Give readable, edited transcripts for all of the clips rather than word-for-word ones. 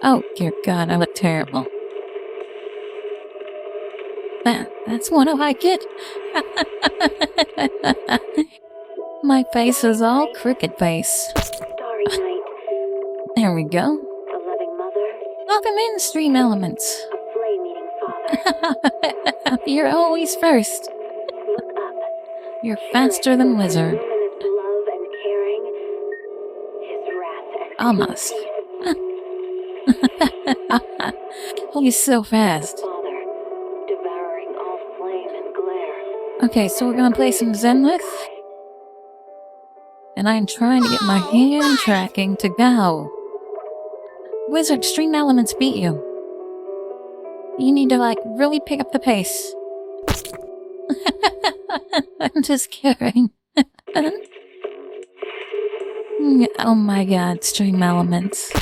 Oh, dear God, I look terrible. That's what I get. My face is all crooked face. Starry night, There we go. a loving mother, Welcome in, Stream Elements. a flame-eating father. You're always first. Look up. You're faster than Wizard. Luminous love and caring, his wrath and Almost. He's so fast. father, devouring all flame and glare. Okay, so we're gonna play some Zenith. And I'm trying to get my hand tracking to go. Wizard, Stream Elements beat you. You need to, like, really pick up the pace. I'm just kidding. Oh my God, Stream Elements.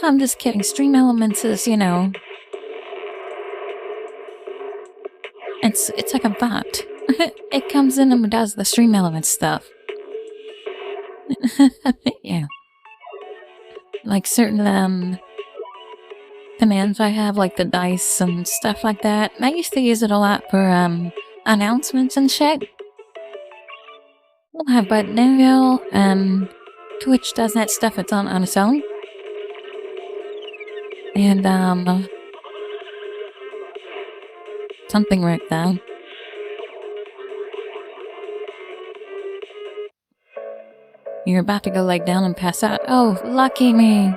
I'm just kidding. Stream Elements is, you know... It's like a bot. It comes in and does the Stream Elements stuff. Yeah. Like certain, commands I have, like the dice and stuff like that. I used to use it a lot for, announcements and shit. We'll have but now, Twitch does that stuff, it's on its own. And, something like that. You're about to go lay down and pass out. Oh, lucky me.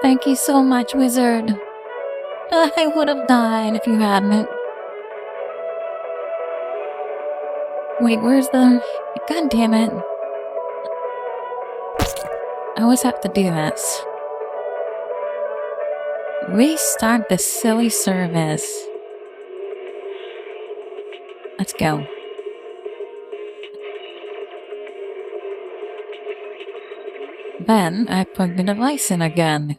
Thank you so much, Wizard. I would have died if you hadn't. Wait, where's the... God damn it. I always have to do this. Restart the silly service. Let's go. Then I plug the device in again.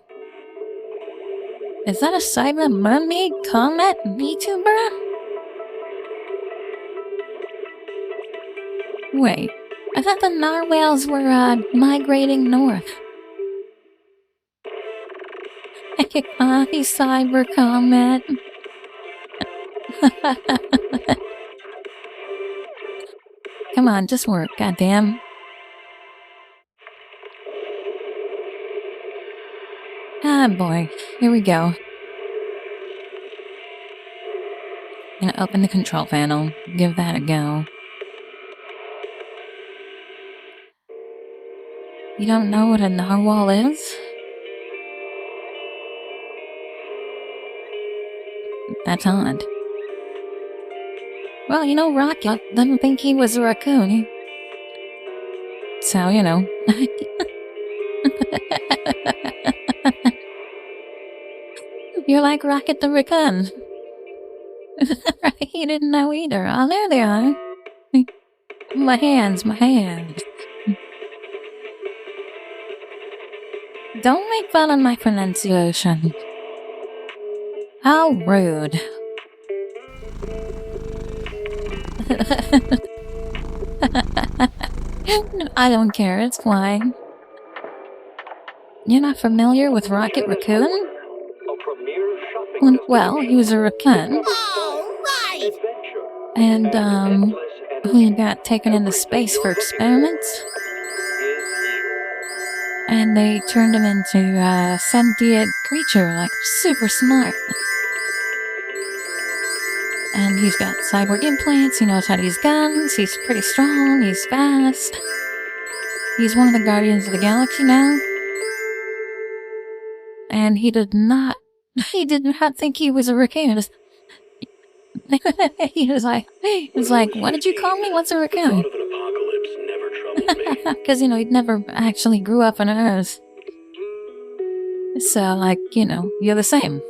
Is that a silent mermaid comet VTuber? Wait, I thought the narwhals were migrating north. He's cyber comet. Come on, just work, goddamn. Ah, boy. Here we go. Gonna open the control panel. Give that a go. You don't know what a narwhal is? That's odd. Well, you know, Rocket didn't think he was a raccoon. So, you know. You're like Rocket the Raccoon. He didn't know either. Oh, there they are. My hands. Don't make fun of my pronunciation. How rude. I don't care, it's fine. You're not familiar with Rocket Raccoon? Well, he was a raccoon. And, he got taken into space for experiments. And they turned him into a sentient creature, like, super smart. And he's got cyborg implants, he knows how to use guns, he's pretty strong, he's fast. He's one of the Guardians of the Galaxy now. And he did not think he was a raccoon. He was like, what did you call me? What's a raccoon? Because, you know, he'd never actually grew up on Earth. So, like, you know, you're the same.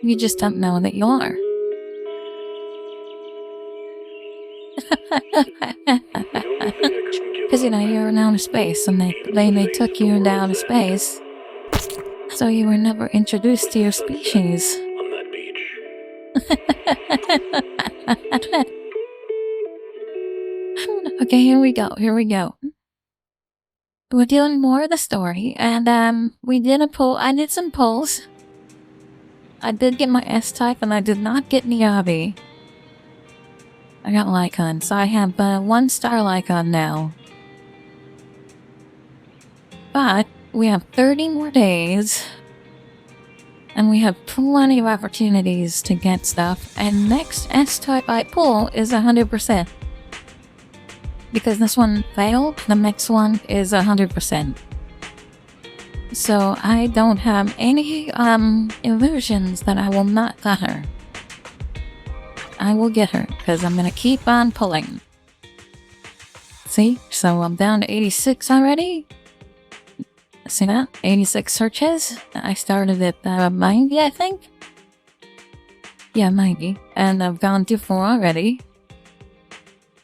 You just don't know that you are. Because, you know, you're in outer space, and they took you into outer space. So you were never introduced to your species. On that beach. Okay, here we go. we're doing more of the story, and we did a poll. I did some polls. I did get my S-type, and I did not get Niabi. I got Lycon, so I have 1-star Lycon now. But we have 30 more days, and we have plenty of opportunities to get stuff, and next S-type I pull is 100%. Because this one failed, the next one is 100%. So I don't have any illusions that I will not get her. I will get her, because I'm gonna keep on pulling. See? So I'm down to 86 already. See that? 86 searches. I started at 90, I think? Yeah, 90. And I've gone to 4 already.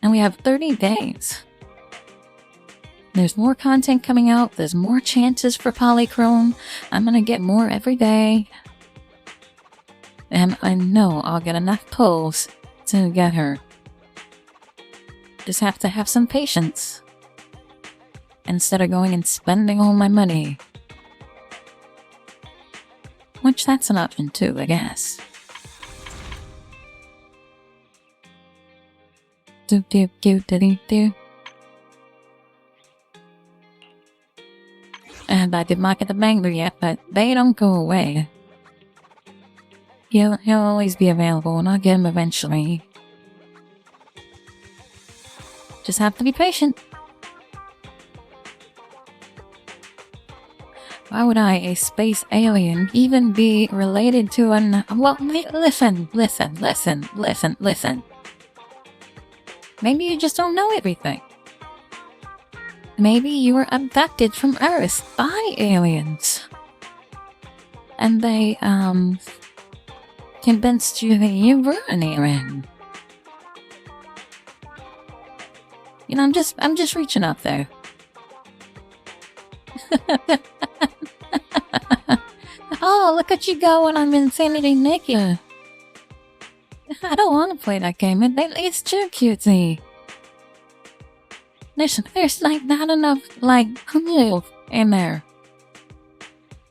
And we have 30 days. There's more content coming out. There's more chances for Polychrome. I'm gonna get more every day. And I know I'll get enough pulls to get her. Just have to have some patience. Instead of going and spending all my money. Which that's an option too, I guess. Do. And I did not get the Mangler yet, but they don't go away. He'll always be available, and I'll get him eventually. Just have to be patient. Why would I, a space alien, even be related to an... Well, listen. Maybe you just don't know everything. Maybe you were abducted from Earth by aliens. And they, convinced you that you were an alien. You know, I'm just reaching up there. Oh, look at you going, I'm Insanity Nikki. I don't want to play that game, it's too cutesy. There's like not enough, like, cool in there.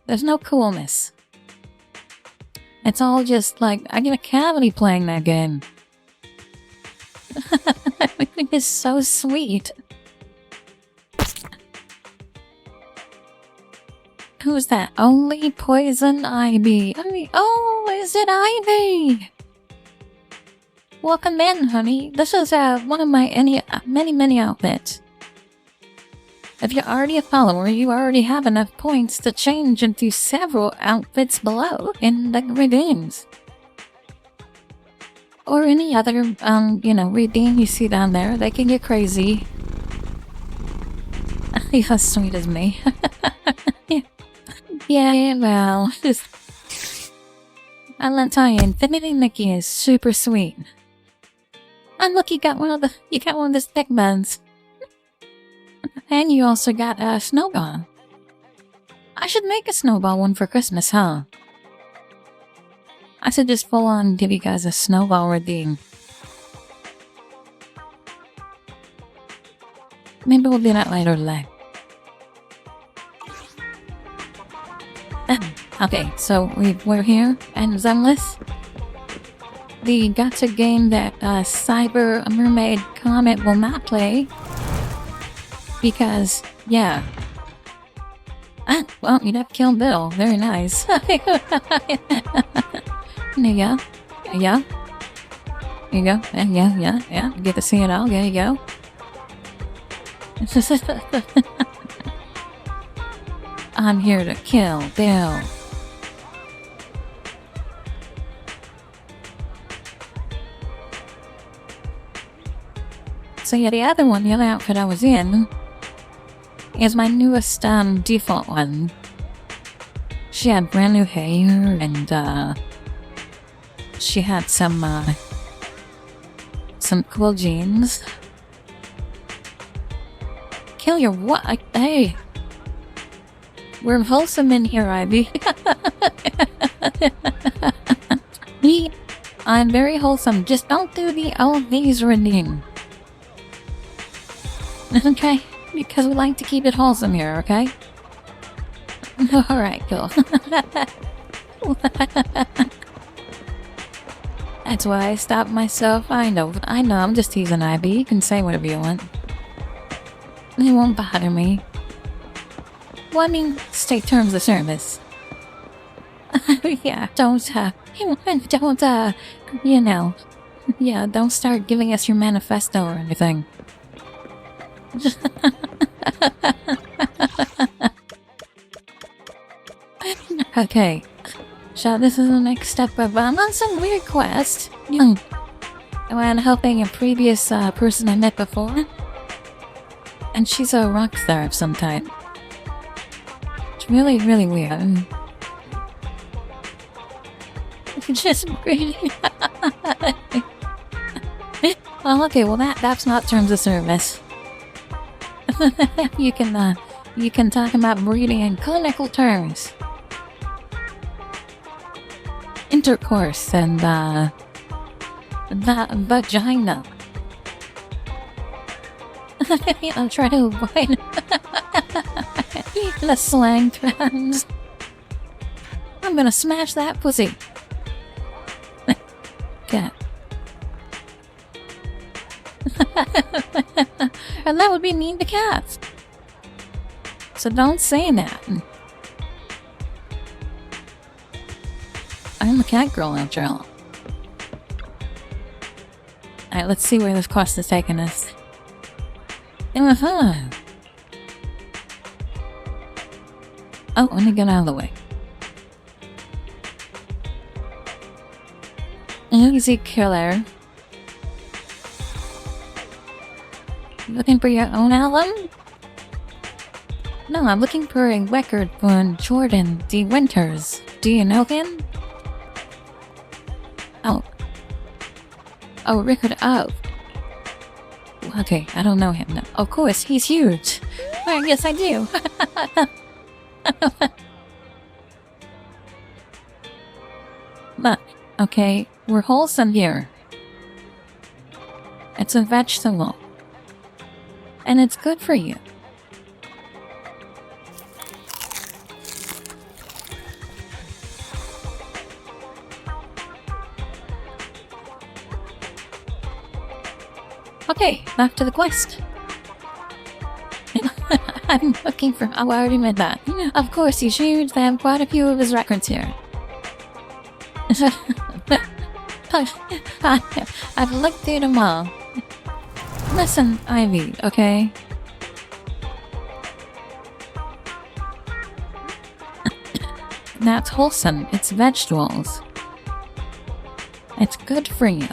There's no coolness. It's all just like, I get a cavity playing that game. I think it's so sweet. Who's that? Only Poison Ivy. Oh, is it Ivy? Welcome in, honey. This is one of my many outfits. If you're already a follower, you already have enough points to change into several outfits below in the redeems. Or any other, redeem you see down there. They can get crazy. You're as sweet as me. Yeah, well, I'll tell you, Infinity Nikki is super sweet. And look, you got one of the stick buns. And you also got a snowball. I should make a snowball one for Christmas, huh? I should just full on give you guys a snowball redeem. Maybe we'll do that later today. Okay, so we're here, and Zenless. The gacha game that Cyber Mermaid Comet will not play. Because, yeah. Well, you'd have killed Bill. Very nice. There you go. Yeah. There you go. Yeah. You get to see it all. There you go. I'm here to kill Bill. So yeah, the other outfit I was in is my newest default one. She had brand new hair and she had some cool jeans. Kill your what? Hey! We're wholesome in here, Ivy. I'm very wholesome. Just don't do the all these redeem. Okay? Because we like to keep it wholesome here, okay? Alright, cool. That's why I stopped myself. I know, I'm just teasing Ivy. You can say whatever you want. It won't bother me. Well, I mean, state terms of service. Yeah, don't start giving us your manifesto or anything. Okay, so this is the next step of, I'm on some weird quest. I'm helping a previous person I met before. And she's a rock star of some type. It's really, really weird. It's just really... Well, okay, well that's not terms of service. You can talk about breeding in clinical terms. Intercourse and the vagina. I'll try to avoid the slang terms. I'm gonna smash that pussy. Cat. And that would be mean to cats. So don't say that. I'm a cat girl after all. Alright, let's see where this quest is taking us. Oh, let me get out of the way. Easy killer. Looking for your own album? No, I'm looking for a record from Jordan D. Winters. Do you know him? Oh, record of. Okay, I don't know him. No. Of course, he's huge. Well, yes, I do. Look, okay, we're wholesome here. It's a vegetable. And it's good for you. Okay, back to the quest. I'm looking for... Oh, I already made that. Of course, he's huge. They have quite a few of his records here. I've looked through them all. Listen, Ivy, okay? That's wholesome. It's vegetables. It's good for you.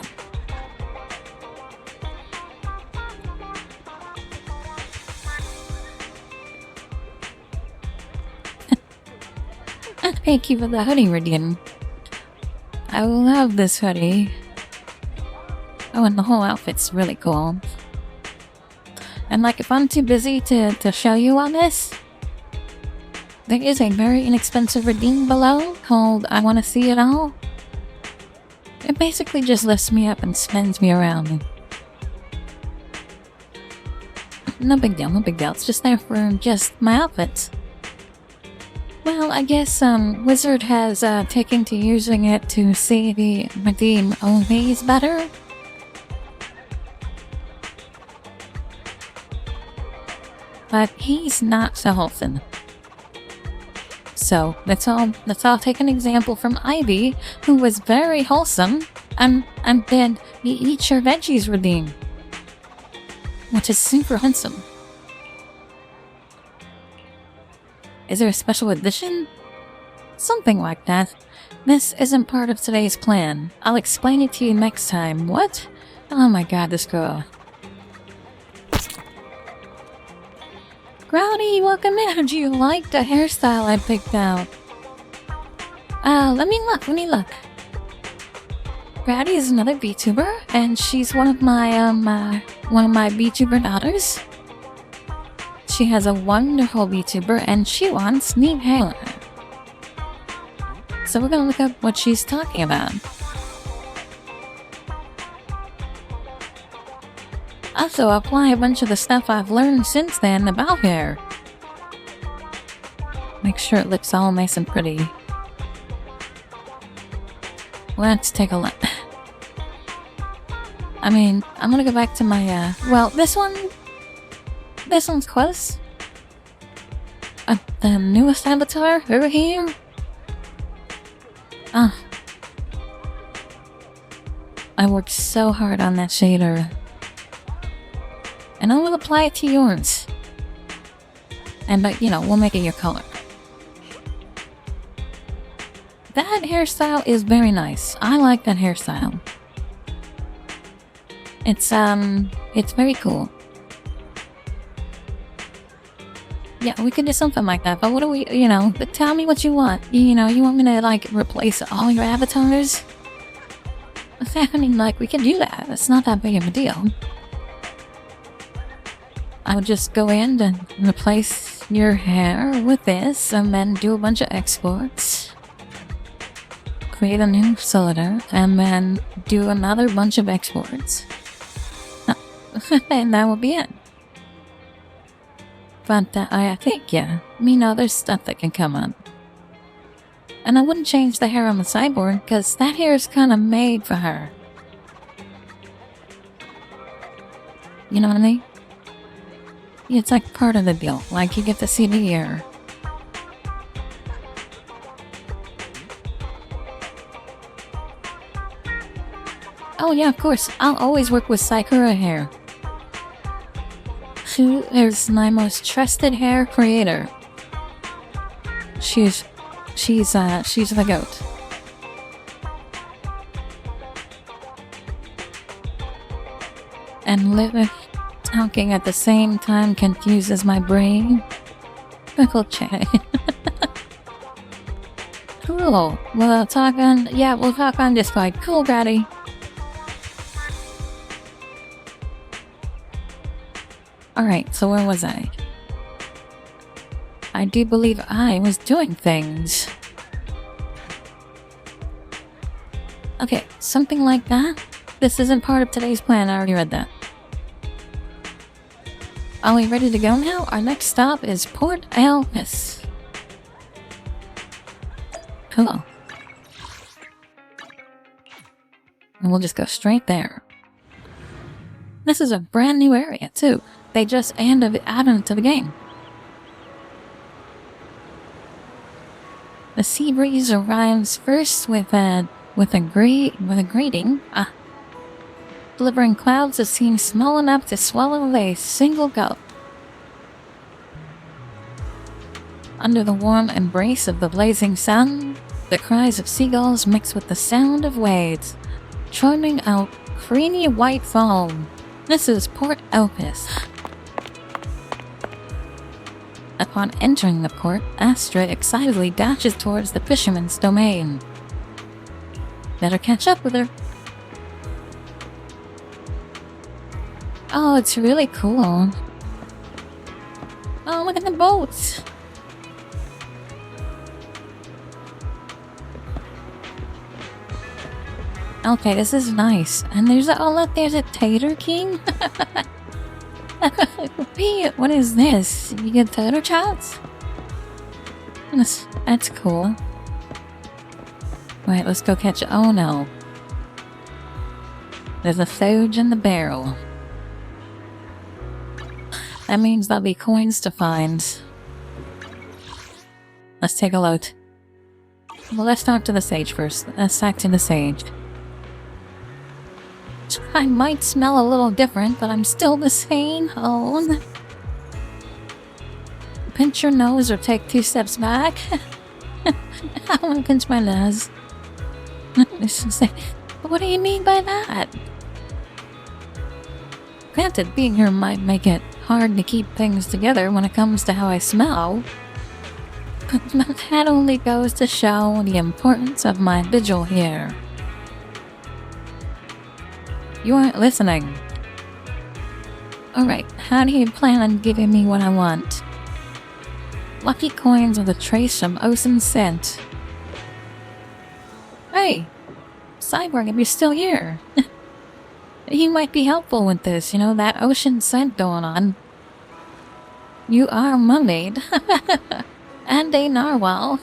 Thank you for the hoodie, Ridian. I love this hoodie. Oh, and the whole outfit's really cool. And like, if I'm too busy to show you on this, there is a very inexpensive redeem below called I Want to See It All. It basically just lifts me up and spins me around. No big deal, no big deal. It's just there for just my outfits. Well, I guess Wizard has taken to using it to see the redeem OVs better. But he's not so wholesome. So let's all take an example from Ivy, who was very wholesome, and then he eats your veggies redeem, which is super wholesome. Is there a special edition? Something like that. This isn't part of today's plan. I'll explain it to you next time. What? Oh my god, this girl. Growdy, welcome in. Do you like the hairstyle I picked out? Let me look. Growdy is another VTuber, and she's one of my VTuber daughters. She has a wonderful VTuber, and she wants new hair. So we're gonna look up what she's talking about. Also, apply a bunch of the stuff I've learned since then about hair. Make sure it looks all nice and pretty. Let's take a look. I mean, I'm gonna go back to my, well, this one's close. The newest avatar over here? Ah. I worked so hard on that shader. And I will apply it to yours. And, you know, we'll make it your color. That hairstyle is very nice. I like that hairstyle. It's very cool. Yeah, we could do something like that, but what do we, you know, but tell me what you want. You know, you want me to, like, replace all your avatars? I mean, like, we can do that. It's not that big of a deal. I would just go in and replace your hair with this, and then do a bunch of exports. Create a new cylinder, and then do another bunch of exports. And that will be it. But I think, yeah, you know, there's stuff that can come up. And I wouldn't change the hair on the cyborg, because that hair is kind of made for her. You know what I mean? It's like part of the deal, like you get to see the ear. Oh yeah, of course, I'll always work with Sakura hair. She is my most trusted hair creator. She's the GOAT. And Lilith talking at the same time confuses my brain. Pickle chat. Cool. We'll talk on Discord. Cool, Grady. Alright, so where was I? I do believe I was doing things. Okay, something like that? This isn't part of today's plan, I already read that. Are we ready to go now? Our next stop is Port Elpis. Cool. And we'll just go straight there. This is a brand new area, too. They just added it to the game. The sea breeze arrives first with a grating, delivering clouds that seem small enough to swallow a single gulp. Under the warm embrace of the blazing sun, the cries of seagulls mix with the sound of waves, churning out creamy white foam. This is Port Elpis. Upon entering the port, Astra excitedly dashes towards the fisherman's domain. Better catch up with her. Oh, it's really cool. Oh, look at the boats. Okay, this is nice. And there's there's a Tater King? What is this? You get tater chats? That's cool. Right, let's go catch it. Oh no. There's a Thoge in the barrel. That means there'll be coins to find. Let's take a look. Well, let's talk to the sage first. Let's talk to the sage. I might smell a little different, but I'm still the same. Oh. Pinch your nose or take 2 steps back. I want to pinch my nose. What do you mean by that? Granted, being here might make it hard to keep things together when it comes to how I smell. But that only goes to show the importance of my vigil here. You aren't listening. Alright, how do you plan on giving me what I want? Lucky coins with a trace from Ocean's scent. Hey! Cyborg, if you're still here. You might be helpful with this, you know, that ocean scent going on. You are a mermaid. And a narwhal.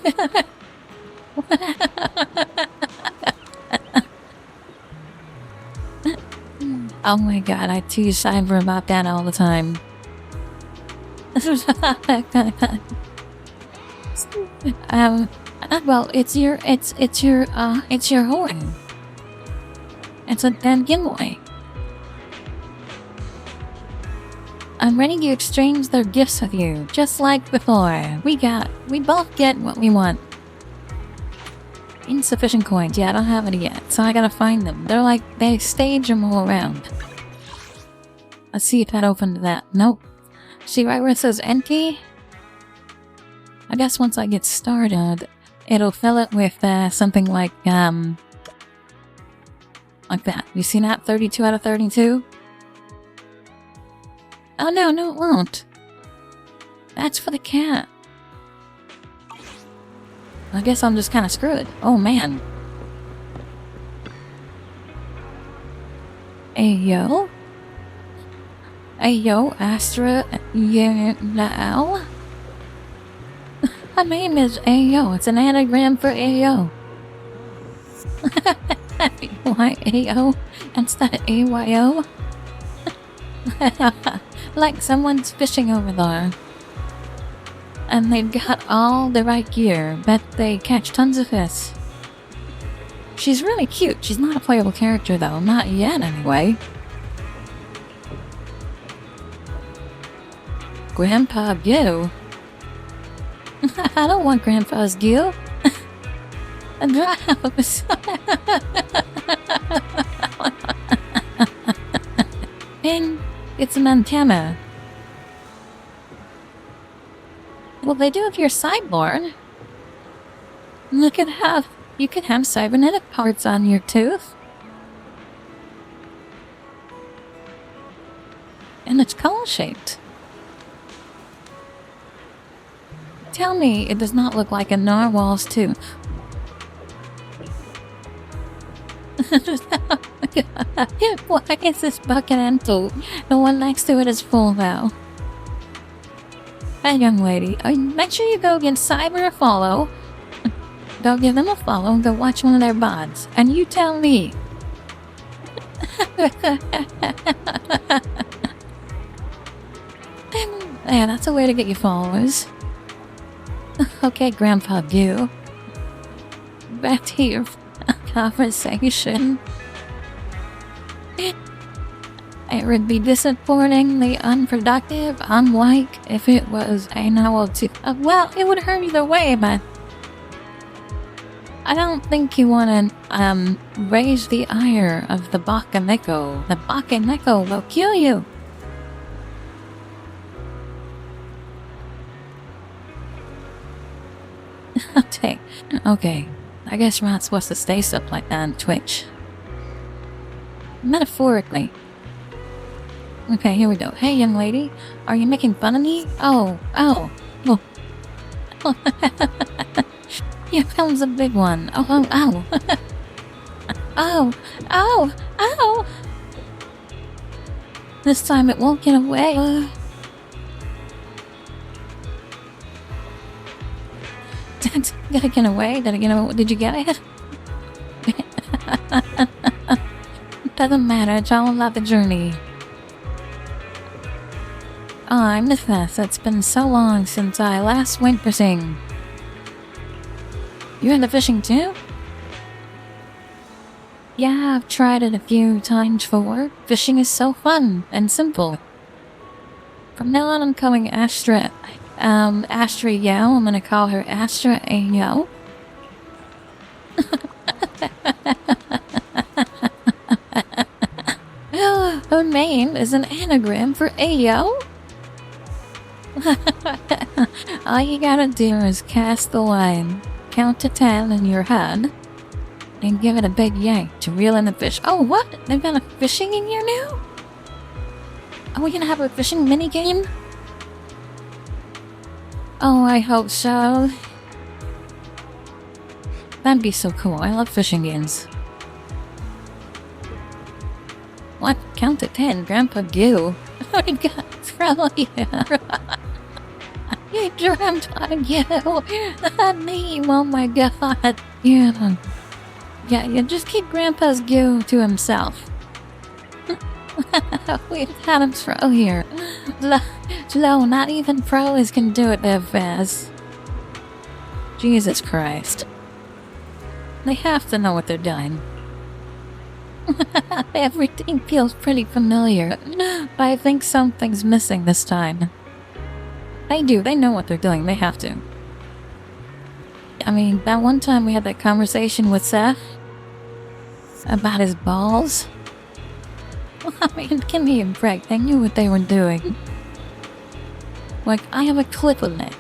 Oh my god, I tease Cyber about that all the time. Well, it's your horn. It's a dead giveaway. I'm ready to exchange their gifts with you, just like before. We both get what we want. Insufficient coins. Yeah, I don't have any yet, so I gotta find them. They stage them all around. Let's see if that opened that. Nope. See right where it says empty? I guess once I get started, it'll fill it with something like that. You see that? 32 out of 32? Oh no, it won't. That's for the cat. I guess I'm just kind of screwed. Oh man. Ayo? Ayo, Astra Yao? My name is Ayo. It's an anagram for Ayo. Why Ayo instead of AYO? Like someone's fishing over there. And they've got all the right gear. Bet they catch tons of fish. She's really cute. She's not a playable character though. Not yet anyway. Grandpa Gil? I don't want Grandpa's Gil. A drops. And it's an antenna. Well, they do if you're cyborg. Look at how you can have cybernetic parts on your tooth. And it's cone-shaped. Tell me it does not look like a narwhal's tooth. Why is this bucket empty? The one next to it is full though. Hey young lady, make sure you go give Cyber a follow. Go give them a follow and go watch one of their VODs. And you tell me. Yeah, that's a way to get your followers. Okay, Grandpa Goo. Back to your conversation. It would be disappointingly unproductive, unlike if it was a novel too. Well, it would hurt either way, but I don't think you want to raise the ire of the Bakaneko. The Bakaneko will kill you. Okay. I guess we're not supposed to stay stuff like that on Twitch. Metaphorically. Okay, here we go. Hey, young lady, are you making fun of me? Oh. Here comes a big one. Oh. Ow. This time it won't get away. Did it get away? Did you get it? Doesn't matter, it's all about the journey. I'm Nitheth. It's been so long since I last went fishing. You're into fishing too? Yeah, I've tried it a few times before. Fishing is so fun and simple. From now on, I'm calling Astra Yao. I'm gonna call her Astra Ayo. Her name is an anagram for Ayo. All you gotta do is cast the line, count to 10 in your head, and give it a big yank to reel in the fish. Oh, what? They've got a fishing in here now? Are we gonna have a fishing minigame? Oh, I hope so. That'd be so cool. I love fishing games. What? Count to 10, Grandpa Goo. Oh my god, throw you. You dreamt on you. Name, oh my god. Yeah. Yeah, you just keep Grandpa's goo to himself. We've had him throw here. No, not even pros can do it that fast. Jesus Christ. They have to know what they're doing. Everything feels pretty familiar, but I think something's missing this time. They do, they know what they're doing, they have to. I mean, that one time we had that conversation with Seth about his balls. I mean, give me a break, they knew what they were doing. Like, I have a clip of it.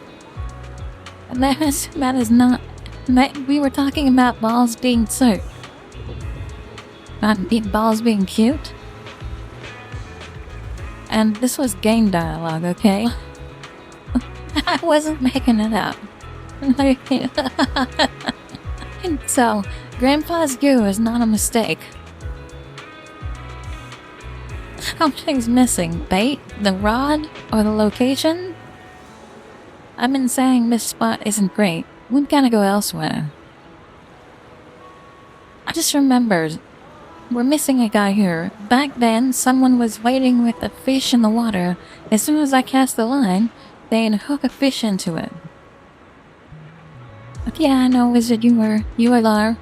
And that is not... We were talking about balls being so... Not balls being cute. And this was game dialogue, okay? I wasn't making it up. So, Grandpa's goo is not a mistake. Something's missing. Bait? The rod? Or the location? I've been saying this spot isn't great. We've gotta go elsewhere. I just remembered. We're missing a guy here. Back then, someone was waiting with a fish in the water. As soon as I cast the line, they'd hook a fish into it. But yeah, I know, Wizard, you were there.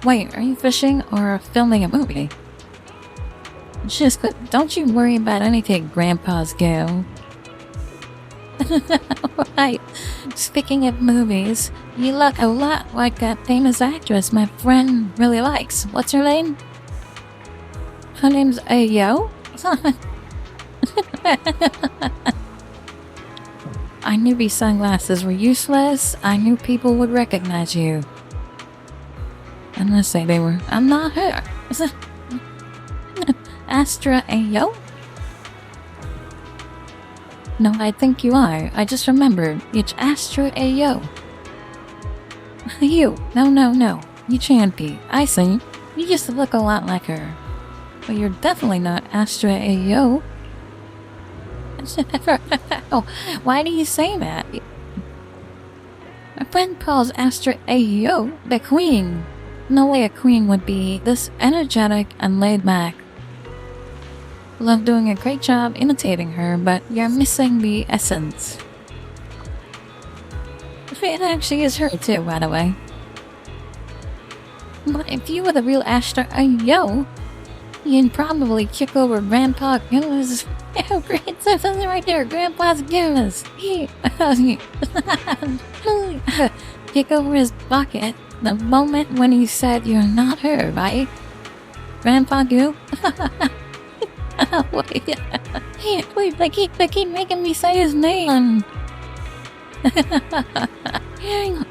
Wait, are you fishing or filming a movie? Just, don't you worry about anything, Grandpa's go. Right. Speaking of movies, you look a lot like that famous actress my friend really likes. What's her name? Her name's Ayo? I knew these sunglasses were useless. I knew people would recognize you. Unless they were. I'm not her. Astra Ayo? No, I think you are. I just remembered. It's Astra Ayo. You. No. You can't be. I see. You just look a lot like her. But you're definitely not Astra Ayo. Oh, why do you say that? My friend calls Astra Ayo the queen. No way a queen would be this energetic and laid back. Love doing a great job imitating her, but you're missing the essence. It actually is her too, by the way. But if you were the real Astra Ayo, you'd probably kick over Grandpa Goose. Oh, great, so that's right there, Grandpa's Goose. Kick over his bucket the moment when he said you're not her, right? Grandpa Goose? Wait, they keep making me say his name.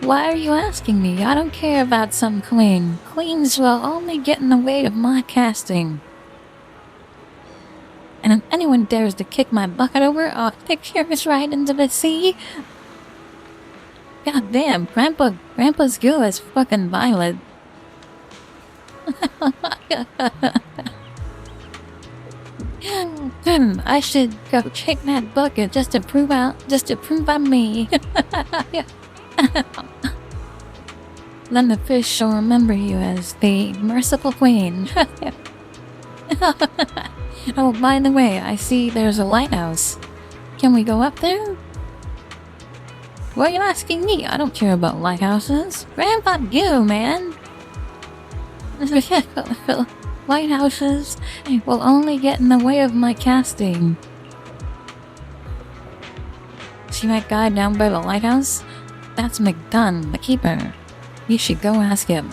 Why are you asking me? I don't care about some queen. Queens will only get in the way of my casting. And if anyone dares to kick my bucket over, I'll kick yours right into the sea. God damn, Grandpa's goo is fucking violent. I should go check that bucket just to prove I'm me. Then the fish will remember you as the merciful queen. Oh, by the way, I see there's a lighthouse. Can we go up there? Why are you asking me? I don't care about lighthouses. Grandpa Goo, man. Lighthouses will only get in the way of my casting. See that guy down by the lighthouse? That's McDunn, the keeper. You should go ask him.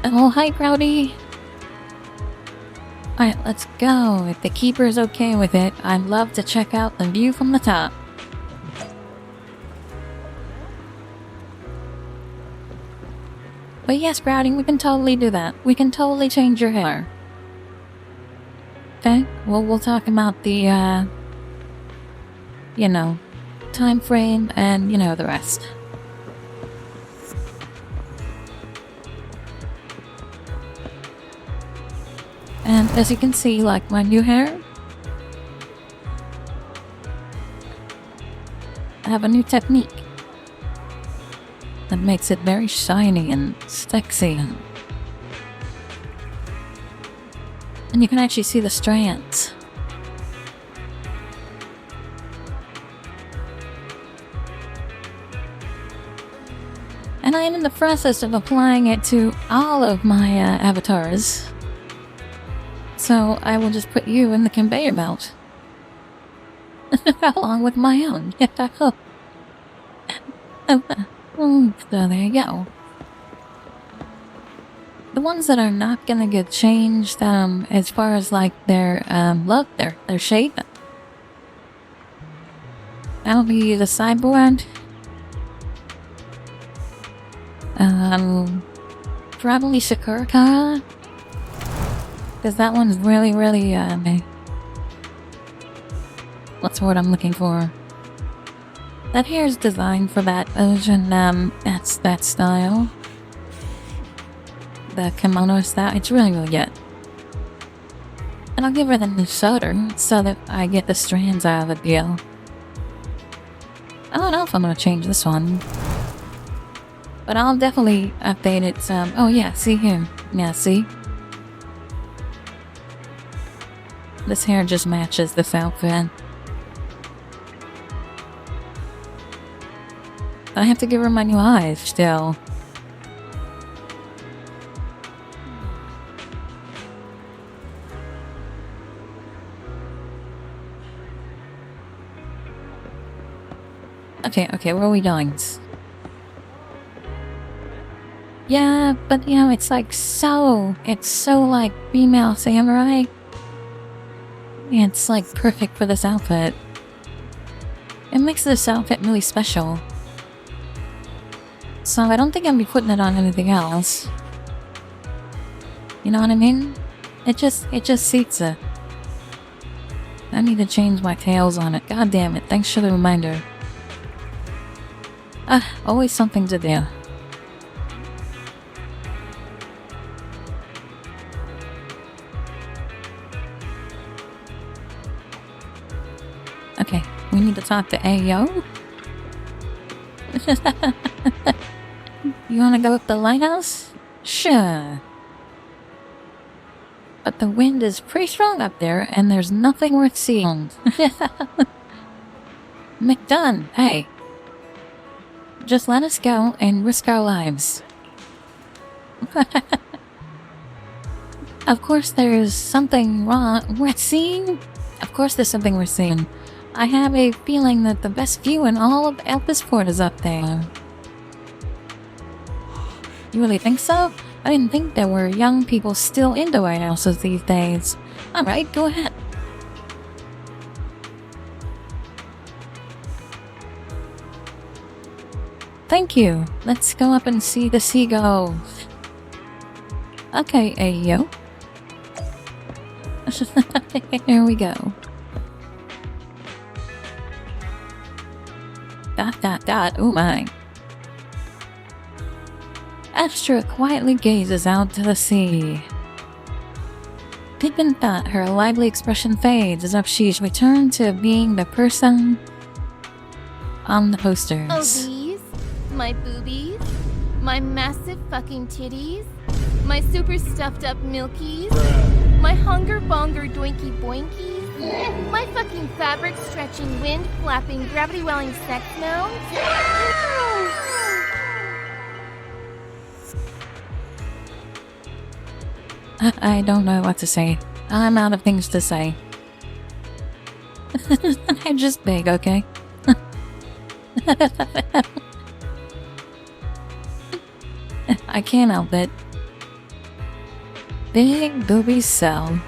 Oh, hi, Proudy. Alright, let's go. If the keeper's okay with it, I'd love to check out the view from the top. But yes, Brownie, we can totally do that. We can totally change your hair. Okay, well, we'll talk about the, time frame and, the rest. And as you can see, like my new hair, I have a new technique that makes it very shiny and sexy. And you can actually see the strands. And I am in the process of applying it to all of my avatars. So I will just put you in the conveyor belt. Along with my own. So there you go. The ones that are not gonna get changed, as far as like their look, their shape, that'll be the sideboard. Probably Sakuraka, because that one's really, what's the word I'm looking for? That hair is designed for that Asian, that's that style. The kimono style, it's really good. And I'll give her the new solder so that I get the strands out of the deal. I don't know if I'm gonna change this one. But I'll definitely update it some. Oh yeah, see here. Yeah, see? This hair just matches this outfit. I have to give her my new eyes still. Okay, where are we going? Yeah, but you know, it's so like female samurai. Yeah, it's like perfect for this outfit. It makes this outfit really special. So I don't think I'll be putting it on anything else. You know what I mean? It just suits it. I need to change my tails on it. God damn it, thanks for the reminder. Always something to do. Okay, we need to talk to Ayo. You wanna go up the lighthouse? Sure. But the wind is pretty strong up there, and there's nothing worth seeing. McDunn, hey. Just let us go and risk our lives. Of course there's something wrong. Worth seeing? Of course there's something worth seeing. I have a feeling that the best view in all of Elpisport is up there. You really think so? I didn't think there were young people still into White Houses these days. Alright, go ahead. Thank you. Let's go up and see the seagulls. Okay, Ayo. Here we go. Oh my. Astra quietly gazes out to the sea. Pippin thought her lively expression fades as if she's returned to being the person on the posters. Oh, these? My boobies? My massive fucking titties? My super stuffed up milkies? My hunger bonger doinky boinkies? My fucking fabric stretching, wind flapping, gravity welling sex mounds? I don't know what to say. I'm out of things to say. I'm just big, okay? I can't help it. Big boobies sell.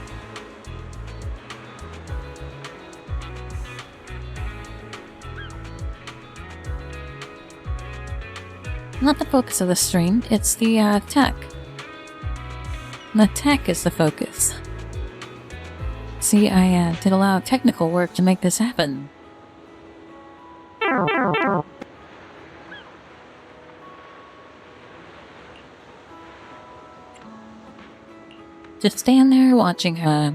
Not the focus of the stream, it's the tech. The tech is the focus. See, I did a lot of technical work to make this happen. Just stand there watching her.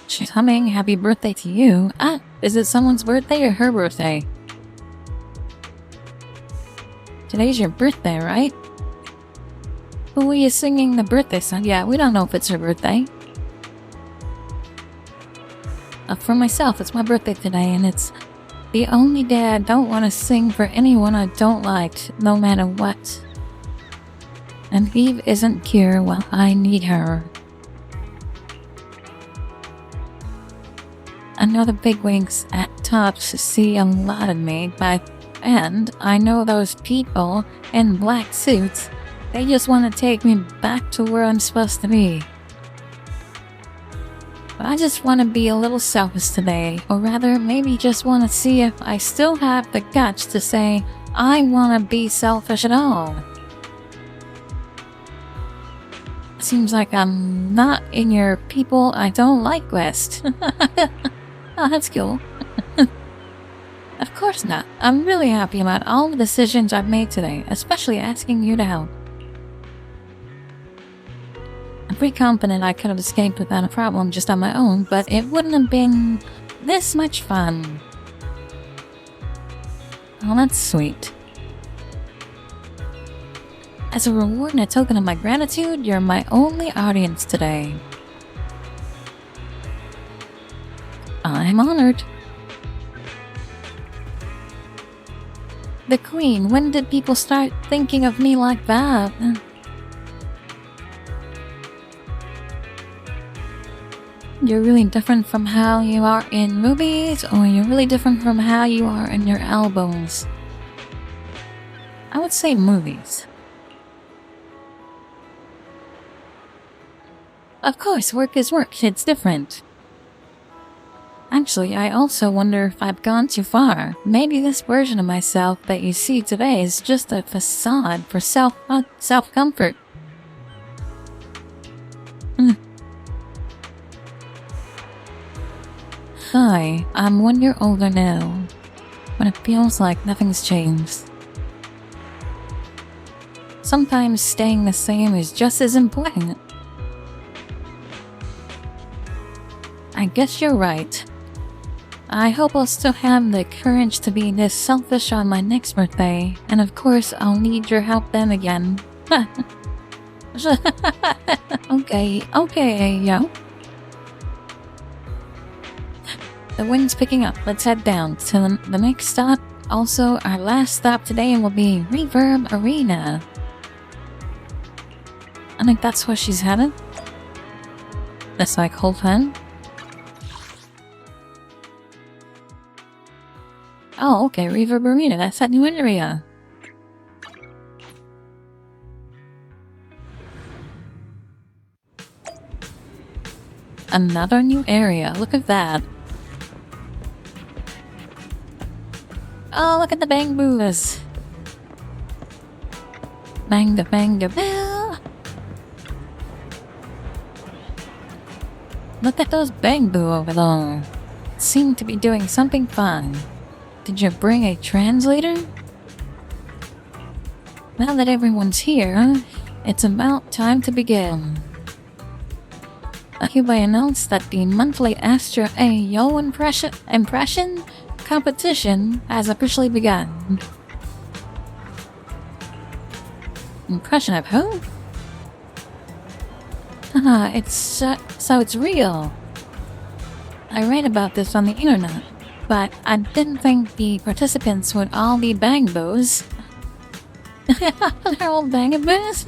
She's humming happy birthday to you. Ah, is it someone's birthday or her birthday? Today's your birthday, right? Who are you singing the birthday song? Yeah, we don't know if it's her birthday. For myself, it's my birthday today, and it's the only day I don't want to sing for anyone I don't like, no matter what. And Eve isn't here while I need her. I know the bigwigs at Tops see a lot of me, and I know those people in black suits, they just want to take me back to where I'm supposed to be. But I just want to be a little selfish today, or rather, maybe just want to see if I still have the guts to say I want to be selfish at all. Seems like I'm not in your people I don't like list. Oh, that's cool. Of course not. I'm really happy about all the decisions I've made today, especially asking you to help. I'm pretty confident I could have escaped without a problem just on my own, but it wouldn't have been this much fun. Oh, that's sweet. As a reward and a token of my gratitude, you're my only audience today. I'm honored. The Queen, when did people start thinking of me like that? You're really different from how you are in movies, or you're really different from how you are in your albums? I would say movies. Of course, work is work, it's different. Actually, I also wonder if I've gone too far. Maybe this version of myself that you see today is just a facade for self-comfort. Hi, I'm 1 year older now, but it feels like nothing's changed. Sometimes staying the same is just as important. I guess you're right. I hope I'll still have the courage to be this selfish on my next birthday, and of course I'll need your help then again. Okay, yo. The wind's picking up. Let's head down to the next stop. Also, our last stop today will be Reverb Arena. I think that's where she's headed. That's like whole fun. Oh, okay, Reverb Arena. That's that new area. Another new area. Look at that. Oh, look at the bang boos. Bang the bell. Look at those bang boo over there. Seem to be doing something fun. Did you bring a translator? Now that everyone's here, it's about time to begin. I hereby announce that the monthly Astro AO impression competition has officially begun. Impression of who? So it's real. I read about this on the internet, but I didn't think the participants would all be bangboos. They're all bangaboos?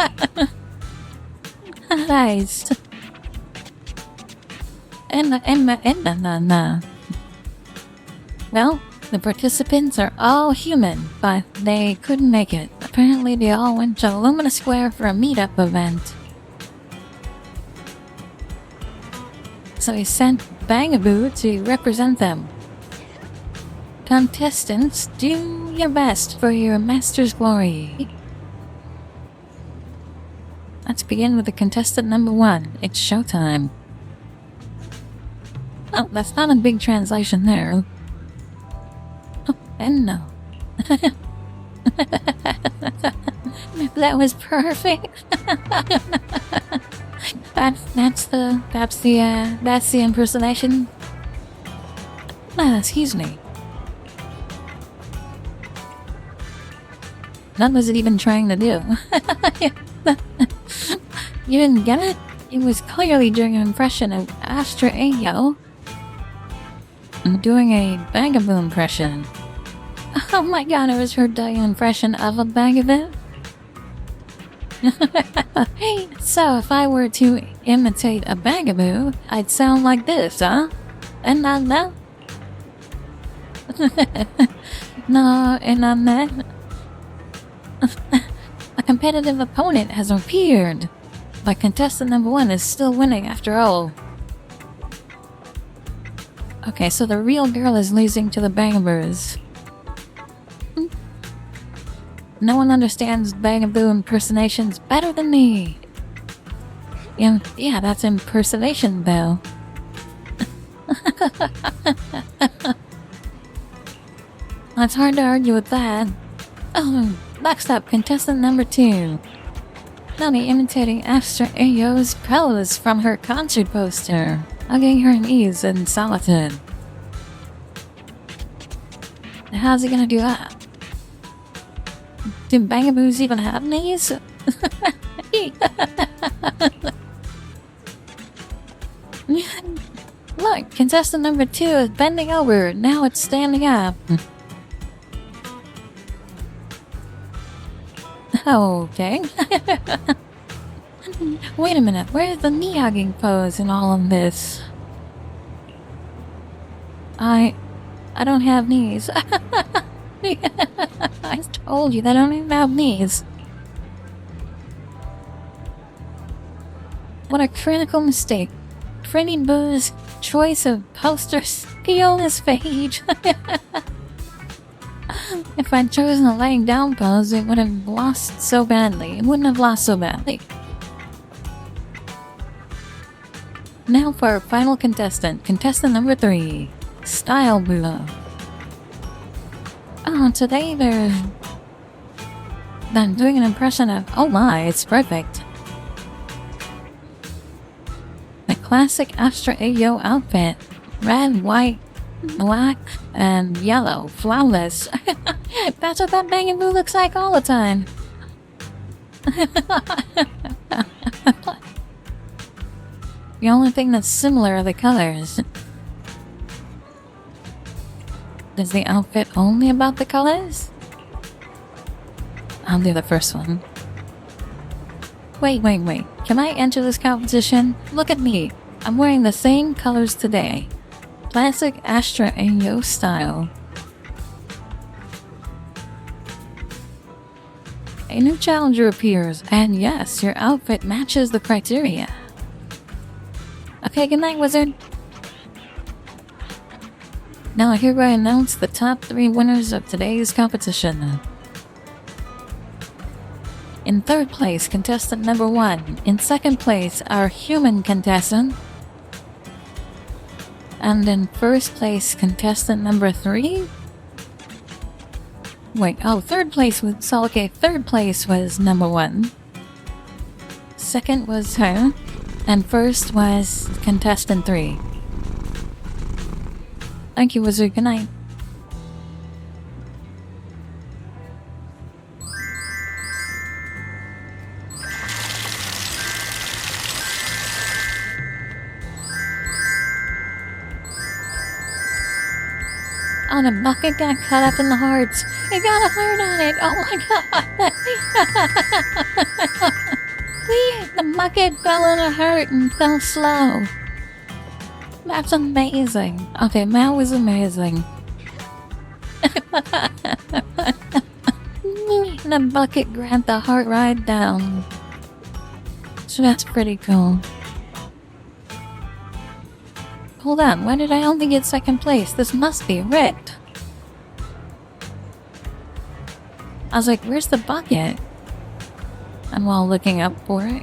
Nice. Well, the participants are all human, but they couldn't make it. Apparently they all went to Lumina Square for a meetup event. So he sent Bangaboo to represent them. Contestants, do your best for your master's glory. Let's begin with the contestant number 1. It's showtime. Oh, that's not a big translation there. Oh, and no. That was perfect. That's the impersonation. Excuse me. What was it even trying to do? You didn't get it? It was clearly doing an impression of Astra Ayo. I'm doing a Bagaboo impression. Oh my god, it was her doing an impression of a Bagaboo? Hey, so if I were to imitate a Bagaboo, I'd sound like this, huh? And no? No, and I'm not. A competitive opponent has appeared, but contestant number 1 is still winning after all. Okay, so the real girl is losing to the Bagaboos. No one understands Bagaboo impersonations better than me. Yeah, that's impersonation, though. It's hard to argue with that. Oh, next up, contestant number 2. Nani imitating Astra Ayo's pose from her concert poster, hugging her knees in solitude. How's he gonna do that? Do Bagaboos even have knees? Look, contestant number 2 is bending over, now it's standing up. Okay. Wait a minute, where's the knee-hugging pose in all of this? I don't have knees. I told you that I don't even have knees. What a critical mistake. Freddy Boo's choice of posters on his page. If I'd chosen a laying down pose, it would have lost so badly. It wouldn't have lost so badly. Now for our final contestant. Contestant number 3. Style Boo. Oh, today I'm doing an impression of... Oh my, it's perfect. The classic Astra Ayo outfit. Red, white, black, and yellow. Flawless. That's what that Bagaboo looks like all the time. The only thing that's similar are the colors. Is the outfit only about the colors? I'll do the first one. Wait. Can I enter this competition? Look at me. I'm wearing the same colors today. Classic Astra Ayo style. A new challenger appears, and yes, your outfit matches the criteria. Okay, good night, wizard. Now I hereby announce the top 3 winners of today's competition. In 3rd place, contestant number 1. In 2nd place, our human contestant. And in 1st place, contestant number 3? Wait, 3rd place was... So, okay, 3rd place was number 1. 2nd was her. And 1st was contestant 3. Thank you, wizard. Good night. Oh, the bucket got caught up in the hearts. It got a heart on it. Oh my god. The bucket fell in a heart and fell slow. That's amazing. Okay, that was amazing. The bucket grabbed the heart right down. So that's pretty cool. Hold on, why did I only get 2nd place? This must be rigged. I was like, where's the bucket? And while looking up for it,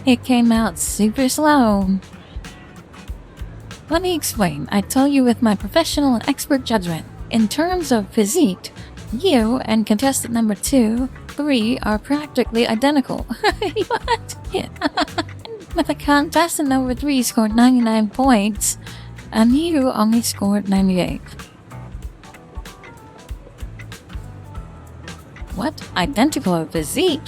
it came out super slow. Let me explain. I tell you with my professional and expert judgment. in terms of physique, you and contestant number 2, 3 are practically identical. What? Yeah. But the contestant number 3 scored 99 points, and you only scored 98. What? Identical physique?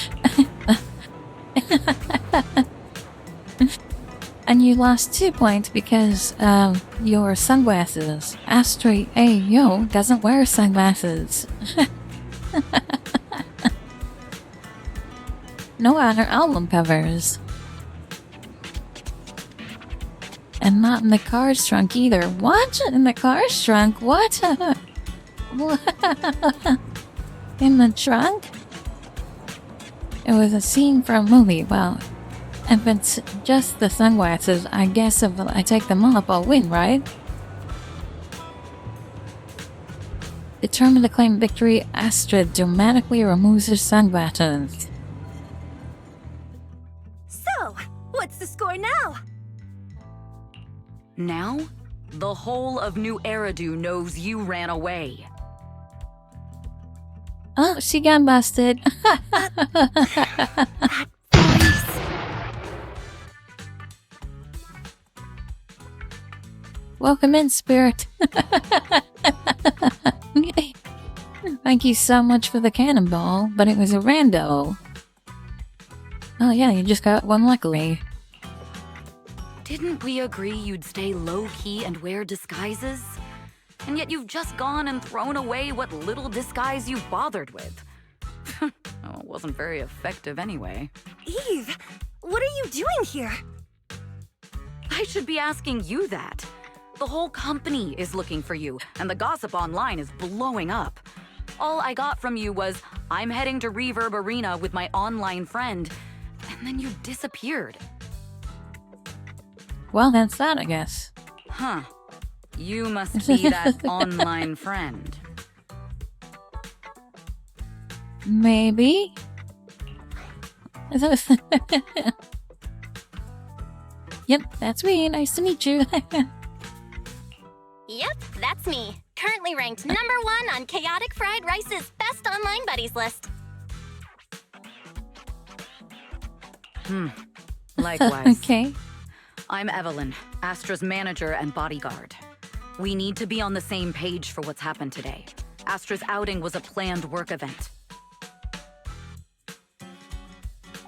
And you lost 2 points because of your sunglasses. Astrid Ayo doesn't wear sunglasses. No other album covers. And not in the car's trunk either. What? In the car's trunk? What? What? In the trunk? It was a scene from a movie. Well, if it's just the sunglasses, I guess if I take them off, I'll win, right? Determined to claim victory, Astrid dramatically removes her sunglasses. So, what's the score now? Now, the whole of New Eridu knows you ran away. Oh, she got busted. Welcome in, Spirit. Thank you so much for the cannonball, but it was a rando. Oh yeah, you just got one luckily. Didn't we agree you'd stay low-key and wear disguises? And yet you've just gone and thrown away what little disguise you bothered with. Oh, it wasn't very effective anyway. Eve, what are you doing here? I should be asking you that. The whole company is looking for you, and the gossip online is blowing up. All I got from you was, I'm heading to Reverb Arena with my online friend, and then you disappeared. Well, that's that, I guess. Huh. You must be that online friend. Maybe? Yep, that's me. Nice to meet you. Yep, that's me. Currently ranked number 1 on Chaotic Fried Rice's Best Online Buddies list. Likewise. Okay. I'm Evelyn, Astra's manager and bodyguard. We need to be on the same page for what's happened today. Astra's outing was a planned work event.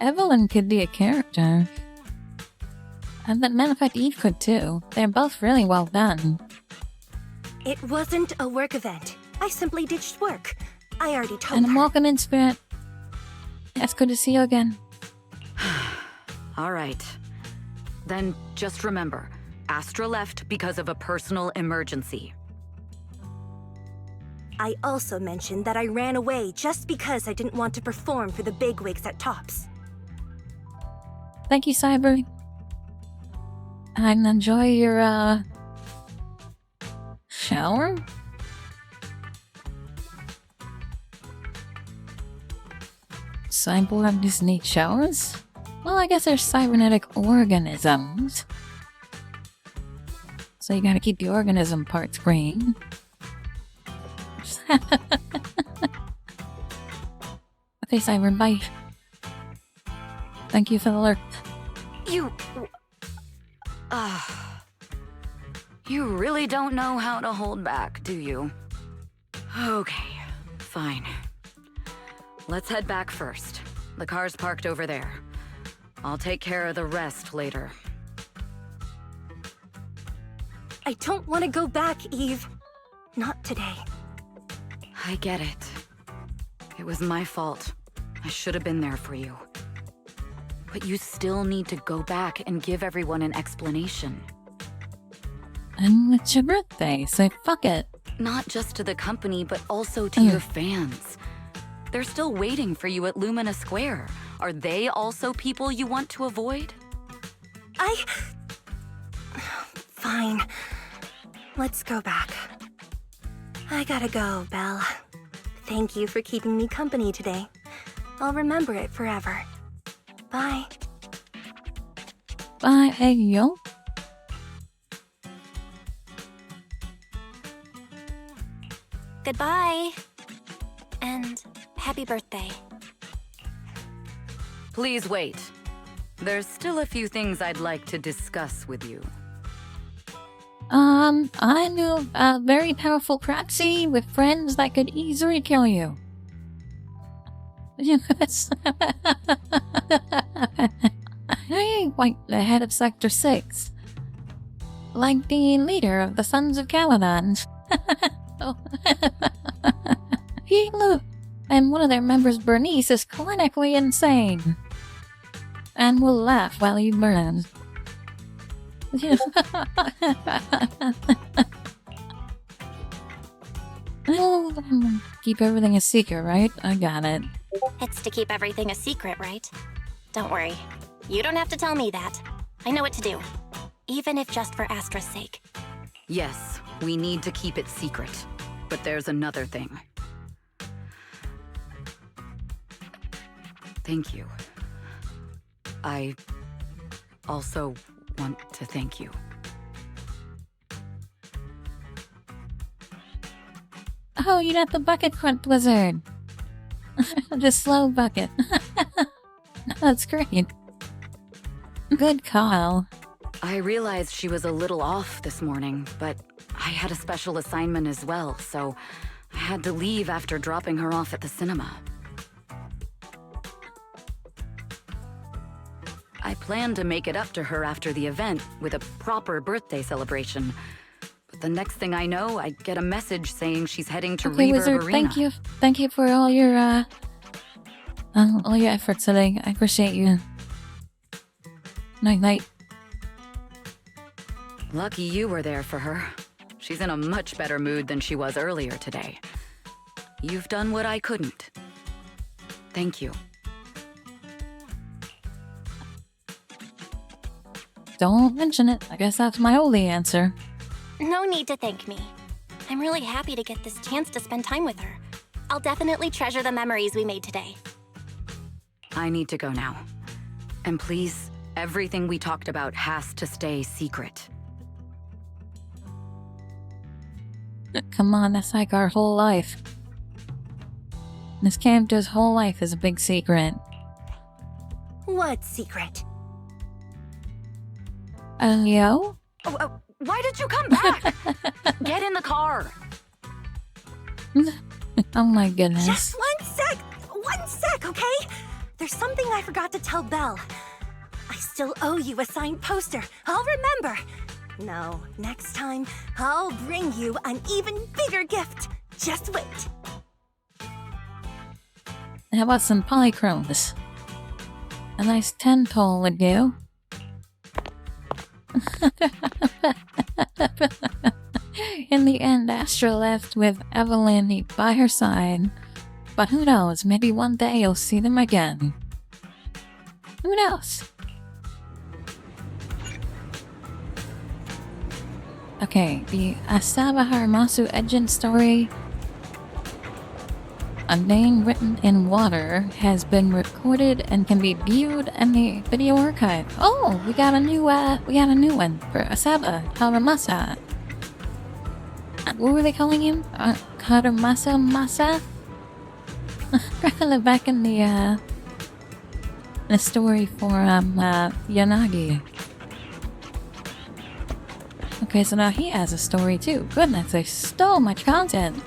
Evelyn could be a character. And that matter of fact, Eve could too. They're both really well done. It wasn't a work event. I simply ditched work. I already told And her. welcome in, Spirit. It's good to see you again. All right. Then just remember, Astra left because of a personal emergency. I also mentioned that I ran away just because I didn't want to perform for the bigwigs at Tops. Thank you, Cyber. And enjoy your, shower? Cyborg just need showers? Well, I guess they're cybernetic organisms. So you gotta keep the organism parts green. Okay, Cyber, bye. Thank you for the alert. You really don't know how to hold back, do you? Okay, fine. Let's head back first. The car's parked over there. I'll take care of the rest later. I don't want to go back, Eve. Not today. I get it. It was my fault. I should have been there for you. But you still need to go back and give everyone an explanation. And it's your birthday, so fuck it. Not just to the company, but also to your fans. They're still waiting for you at Lumina Square. Are they also people you want to avoid? Fine. Let's go back. I gotta go, Belle. Thank you for keeping me company today. I'll remember it forever. Bye. Bye, hey, yo. Goodbye. And happy birthday. Please wait. There's still a few things I'd like to discuss with you. I knew a very powerful proxy with friends that could easily kill you. Yes. Hey, like the head of Sector 6. Like the leader of the Sons of Caladon. Oh. Hey, look. And one of their members, Bernice, is clinically insane. And will laugh while he burns. Keep everything a secret, right? I got it. It's to keep everything a secret, right? Don't worry. You don't have to tell me that. I know what to do. Even if just for Astra's sake. Yes, we need to keep it secret. But there's another thing. Thank you. I also want to thank you. Oh, you got the bucket front wizard. The slow bucket. That's great. Good call. I realized she was a little off this morning, but I had a special assignment as well, so I had to leave after dropping her off at the cinema. I planned to make it up to her after the event with a proper birthday celebration. But the next thing I know, I get a message saying she's heading to Okay, Reverb wizard, Arena. thank you for all your efforts today. I appreciate you. Night night. Lucky you were there for her. She's in a much better mood than she was earlier today. You've done what I couldn't. Thank you. Don't mention it. I guess that's my only answer. No need to thank me. I'm really happy to get this chance to spend time with her. I'll definitely treasure the memories we made today. I need to go now. And please, everything we talked about has to stay secret. Come on, that's like our whole life. This character's whole life is a big secret. What secret? Yo? Why did you come back? Get in the car. Oh my goodness. Just 1 sec, okay? There's something I forgot to tell Belle. I still owe you a signed poster. I'll remember. No, next time, I'll bring you an even bigger gift. Just wait. How about some polychromes? A nice 10-toll would do. In the end, Astra left with Evelyn by her side. But who knows, maybe one day you'll see them again. Who knows? Okay, the Asaba Haramatsu Ejin story, a name written in water, has been recorded and can be viewed in the video archive. Oh, we got a new one for Asaba Haramatsu. What were they calling him? Haramasa Masa? Back in the story for Yanagi. Okay, so now he has a story too. Goodness, there's so much content.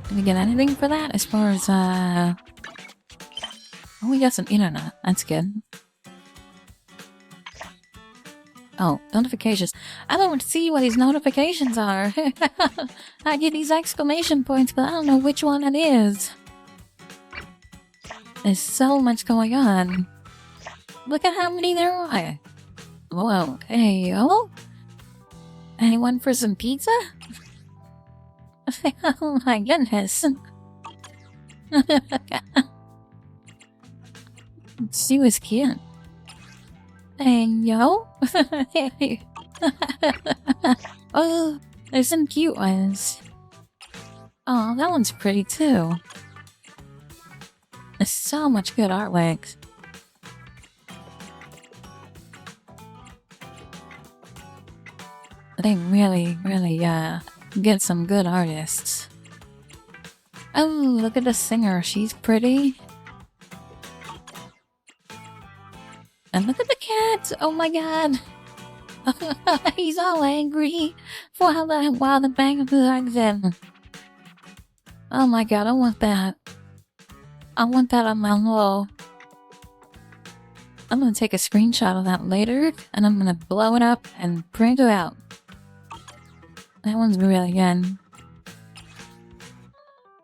Did we get anything for that as far as oh, we got some internet. That's good. Oh, notifications. I don't see what these notifications are. I get these exclamation points, but I don't know which one it is. There's so much going on. Look at how many there are. Whoa, okay, oh? Anyone for some pizza? Oh my goodness. She was cute. Hey, yo? Oh, there's some cute ones. Oh, that one's pretty too. There's so much good artwork. They really get some good artists. Oh, look at the singer. She's pretty. And look at the cat. Oh my god. He's all angry while the bank plugs in. Oh my god, I want that. I want that on my wall. I'm gonna take a screenshot of that later, and I'm gonna blow it up and print it out. That one's really good.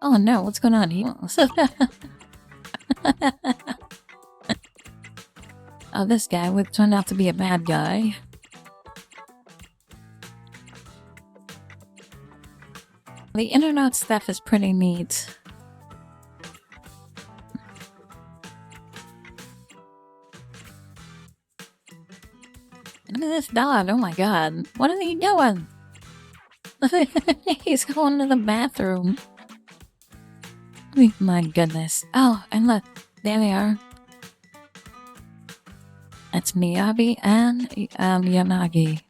Oh no, what's going on here? Oh, this guy turned out to be a bad guy. The internet stuff is pretty neat. Look at this dog, oh my god. What is he doing? He's going to the bathroom. Oh my goodness. Oh, and look, there they are. That's Miyabi and Yanagi.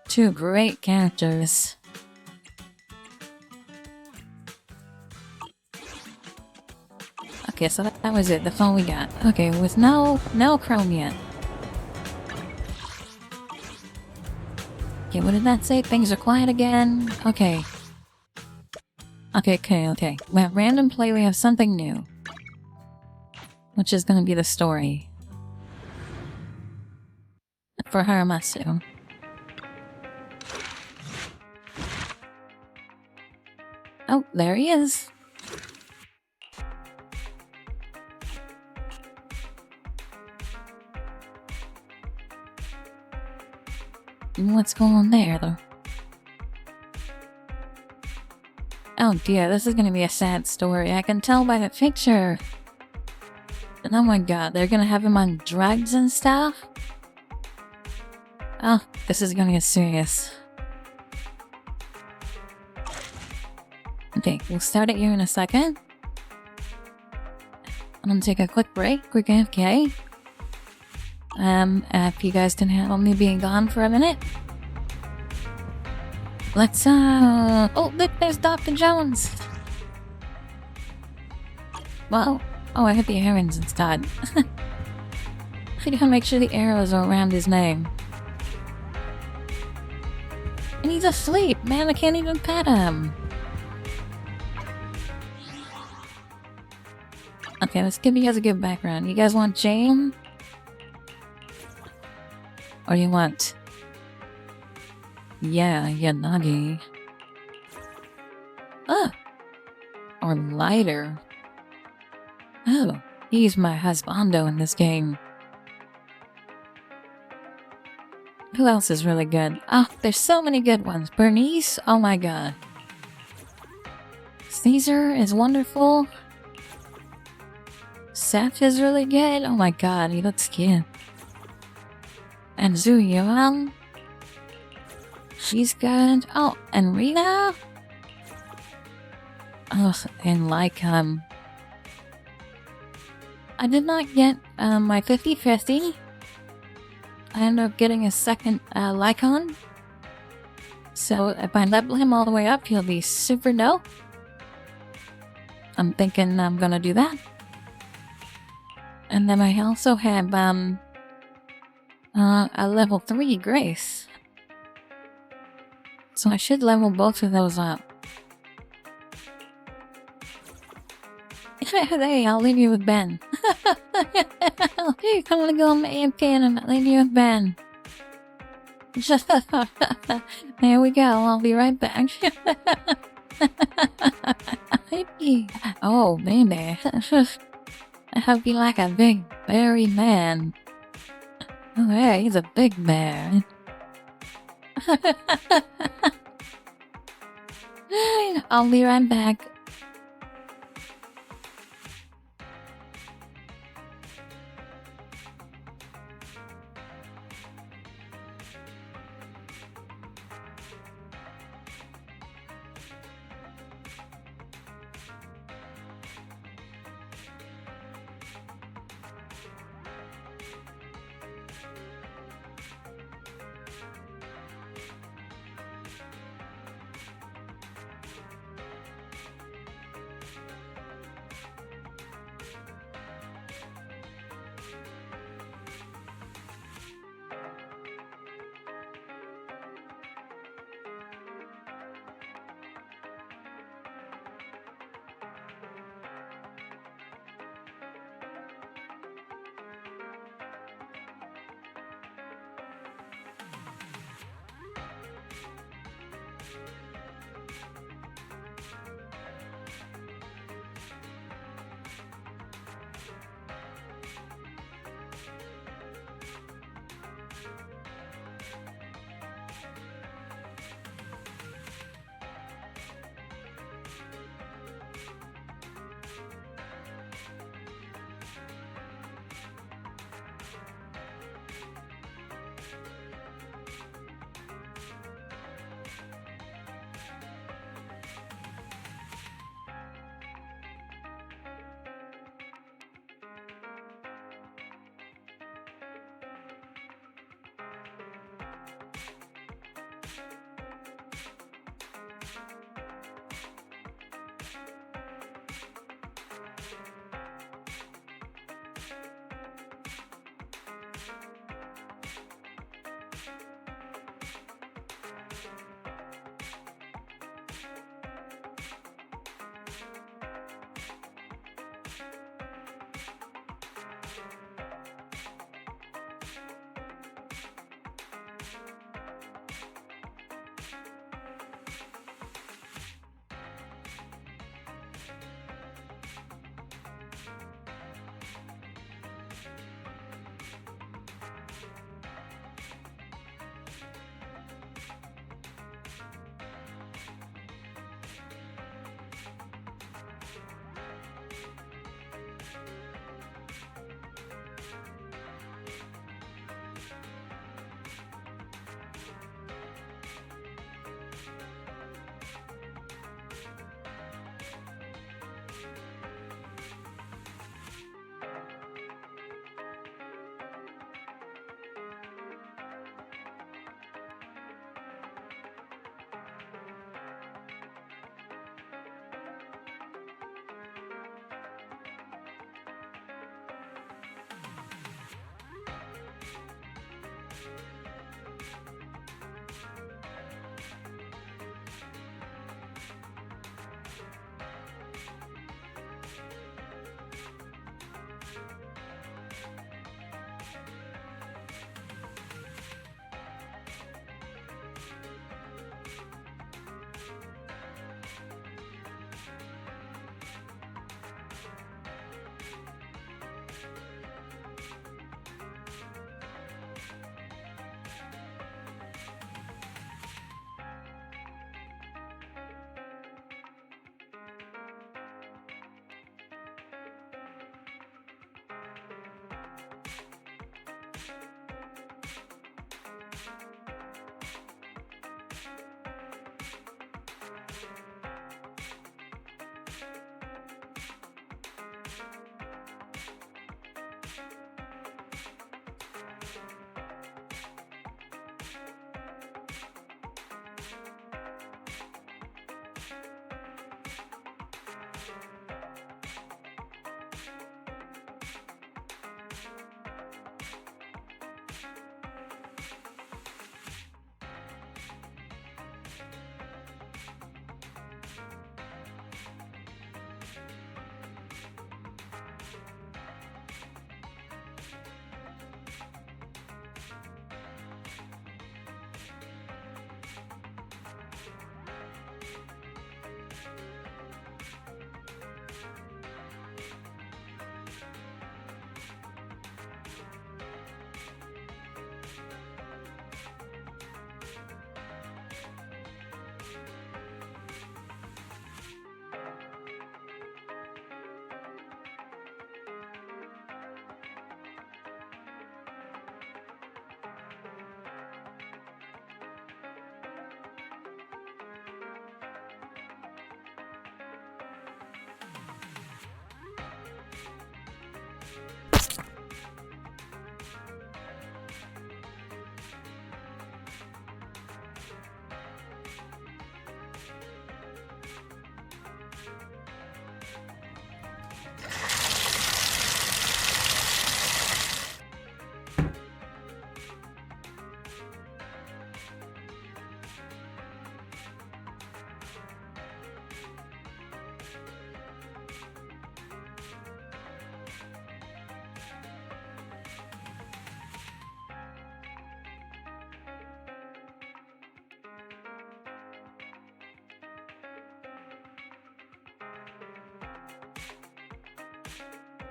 Two great characters. Okay, so that was it. That's all we got. Okay, with no Chrome yet. Okay, what did that say? Things are quiet again? Okay. Okay. We have random play, we have something new. Which is gonna be the story. For Haramatsu. Oh, there he is. What's going on there, though? Oh dear, this is gonna be a sad story. I can tell by the picture. And oh my god, they're gonna have him on drugs and stuff? Oh, this is gonna get serious. Okay, we'll start it here in a second. I'm gonna take a quick break, quick AFK. If you guys can handle me being gone for a minute. Let's, oh, look, there's Dr. Jones! Well, oh, I hit the errands instead. I gotta make sure the arrows are around his name. And he's asleep, man, I can't even pet him. Okay, let's give you guys a good background. You guys want Jane? Or you want... Yeah, Yanagi. Oh! Or Lighter. Oh, he's my husbando in this game. Who else is really good? Oh, there's so many good ones. Bernice? Oh my god. Caesar is wonderful. Seth is really good. Oh my god, he looks cute. And Zhu Yuan. She's good. Oh, and Rita? Oh, and like, I did not get, my 50-50. I ended up getting a second, Lycon. So, if I level him all the way up, he'll be super dope. I'm thinking I'm gonna do that. And then I also have, a level 3 Grace. So I should level both of those up. Hey, I'll leave you with Ben. Hey, I'm gonna go on AFK and I'll leave you with Ben. There we go, I'll be right back. Oh, baby. I hope you like a big, berry man. Oh, yeah, he's a big bear. I'll be right back.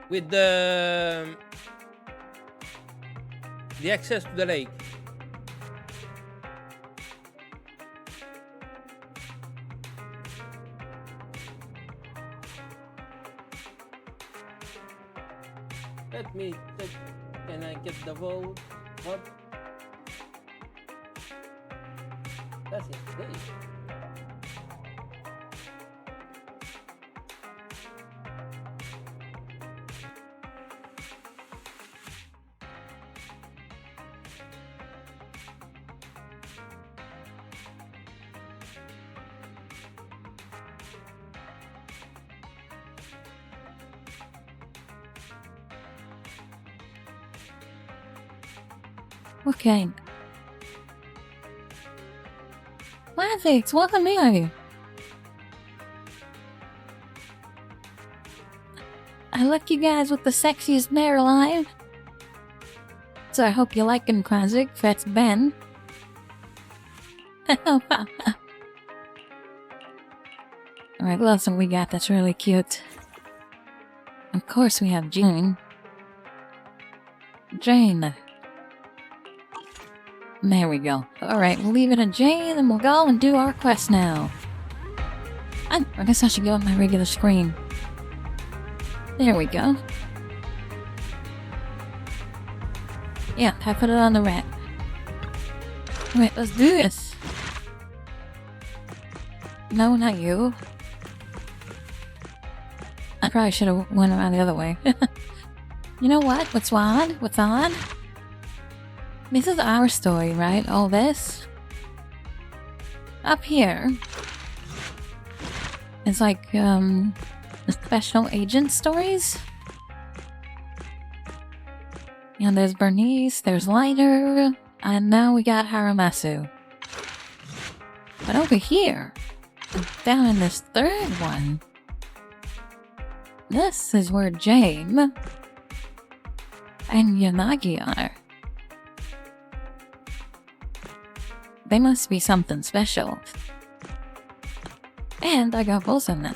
with the access to the lake. Let me check. Can I get the vote? What? That's it. Okay. Classics, welcome here. I left you guys with the sexiest mare alive. So I hope you like him, Classic. That's Ben. Alright, what else have we got that's really cute? Of course we have Jane. Jane. There we go. Alright, we'll leave it at Jane and we'll go and do our quest now. I guess I should go on my regular screen. There we go. Yeah, I put it on the rack. Alright, let's do this. No, not you. I probably should have went around the other way. You know what? What's on? What's on? This is our story, right? All this? Up here. It's like, the special agent stories? Yeah, there's Bernice, there's Lighter, and now we got Haramatsu. But over here, down in this third one, this is where Jane and Yanagi are. They must be something special. And I got both of them.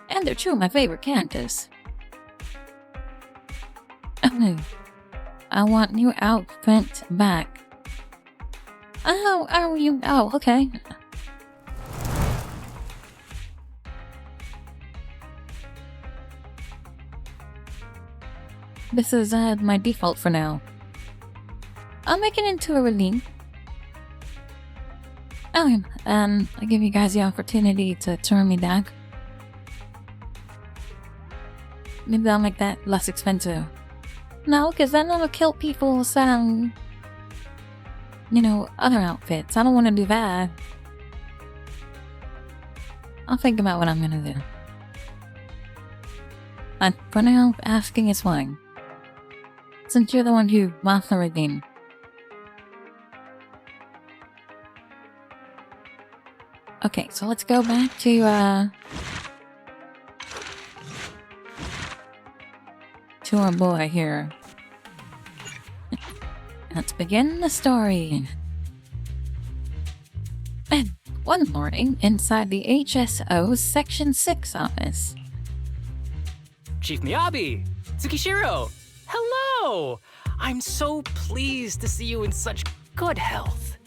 And they're two of my favorite characters. Oh, I want new outfit back. Oh, are you? Oh, okay. This is my default for now. I'll make it into a relief. Oh, I give you guys the opportunity to turn me back. Maybe I'll make that less expensive. No, because then it'll kill people's, you know, other outfits. I don't want to do that. I'll think about what I'm gonna do. But for now, asking is fine. Since you're the one who wants the redeem. Okay, so let's go back to our boy here. Let's begin the story. And one morning, inside the HSO's Section 6 office. Chief Miyabi! Tsukishiro! Hello! I'm so pleased to see you in such good health.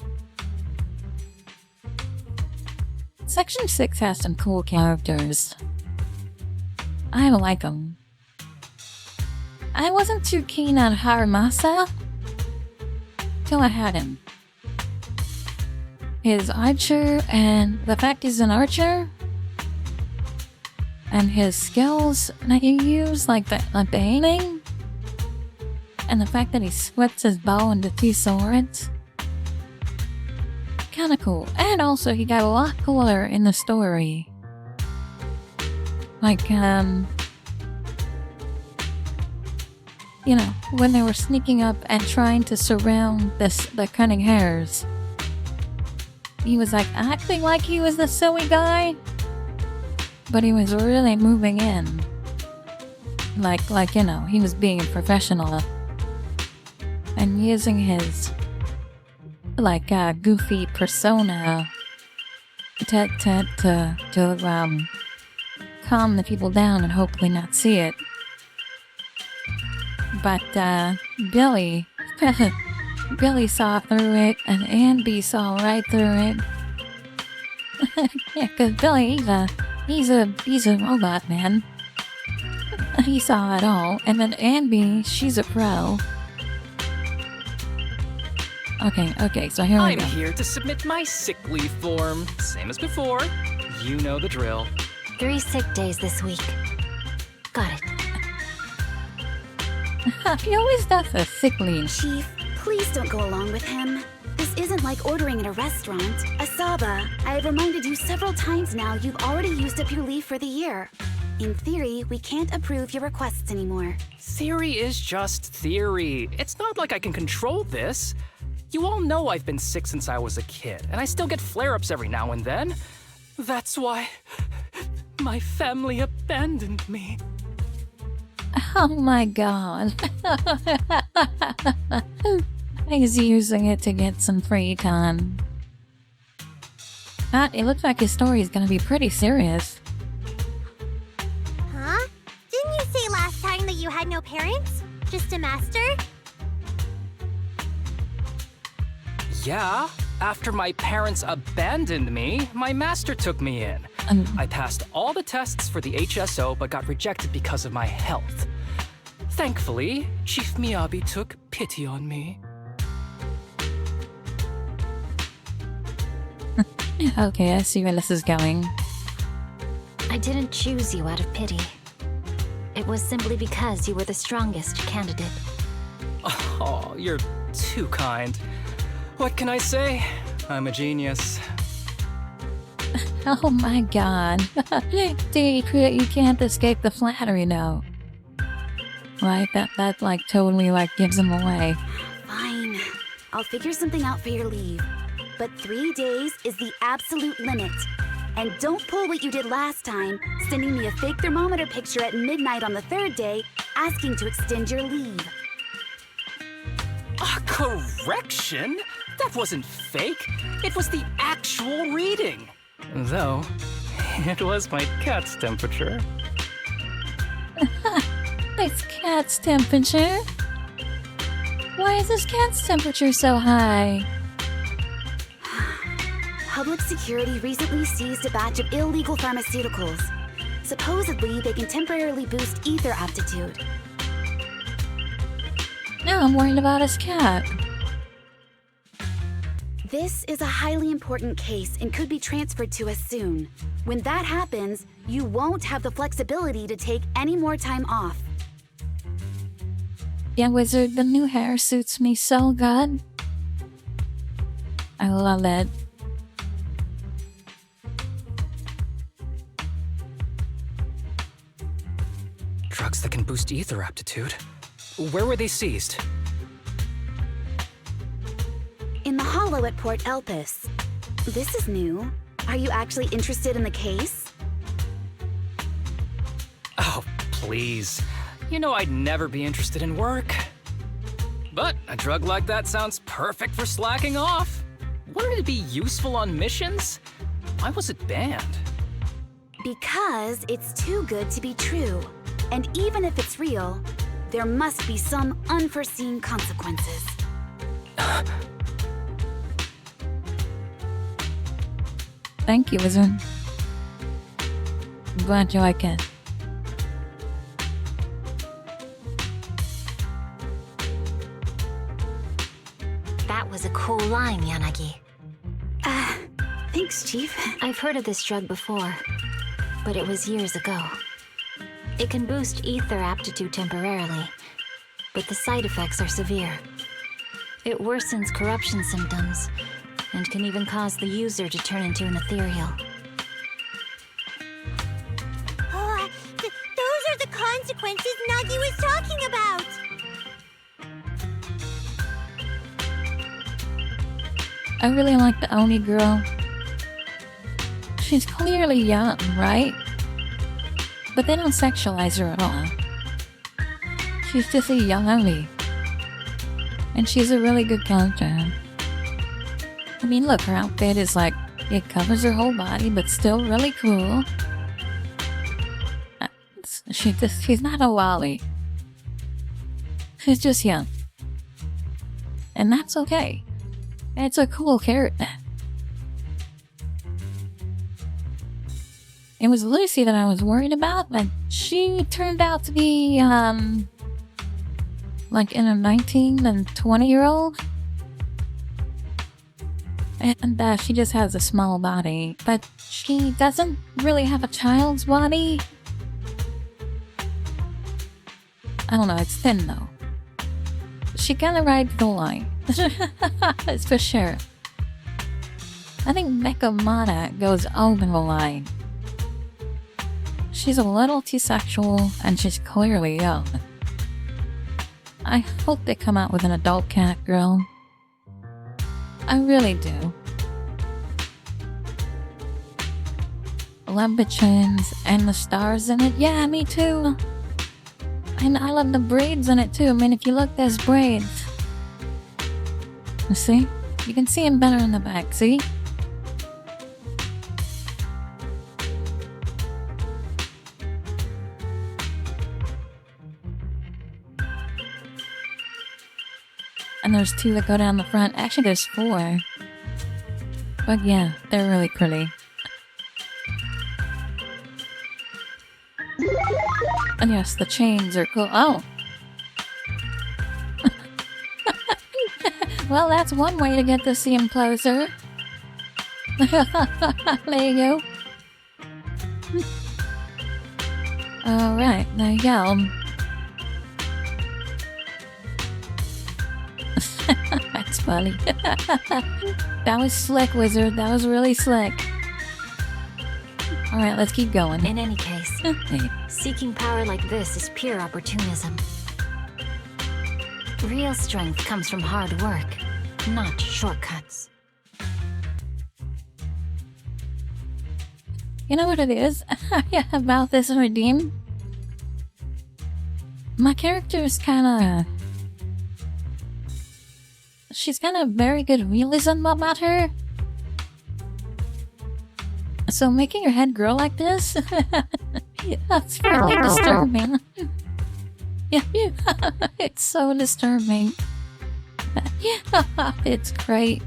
Section 6 has some cool characters. I like them. I wasn't too keen on Haramasa till I had him. His archer and the fact he's an archer and his skills that he used, like the aiming, and the fact that he splits his bow into 2 swords. Kinda cool. And also he got a lot cooler in the story. Like, you know, when they were sneaking up and trying to surround the cunning hares. He was like acting like he was the silly guy, but he was really moving in. Like, you know, he was being professional and using his like goofy persona to calm the people down and hopefully not see it. But, Billy... Billy saw through it, and Anby saw right through it. Yeah, 'cause Billy, he's a robot, man. He saw it all, and then Anby, she's a pro. Okay, so here we I'm go. here to submit my sick leave form. Same as before. You know the drill. 3 sick days this week. Got it. He always does a sick leave. Chief, please don't go along with him. This isn't like ordering at a restaurant. Asaba, I have reminded you several times now you've already used up your leave for the year. In theory, we can't approve your requests anymore. Theory is just theory. It's not like I can control this. You all know I've been sick since I was a kid, and I still get flare-ups every now and then. That's why my family abandoned me. Oh my god. He's using it to get some free time. It looks like his story is gonna be pretty serious. Huh? Didn't you say last time that you had no parents? Just a master? Yeah, after my parents abandoned me, my master took me in. I passed all the tests for the HSO but got rejected because of my health. Thankfully, Chief Miyabi took pity on me. Okay, I see where this is going. I didn't choose you out of pity. It was simply because you were the strongest candidate. Oh, you're too kind. What can I say? I'm a genius. Oh my god. Dude, you can't escape the flattery now. Right? That like totally like gives him away. Fine. I'll figure something out for your leave. But 3 days is the absolute limit. And don't pull what you did last time, sending me a fake thermometer picture at midnight on the 3rd day, asking to extend your leave. A correction? That wasn't fake. It was the actual reading. Though, it was my cat's temperature. It's cat's temperature? Why is this cat's temperature so high? Public security recently seized a batch of illegal pharmaceuticals. Supposedly, they can temporarily boost ether aptitude. Now I'm worried about his cat. This is a highly important case and could be transferred to us soon. When that happens, you won't have the flexibility to take any more time off. Yeah, Wizard, the new hair suits me so good. I love it. Drugs that can boost ether aptitude. Where were they seized? In the hollow at Port Elpis. This is new. Are you actually interested in the case? Oh, please. You know I'd never be interested in work. But a drug like that sounds perfect for slacking off. Wouldn't it be useful on missions? Why was it banned? Because it's too good to be true. And even if it's real, there must be some unforeseen consequences. Thank you, Wizard. I'm glad you like it. That was a cool line, Yanagi. Thanks, Chief. I've heard of this drug before, but it was years ago. It can boost ether aptitude temporarily, but the side effects are severe. It worsens corruption symptoms, and can even cause the user to turn into an ethereal. Oh, those are the consequences Nagi was talking about! I really like the Oni girl. She's clearly young, right? But they don't sexualize her at all. She's just a young Oni. And she's a really good character. I mean, look, her outfit is like, it covers her whole body, but still really cool. she's not a Wally. She's just young. And that's okay. It's a cool character. It was Lucy that I was worried about, but she turned out to be, like in a 19 and 20-year-old. And she just has a small body, but she doesn't really have a child's body. I don't know, it's thin though. She kinda rides the line. It's for sure. I think Mecha Mana goes over the line. She's a little too sexual, and she's clearly young. I hope they come out with an adult cat girl. I really do. Love the chins and the stars in it. Yeah, me too. And I love the braids in it too. I mean, if you look, there's braids. You see? You can see them better in the back, see? And there's 2 that go down the front. Actually, there's 4. But yeah, they're really pretty. And yes, the chains are cool. Oh! Well, that's one way to get to see him closer. There you go. Alright, there you go. That's funny. That was slick, Wizard. That was really slick. Alright, let's keep going. In any case, seeking power like this is pure opportunism. Real strength comes from hard work, not shortcuts. You know what it is about this redeem? My character is kinda... She's got a very good realism about her. So making your head grow like this, that's really disturbing. Yeah, it's so disturbing. It's great.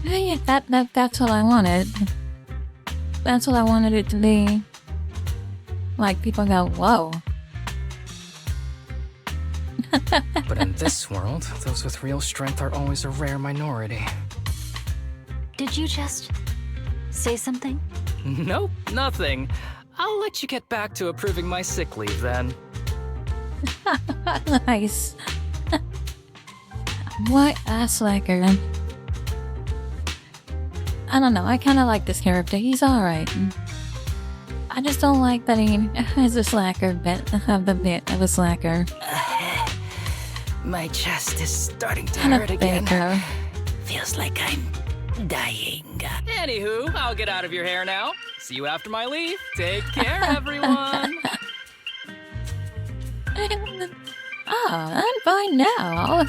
Yeah, that's what I wanted. That's what I wanted it to be. Like, people go, whoa. But in this world, those with real strength are always a rare minority. Did you just say something? Nope, nothing. I'll let you get back to approving my sick leave then. Nice. What a slacker. I don't know, I kinda like this character. He's alright. I just don't like that he is a slacker bit of the bit of a slacker. My chest is starting to Kinda hurt again. faker. Feels like I'm dying. Anywho, I'll get out of your hair now. See you after my leave. Take care, everyone. I'm fine now.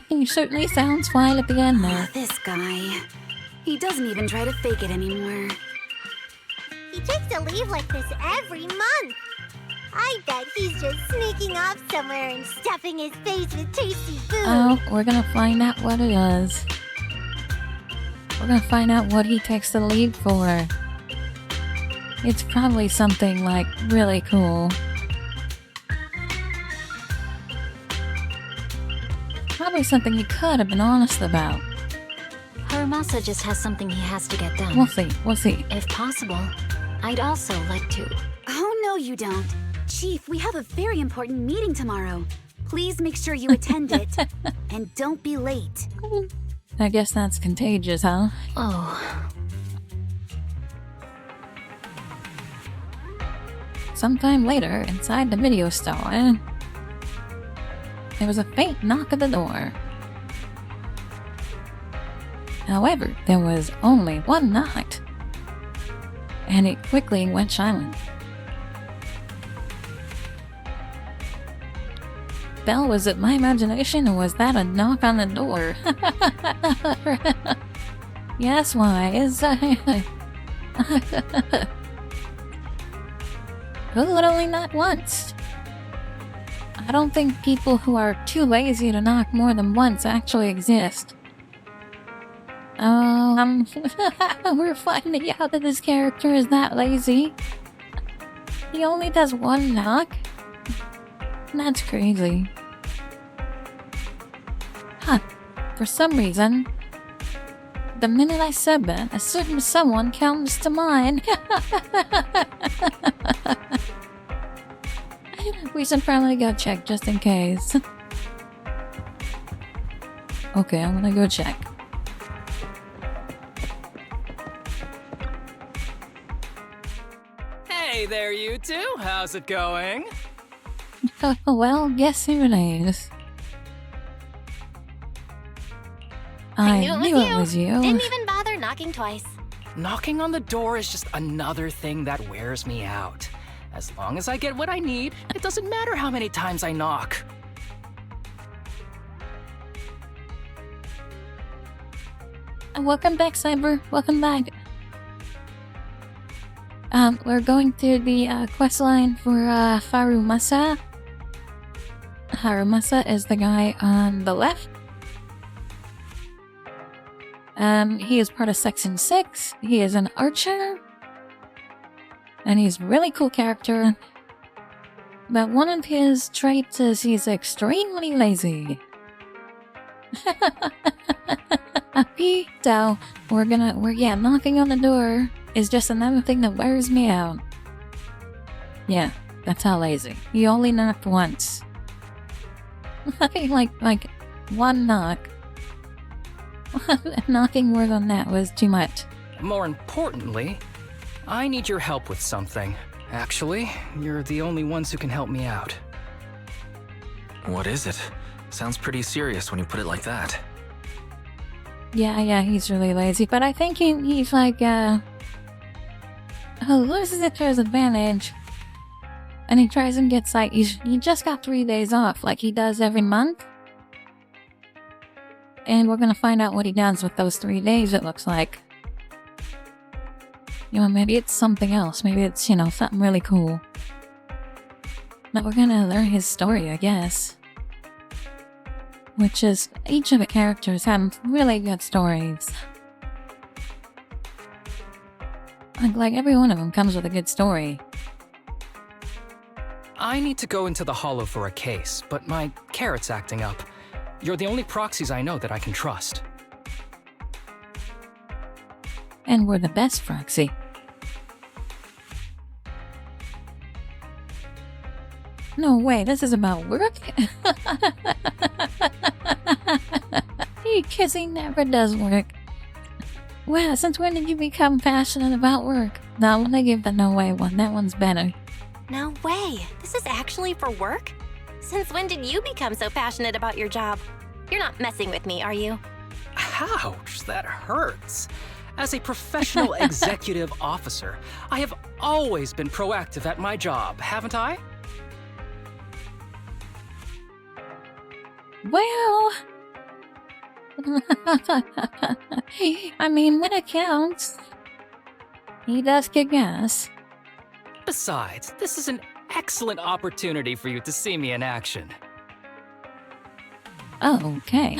He certainly sounds fine at the end there. This guy. He doesn't even try to fake it anymore. He takes a leave like this every month. I bet he's just sneaking off somewhere and stuffing his face with tasty food. Oh, we're gonna find out what it is. We're gonna find out what he takes the lead for. It's probably something, like, really cool. Probably something he could have been honest about. Haramasa just has something he has to get done. We'll see, we'll see. If possible, I'd also like to... Oh, no, you don't. Chief, we have a very important meeting tomorrow. Please make sure you attend it. And don't be late. I guess that's contagious, huh? Oh. Sometime later, inside the video store, there was a faint knock at the door. However, there was only one knock, and it quickly went silent. Bell, was it my imagination, or was that a knock on the door? Yes, why? Literally not once. I don't think people who are too lazy to knock more than once actually exist. We're finding out that this character is that lazy. He only does one knock? That's crazy. Huh. For some reason, the minute I said that, a certain someone comes to mind. We should probably go check just in case. Okay, I'm gonna go check. Hey there, you two. How's it going? Well, guess who it is? I knew it was you. Didn't even bother knocking twice. Knocking on the door is just another thing that wears me out. As long as I get what I need, it doesn't matter how many times I knock. Welcome back, Cyber. Welcome back. We're going through the quest line for Farumasa. Harumasa is the guy on the left. He is part of Section 6. He is an archer. And he's a really cool character. But one of his traits is he's extremely lazy. So, knocking on the door is just another thing that wears me out. Yeah, that's how lazy. He only knocked once. like one knock. Knocking more than that was too much. More importantly, I need your help with something. Actually, you're the only ones who can help me out. What is it? Sounds pretty serious when you put it like that. Yeah, he's really lazy, but I think he's like, loses it to his advantage. And he tries and gets like, he just got 3 days off, like he does every month. And we're gonna find out what he does with those 3 days, it looks like. You know, maybe it's something else. Maybe it's, something really cool. But we're gonna learn his story, I guess. Which is, each of the characters have really good stories. Like every one of them comes with a good story. I need to go into the Hollow for a case, but my carrot's acting up. You're the only proxies I know that I can trust. And we're the best proxy. No way, this is about work? Because he never does work. Wow, since when did you become passionate about work? No, I'm gonna give the no way one. That one's better. No way. This is actually for work? Since when did you become so passionate about your job? You're not messing with me, are you? Ouch, that hurts. As a professional executive officer, I have always been proactive at my job, haven't I? Well... I mean, when it counts, he does kick ass. Besides, this is an excellent opportunity for you to see me in action. Oh, okay.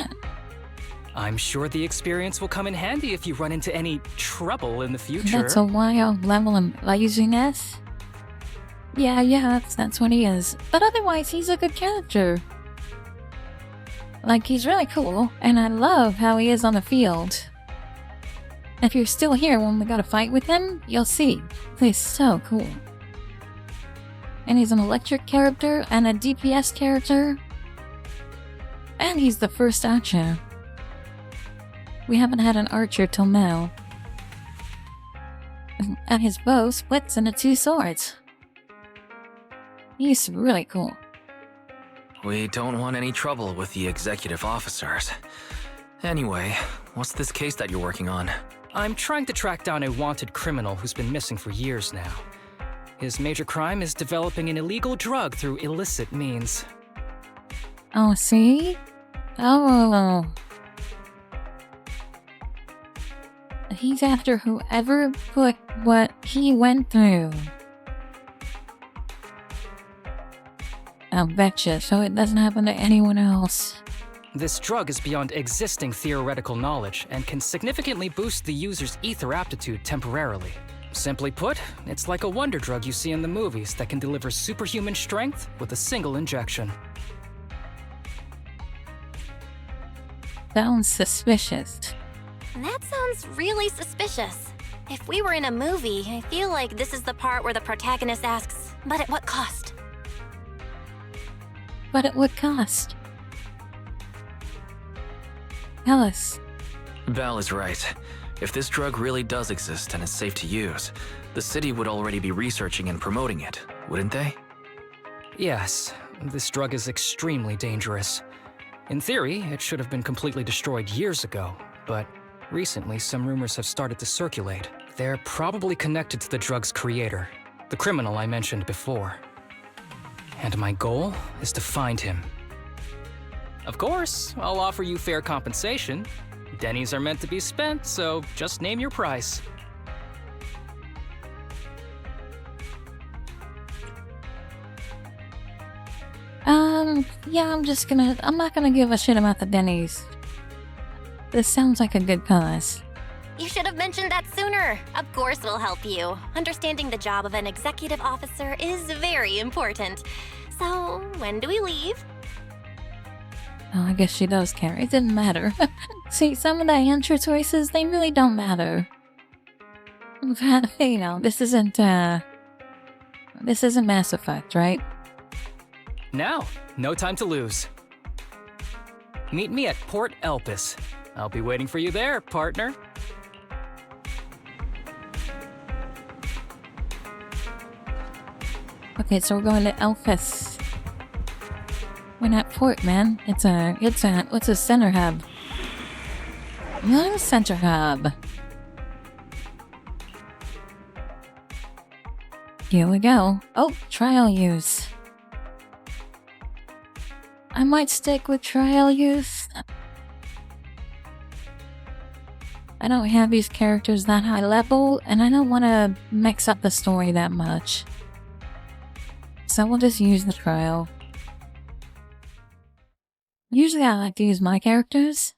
I'm sure the experience will come in handy if you run into any trouble in the future. That's a wild level of laziness. Yeah, that's what he is. But otherwise, he's a good character. Like, he's really cool, and I love how he is on the field. If you're still here when we gotta fight with him, you'll see. He's so cool. And he's an electric character and a DPS character. And he's the first archer. We haven't had an archer till now. And his bow splits into 2 swords. He's really cool. We don't want any trouble with the executive officers. Anyway, what's this case that you're working on? I'm trying to track down a wanted criminal who's been missing for years now. His major crime is developing an illegal drug through illicit means. Oh, see? Oh. He's after whoever put what he went through. I'll betcha, so it doesn't happen to anyone else. This drug is beyond existing theoretical knowledge and can significantly boost the user's ether aptitude temporarily. Simply put, it's like a wonder drug you see in the movies that can deliver superhuman strength with a single injection. Sounds suspicious. That sounds really suspicious. If we were in a movie, I feel like this is the part where the protagonist asks, but at what cost? But at what cost? Tell us. Belle is right. If this drug really does exist and is safe to use, the city would already be researching and promoting it, wouldn't they? Yes, this drug is extremely dangerous. In theory, it should have been completely destroyed years ago, but recently some rumors have started to circulate. They're probably connected to the drug's creator, the criminal I mentioned before. And my goal is to find him. Of course, I'll offer you fair compensation. Denny's are meant to be spent, so just name your price. Yeah, I'm not gonna give a shit about the Denny's. This sounds like a good cause. You should have mentioned that sooner. Of course we'll help you. Understanding the job of an executive officer is very important. So, when do we leave? Oh, I guess she does care. It didn't matter. See, some of the answer choices, they really don't matter. But, you know, this isn't Mass Effect, right? Now, no time to lose. Meet me at Port Elpis. I'll be waiting for you there, partner. Okay, so we're going to Elpis. We're not Port, man. It's a center hub. Not a center hub. Here we go. Oh, trial use. I might stick with trial use. I don't have these characters that high level, and I don't want to mix up the story that much. So we'll just use the trial. Usually I like to use my characters,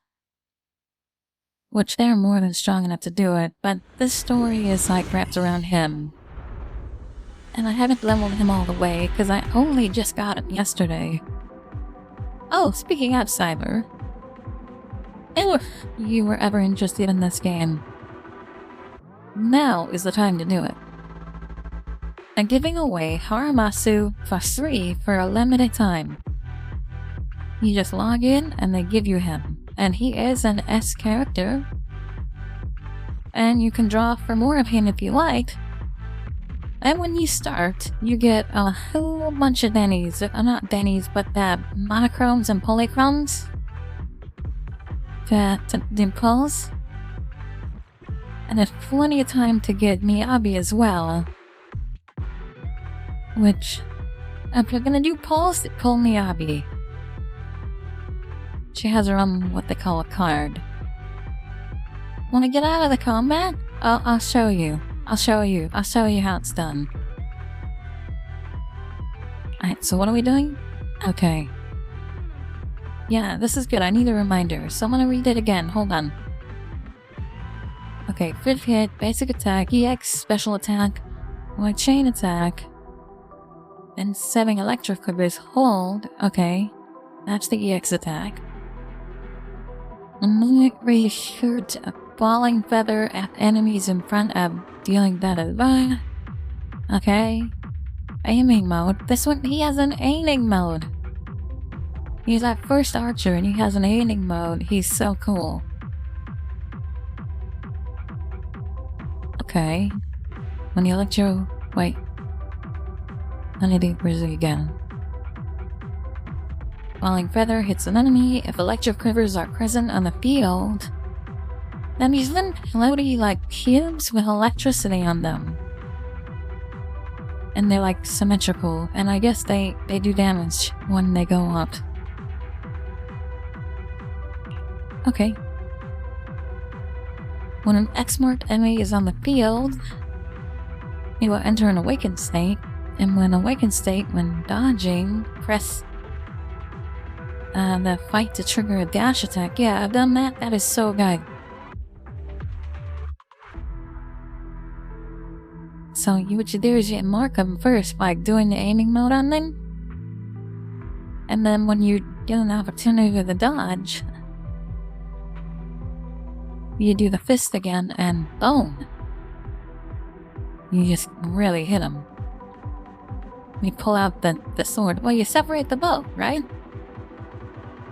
which they're more than strong enough to do it, but this story is like wrapped around him. And I haven't leveled him all the way, because I only just got him yesterday. Oh, speaking of Cyber, if you were ever interested in this game, now is the time to do it. I'm giving away Haramatsu for free for a limited time. You just log in and they give you him, and he is an S character. And you can draw for more of him if you like. And when you start, you get a whole bunch of Denny's. Not Denny's, but monochromes and polychromes. To impulse. And there's plenty of time to get Miyabi as well. Which, if you're gonna do pulse, pull Miyabi. She has her own, what they call a card. Wanna get out of the combat? I'll show you. I'll show you how it's done. Alright, so what are we doing? Okay. Yeah, this is good. I need a reminder. So I'm gonna read it again. Hold on. Okay, crit hit, basic attack, EX, special attack, white chain attack, then 7 electric quivers, hold. Okay, that's the EX attack. Immediately shoot a falling feather at enemies in front of dealing that. Okay. Aiming mode. This one, he has an aiming mode. He's our first archer and he has an aiming mode. He's so cool. Okay. When the electro... Wait. Let me do Grizzly again. Falling feather hits an enemy. If electro quivers are present on the field, then these little floaty like cubes with electricity on them. And they're like symmetrical, and I guess they do damage when they go up. Okay. When an X-marked enemy is on the field, he will enter an awakened state, And when awakened state, when dodging, press the fight to trigger a dash attack. Yeah, I've done that. That is so good. So what you do is you mark them first by doing the aiming mode on them. And then when you get an opportunity for the dodge, you do the fist again and boom. You just really hit them. You pull out the sword. Well, you separate the bow, right?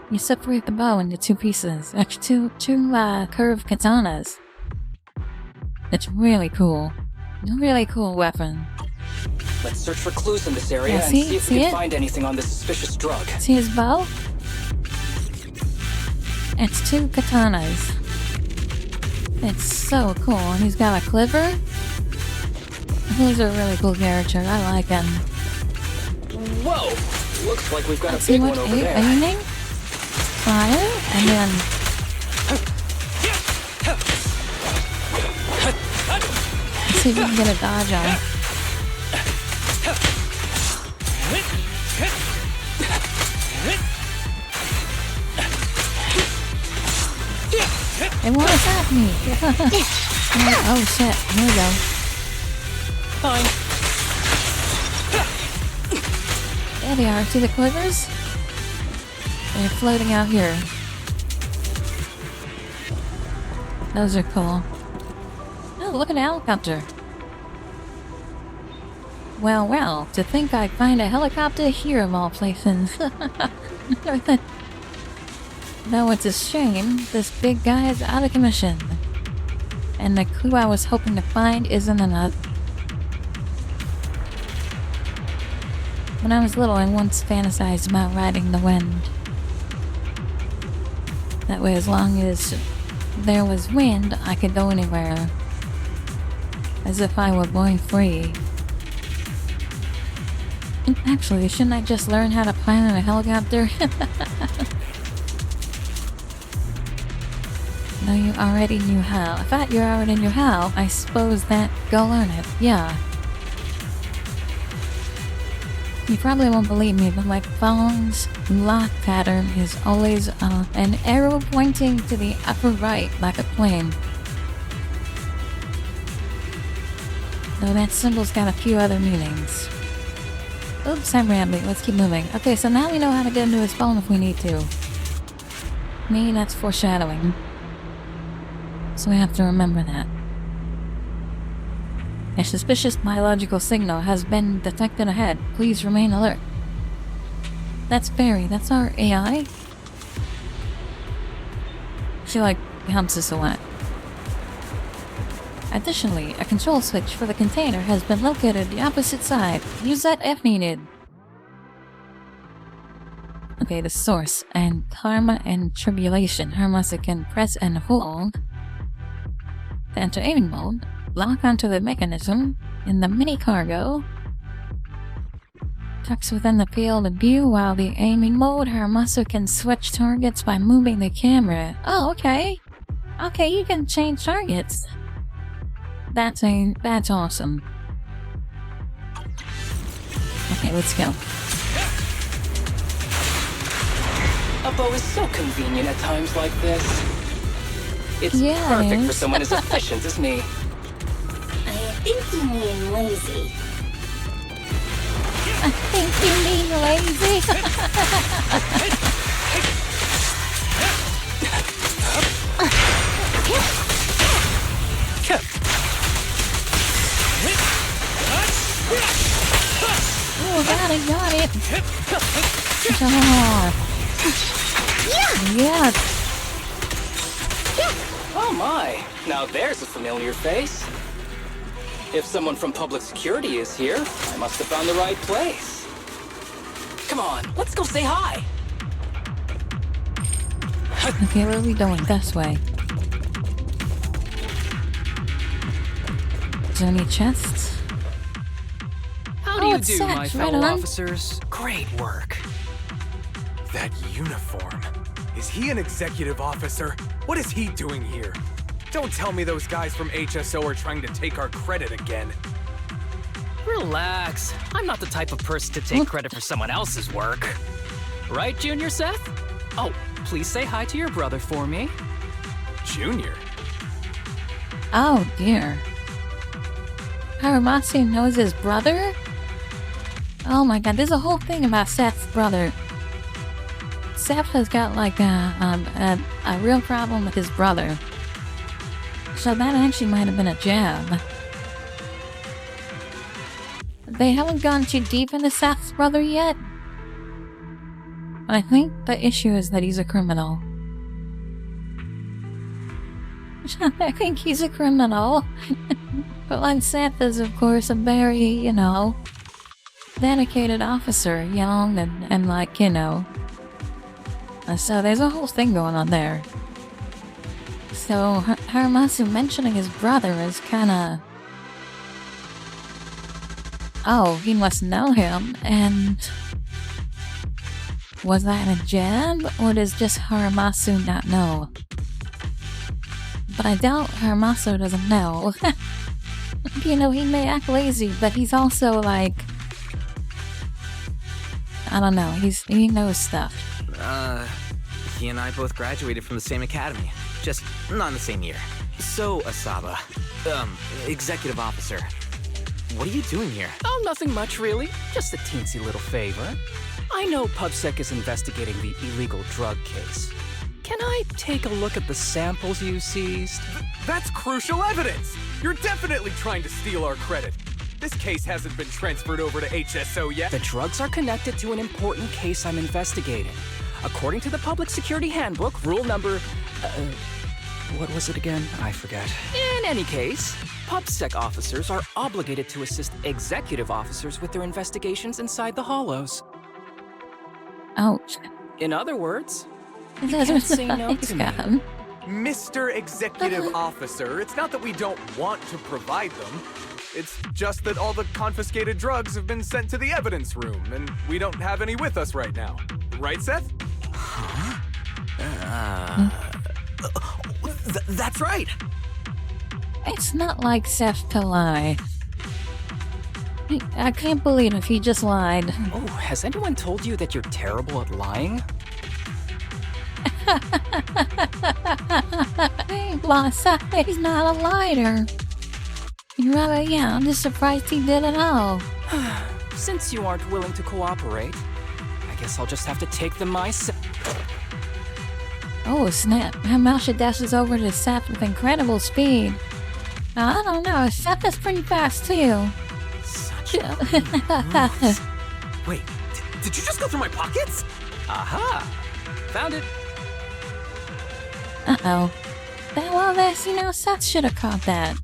You separate the bow into two pieces. Actually, two curved katanas. It's really cool. Really cool weapon. Let's search for clues in this area Yeah, and see if we it? can find anything on this suspicious drug. See his bow? It's two katanas. It's so cool, and he's got a clipper. He's a really cool character. I like him. Whoa! Looks like we've got Let's a see big what one over there. aiming. Fire, and then let's see if we can get a dodge on. They want to attack me. Oh shit! Here we go. Fine. There they are. See the quivers? They're floating out here. Those are cool. Oh, look at the helicopter. Well, well, to think I'd find a helicopter here of all places. Though it's a shame, this big guy is out of commission. And the clue I was hoping to find isn't enough. When I was little, I once fantasized about riding the wind. That way, as long as there was wind, I could go anywhere. As if I were born free. And actually, shouldn't I just learn how to pilot a helicopter? No, you already knew how. I thought you already knew how. I suppose that go learn it. Yeah. You probably won't believe me, but my phone's lock pattern is always an arrow pointing to the upper right, like a plane. Though that symbol's got a few other meanings. Oops, I'm rambling. Let's keep moving. Okay, so now we know how to get into his phone if we need to. Me, that's foreshadowing. So we have to remember that. A suspicious biological signal has been detected ahead. Please remain alert. That's Barry. That's our AI. She, helps us a lot. Additionally, a control switch for the container has been located the opposite side. Use that if needed. Okay, the source. And karma and tribulation. Hermosa can press and hold. To enter aiming mode, lock onto the mechanism in the mini cargo. Tucks within the field of view while the aiming mode. Hermosa can switch targets by moving the camera. Oh, okay. Okay, you can change targets. That's awesome. Okay, let's go. A bow is so convenient at times like this. It's Yeah, it perfect for is. someone as efficient as me. I think you mean lazy. I think you mean lazy. Oh, got it. Yeah. Oh my, now there's a familiar face. If someone from public security is here, I must have found the right place. Come on, let's go say hi. Okay, where are we going? This way. Is there any chests? How Oh, do you it's do, Satch, my right fellow on. officers? Great work. That uniform. Is he an executive officer? What is he doing here? Don't tell me those guys from HSO are trying to take our credit again. Relax. I'm not the type of person to take credit for someone else's work. Right, Junior Seth? Oh, please say hi to your brother for me. Junior? Oh dear. Haramatsu knows his brother? Oh my god, there's a whole thing about Seth's brother. Seth has got like a real problem with his brother. So that actually might have been a jab. They haven't gone too deep into Seth's brother yet. But I think the issue is that he's a criminal. I think he's a criminal. But like Seth is of course a very, you know, dedicated officer, young and like, you know. So there's a whole thing going on there. So Haramatsu mentioning his brother is kinda... Oh, he must know him, and... Was that a jab, or does just Haramatsu not know? But I doubt Haramatsu doesn't know. You know, he may act lazy, but he's also like... I don't know, he knows stuff. He and I both graduated from the same academy. Just not in the same year. So, Asaba, executive officer, what are you doing here? Oh, nothing much really. Just a teensy little favor. I know PubSec is investigating the illegal drug case. Can I take a look at the samples you seized? That's crucial evidence! You're definitely trying to steal our credit. This case hasn't been transferred over to HSO yet. The drugs are connected to an important case I'm investigating. According to the Public Security Handbook, rule number... what was it again? I forget. In any case, PubSec officers are obligated to assist executive officers with their investigations inside the Hollows. Ouch. In other words, you can't say no to me. Mr. Executive Officer, it's not that we don't want to provide them. It's just that all the confiscated drugs have been sent to the evidence room, and we don't have any with us right now. Right, Seth? Huh? That's right! It's not like Seth to lie. I can't believe if he just lied. Oh, has anyone told you that you're terrible at lying? Hey, boss, he's not a liar. Rather, yeah, I'm just surprised he did it all. Since you aren't willing to cooperate, I guess I'll just have to take them myself. Oh, snap. Hamasha dashes over to Seth with incredible speed. I don't know, Seth is pretty fast, too. Such Wait, did you just go through my pockets? Aha! Found it. Uh-oh. Well, that's, you know, Seth should have caught that.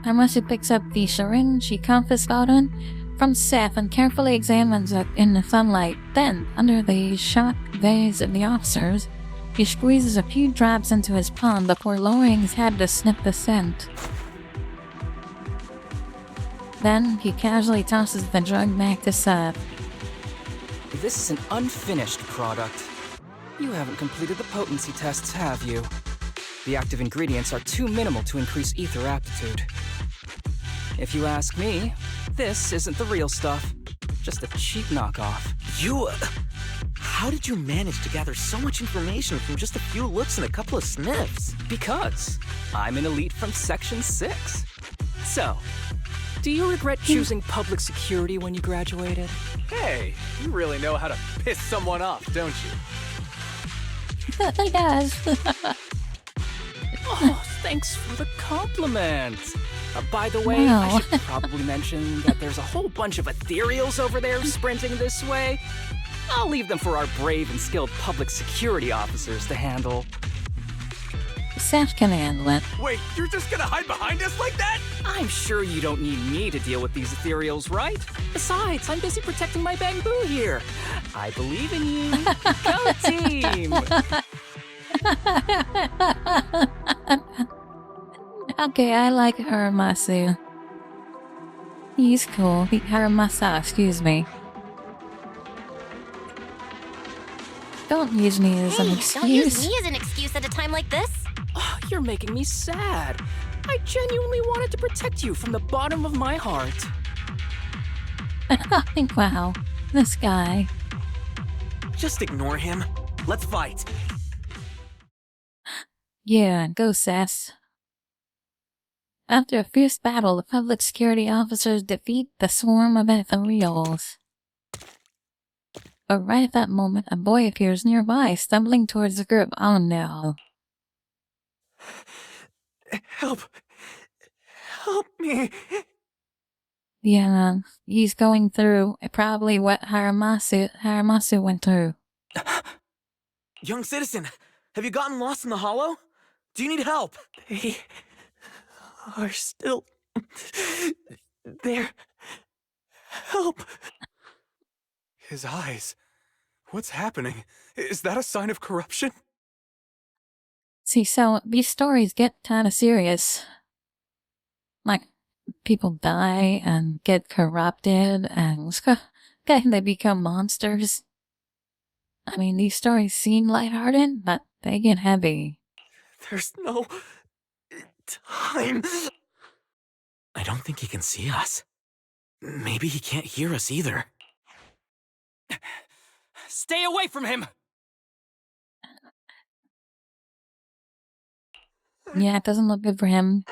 Hamasu picks up the syringe she confiscated from Seth and carefully examines it in the sunlight. Then, under the shocked gaze of the officers, he squeezes a few drops into his palm before lowering his head to sniff the scent. Then, he casually tosses the drug back to Seth. This is an unfinished product. You haven't completed the potency tests, have you? The active ingredients are too minimal to increase ether aptitude. If you ask me, this isn't the real stuff. Just a cheap knockoff. How did you manage to gather so much information from just a few looks and a couple of sniffs? Because I'm an elite from Section 6. So, do you regret choosing public security when you graduated? Hey, you really know how to piss someone off, don't you? He does. Oh, thanks for the compliment. By the way, Wow. I should probably mention that there's a whole bunch of ethereals over there sprinting this way. I'll leave them for our brave and skilled public security officers to handle. Seth can handle it. Wait, you're just gonna hide behind us like that? I'm sure you don't need me to deal with these ethereals, right? Besides, I'm busy protecting my bamboo here. I believe in you. Go team! Okay, I like Haramatsu. He's cool. Haramasa, excuse me. Don't use me as an excuse. Don't use me as an excuse at a time like this. Oh, you're making me sad. I genuinely wanted to protect you from the bottom of my heart. I think, wow, this guy. Just ignore him. Let's fight. Yeah, go Sess. After a fierce battle, the public security officers defeat the swarm of ethereals. But right at that moment, a boy appears nearby, stumbling towards the group. Oh no. Help! Help me! Yeah, he's going through probably what Haramasu went through. Young citizen, have you gotten lost in the hollow? Do you need help? They are still there. Help! His eyes. What's happening? Is that a sign of corruption? See, so these stories get kinda serious. Like, people die and get corrupted and they become monsters. I mean, these stories seem lighthearted, but they get heavy. There's no time. I don't think he can see us. Maybe he can't hear us either. Stay away from him! Yeah, it doesn't look good for him.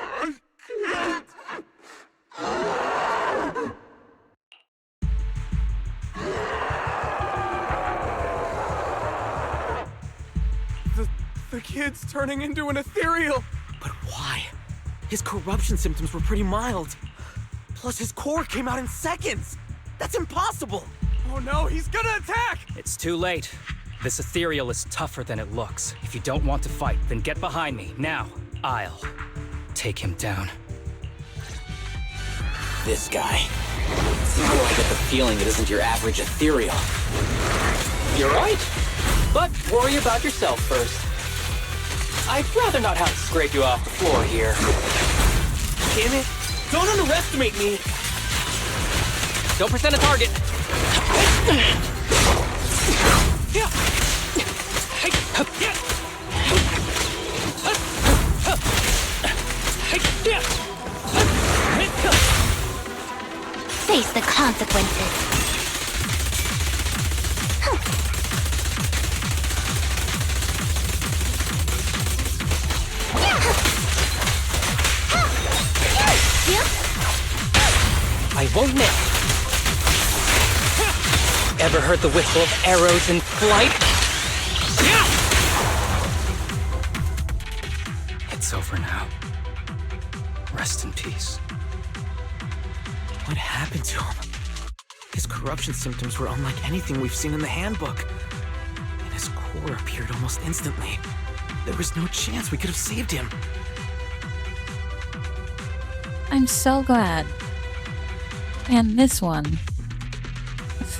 The kid's turning into an ethereal! But why? His corruption symptoms were pretty mild. Plus his core came out in seconds! That's impossible! Oh no, he's gonna attack! It's too late. This ethereal is tougher than it looks. If you don't want to fight, then get behind me, now. I'll take him down. This guy. Oh, I get the feeling it isn't your average ethereal. You're right. But worry about yourself first. I'd rather not have to scrape you off the floor here. Damn it! Don't underestimate me! Don't present a target. Face the consequences. I won't miss. Ever heard the whistle of arrows in flight? It's over now. Rest in peace. What happened to him? His corruption symptoms were unlike anything we've seen in the handbook. And his core appeared almost instantly. There was no chance we could have saved him. I'm so glad. And this one.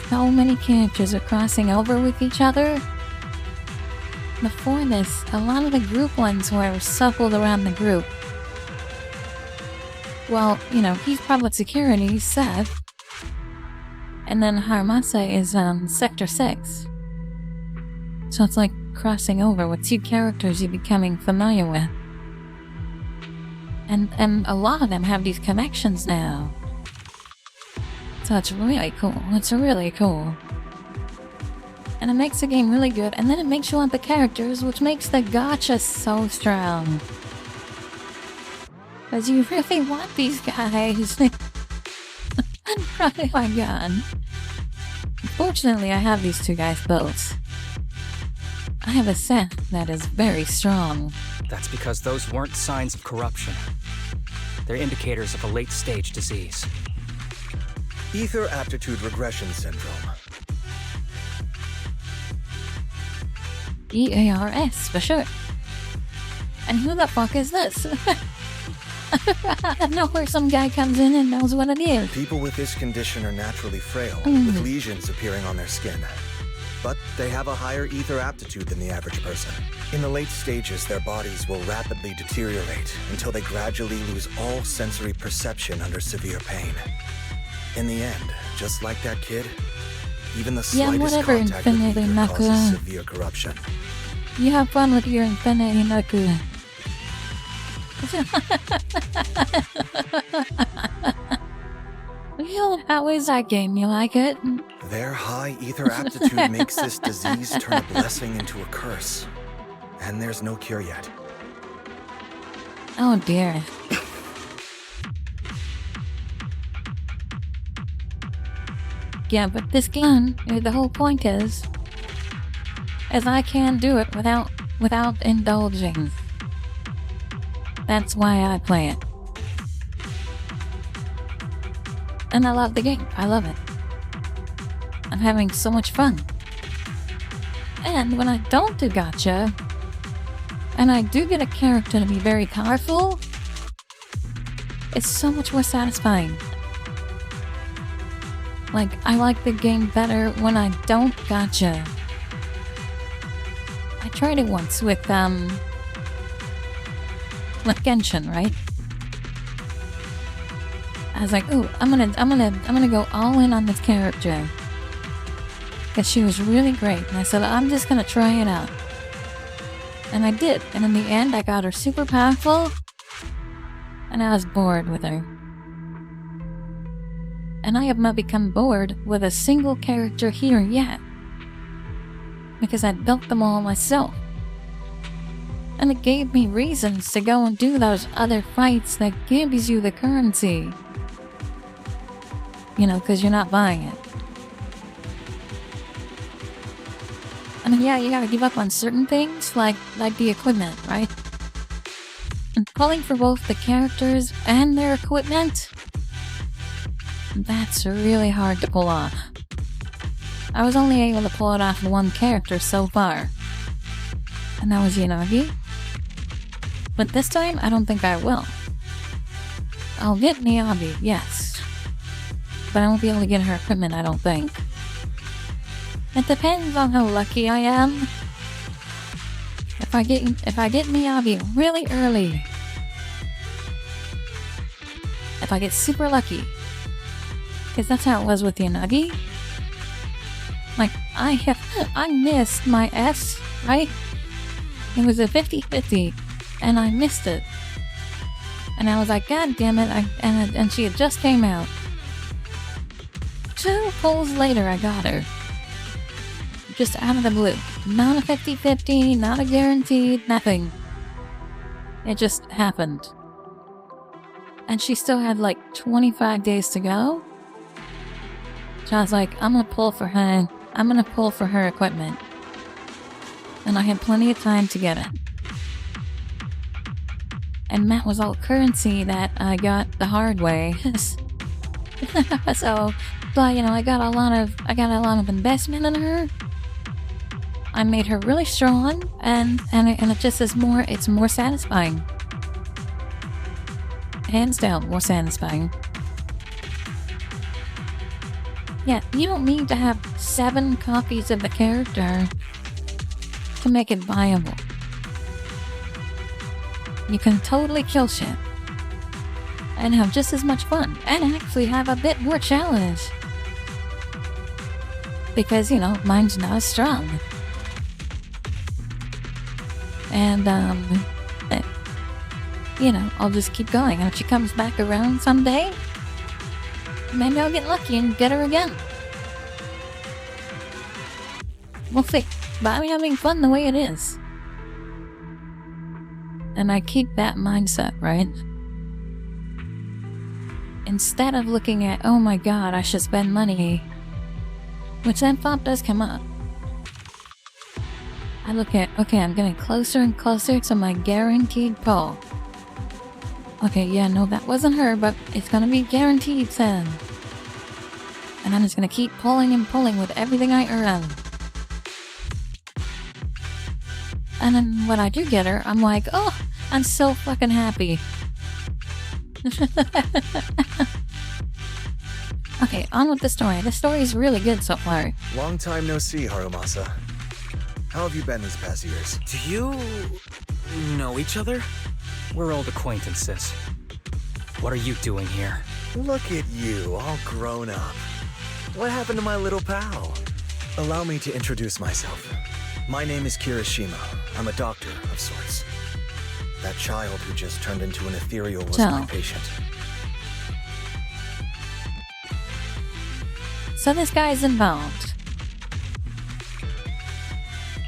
So many characters are crossing over with each other. Before this, a lot of the group ones were shuffled around the group. Well, you know, he's public security, Seth. And then Haramasa is Sector 6. So it's like crossing over with two characters you're becoming familiar with. And a lot of them have these connections now. So it's really cool. It's really cool. And it makes the game really good, and then it makes you want the characters, which makes the gacha so strong. Because you really want these guys. Oh my god. Fortunately, I have these two guys built. I have a set that is very strong. That's because those weren't signs of corruption. They're indicators of a late-stage disease. Ether Aptitude Regression Syndrome. EARS, for sure. And who the fuck is this? Out of nowhere, some guy comes in and knows what it is. People with this condition are naturally frail, with lesions appearing on their skin. But they have a higher ether aptitude than the average person. In the late stages, their bodies will rapidly deteriorate until they gradually lose all sensory perception under severe pain. In the end, just like that kid, even the slightest contact with ether causes severe corruption. You have fun with your Infinity Naku. How is that game? You like it? Their high ether aptitude makes this disease turn a blessing into a curse. And there's no cure yet. Oh dear. Yeah, but this game, the whole point is I can't do it without indulging. That's why I play it. And I love the game. I love it. I'm having so much fun. And when I don't do gacha, and I do get a character to be very powerful, it's so much more satisfying. Like, I like the game better when I don't gacha. I tried it once with Genshin, right? I was like, ooh, I'm gonna go all in on this character. Because she was really great. And I said, I'm just gonna try it out. And I did. And in the end, I got her super powerful. And I was bored with her. And I have not become bored with a single character here yet. Because I built them all myself. And it gave me reasons to go and do those other fights that gives you the currency. You know, because you're not buying it. I mean, yeah, you gotta give up on certain things, like the equipment, right? And calling for both the characters and their equipment, that's really hard to pull off. I was only able to pull it off in one character so far. And that was Yanagi. But this time, I don't think I will. I'll get Miyabi, yes. But I won't be able to get her equipment, I don't think. It depends on how lucky I am. If I get Miyabi really early. If I get super lucky. Because that's how it was with Yanagi. Like, I missed my S, right? It was a 50-50, and I missed it. And I was like, God damn it, and she had just came out. 2 pulls later, I got her. Just out of the blue. Not a 50-50, not a guaranteed, nothing. It just happened. And she still had like 25 days to go. So I was like, I'm gonna pull for her. I'm gonna pull for her equipment. And I had plenty of time to get it. And that was all currency that I got the hard way. So, but you know, I got a lot of investment in her. I made her really strong, and it just is more. It's more satisfying. Hands down, more satisfying. Yeah, you don't need to have 7 copies of the character to make it viable. You can totally kill shit and have just as much fun, and actually have a bit more challenge. Because, you know, mine's not as strong. And, you know, I'll just keep going. And if she comes back around someday, maybe I'll get lucky and get her again. We'll see. But I'm having fun the way it is. And I keep that mindset, right? Instead of looking at, oh my god, I should spend money, which that thought does come up. I look at, okay, I'm getting closer and closer to my guaranteed pull. Okay, yeah, no, that wasn't her, but it's gonna be guaranteed then. And I'm just gonna keep pulling and pulling with everything I earn. And then when I do get her, I'm like, oh, I'm so fucking happy. Okay, on with the story. The story is really good so far. Long time no see, Harumasa. How have you been these past years? Do you know each other? We're old acquaintances. What are you doing here? Look at you, all grown up. What happened to my little pal? Allow me to introduce myself. My name is Kirishima. I'm a doctor of sorts. That child who just turned into an ethereal was So. my patient. So this guy's involved.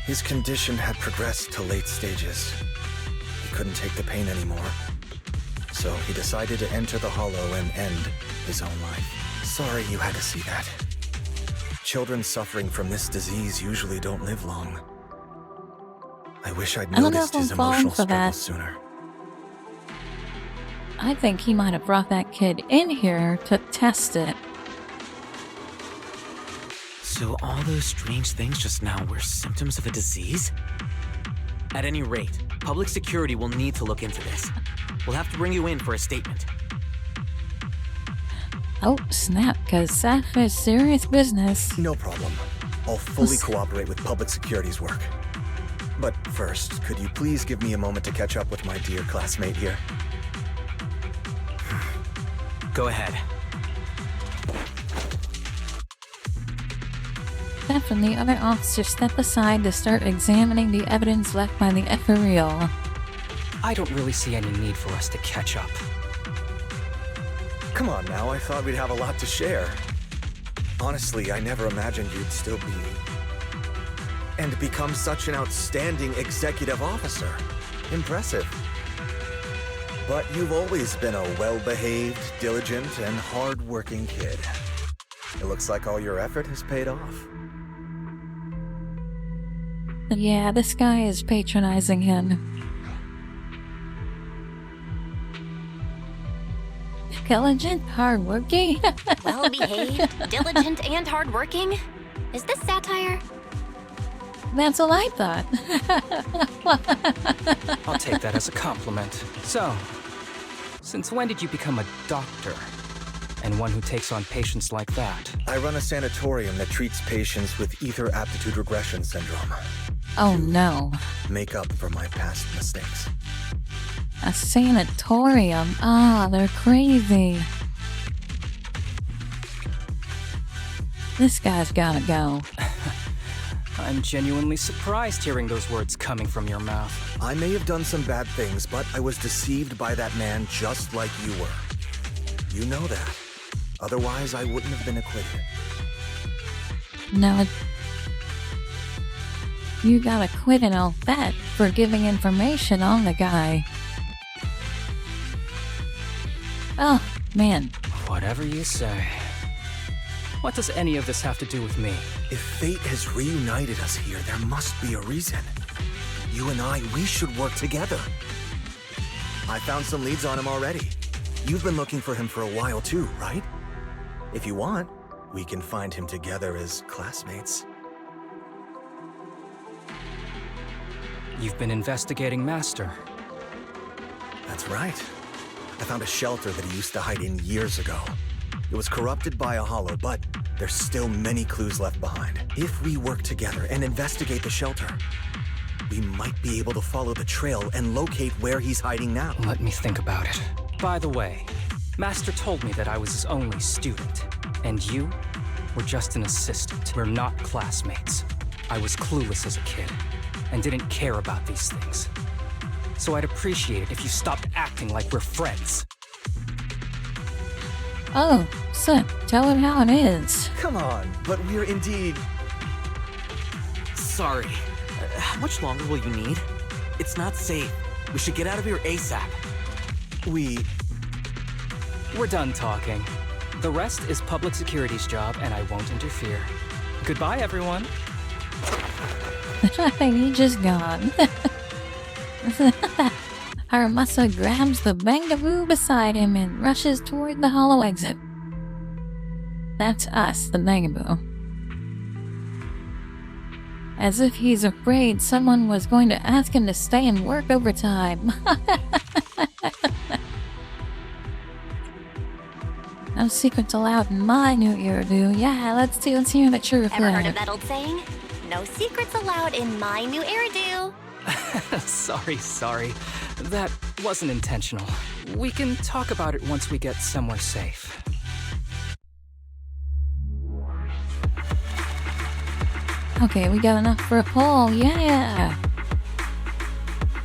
His condition had progressed to late stages. He couldn't take the pain anymore. So he decided to enter the Hollow and end his own life. Sorry you had to see that. Children suffering from this disease usually don't live long. I wish I'd I don't know noticed if his I'm falling emotional for that. struggles sooner. I think he might have brought that kid in here to test it. So all those strange things just now were symptoms of a disease? At any rate, public security will need to look into this. We'll have to bring you in for a statement. Oh, snap, because Seth is serious business. No problem. I'll fully cooperate with public security's work. But first, could you please give me a moment to catch up with my dear classmate here? Go ahead. Seth and the other officers step aside to start examining the evidence left by the ethereal. I don't really see any need for us to catch up. Come on now, I thought we'd have a lot to share. Honestly, I never imagined you'd still be... and become such an outstanding executive officer. Impressive. But you've always been a well-behaved, diligent, and hard-working kid. It looks like all your effort has paid off. Yeah, this guy is patronizing him. Diligent, hardworking. Well behaved, diligent, and hardworking? Is this satire? That's what I thought. I'll take that as a compliment. So, since when did you become a doctor? And one who takes on patients like that? I run a sanatorium that treats patients with ether aptitude regression syndrome. Oh no. Make up for my past mistakes. A sanatorium. Ah, they're crazy. This guy's gotta go. I'm genuinely surprised hearing those words coming from your mouth. I may have done some bad things, but I was deceived by that man just like you were. You know that. Otherwise, I wouldn't have been acquitted. No. You got acquitted all that for giving information on the guy. Oh, man. Whatever you say. What does any of this have to do with me? If fate has reunited us here, there must be a reason. You and I, we should work together. I found some leads on him already. You've been looking for him for a while too, right? If you want, we can find him together as classmates. You've been investigating Master. That's right. I found a shelter that he used to hide in years ago. It was corrupted by a hollow, but there's still many clues left behind. If we work together and investigate the shelter, we might be able to follow the trail and locate where he's hiding now. Let me think about it. By the way, Master told me that I was his only student, and you were just an assistant. We're not classmates. I was clueless as a kid, and didn't care about these things. So I'd appreciate it if you stopped acting like we're friends. Oh, son, tell him how it is. Come on, but we're indeed... Sorry. How much longer will you need? It's not safe. We should get out of here ASAP. We're done talking. The rest is public security's job, and I won't interfere. Goodbye, everyone. He just gone. Haramasa grabs the Bangaboo beside him and rushes toward the hollow exit. That's us, the Bangaboo. As if he's afraid someone was going to ask him to stay and work overtime. No secrets allowed in my new Iridu. Yeah, let's hear the truth. Ever heard of that old saying? No secrets allowed in my new Iridu. Sorry. That wasn't intentional. We can talk about it once we get somewhere safe. Okay, we got enough for a poll, yeah!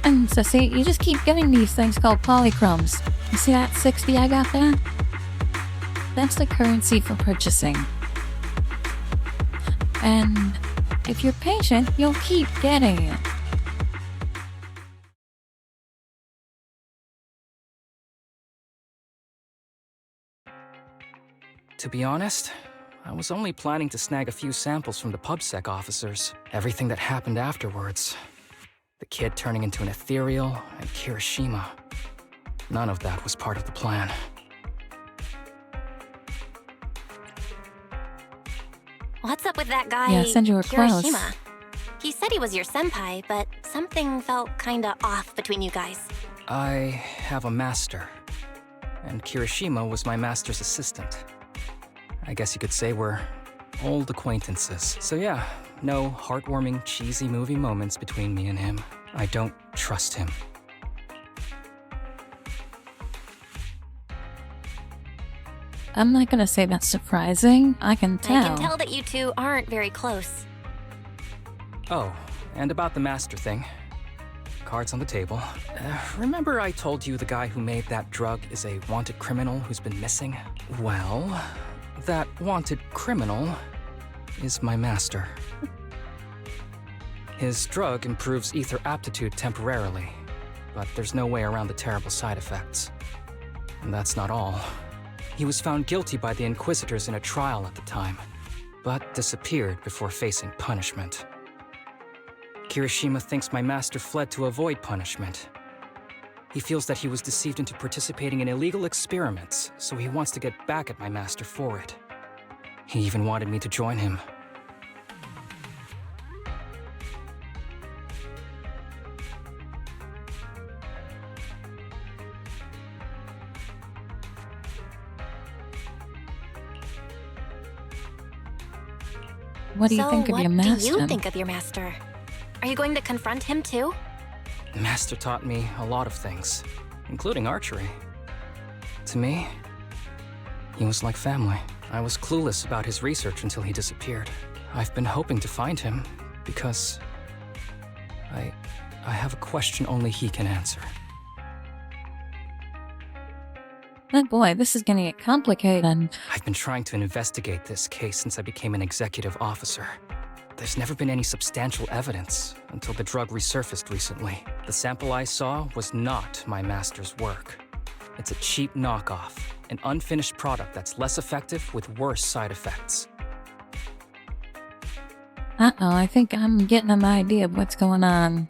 And So see, you just keep getting these things called polychromes. You see that 60 I got there? That's the currency for purchasing. And if you're patient, you'll keep getting it. To be honest, I was only planning to snag a few samples from the PubSec officers. Everything that happened afterwards. The kid turning into an ethereal, and Kirishima. None of that was part of the plan. What's up with that guy, Yeah, send you her clothes. Kirishima? He said he was your senpai, but something felt kinda off between you guys. I have a master, and Kirishima was my master's assistant. I guess you could say we're old acquaintances. So yeah, no heartwarming, cheesy movie moments between me and him. I don't trust him. I'm not gonna say that's surprising. I can tell. I can tell that you two aren't very close. Oh, and about the master thing. Cards on the table. Remember I told you the guy who made that drug is a wanted criminal who's been missing? Well, that wanted criminal is my master. His drug improves ether aptitude temporarily, but there's no way around the terrible side effects. And that's not all. He was found guilty by the Inquisitors in a trial at the time, but disappeared before facing punishment. Kirishima thinks my master fled to avoid punishment. He feels that he was deceived into participating in illegal experiments, so he wants to get back at my master for it. He even wanted me to join him. What do you think of your master? What do you think of your master? Are you going to confront him too? The master taught me a lot of things, including archery. To me, he was like family. I was clueless about his research until he disappeared. I've been hoping to find him because I have a question only he can answer. Oh boy, this is gonna get complicated. I've been trying to investigate this case since I became an executive officer. There's never been any substantial evidence until the drug resurfaced recently. The sample I saw was not my master's work. It's a cheap knockoff, an unfinished product that's less effective with worse side effects. Uh-oh, I think I'm getting an idea of what's going on.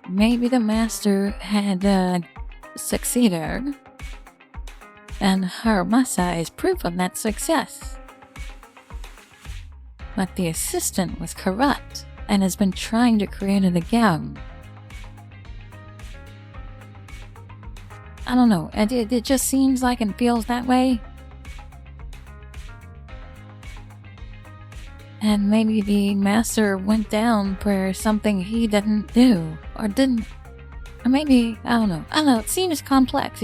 Maybe the master had succeeded, and her masa is proof of that success. But the assistant was corrupt and has been trying to create it again. I don't know, it just seems like and feels that way. And maybe the master went down for something he didn't do, or didn't, or maybe, I don't know, it seems complex,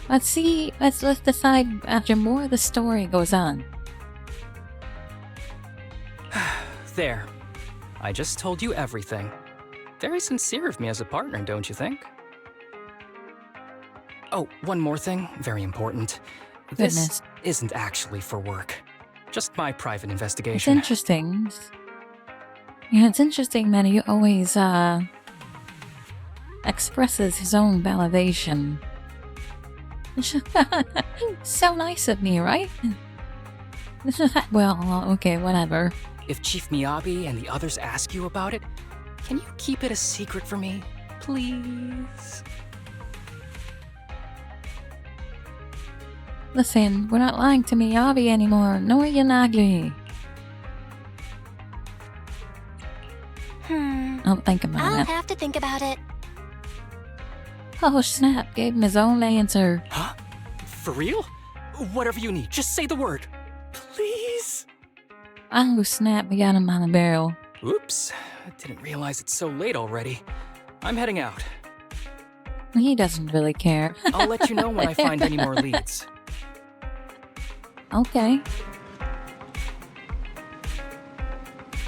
Let's see, let's decide after more of the story goes on. There. I just told you everything. Very sincere of me as a partner, don't you think? Oh, one more thing, very important. Goodness. This isn't actually for work. Just my private It's investigation. interesting. Yeah, it's interesting that he always, expresses his own validation. So nice of me, right? Well, okay, whatever. If Chief Miyabi and the others ask you about it, can you keep it a secret for me? Please? Listen, we're not lying to Miyabi anymore, nor Yanagi. I'll think about I'll it. have to think about it. Oh snap, gave him his own answer. Huh? For real? Whatever you need, just say the word. Please? Oh snap, we got him on a barrel. Oops, I didn't realize it's so late already. I'm heading out. He doesn't really care. I'll let you know when I find any more leads. Okay.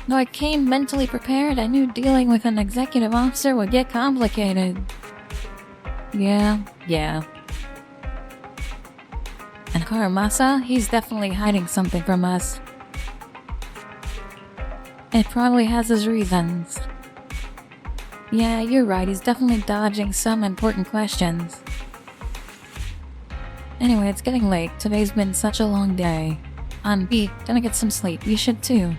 Though I came mentally prepared, I knew dealing with an executive officer would get complicated. Yeah. And Karamasa, he's definitely hiding something from us. It probably has his reasons. Yeah, you're right, he's definitely dodging some important questions. Anyway, it's getting late. Today's been such a long day. I'm beat. Gonna get some sleep. You should too.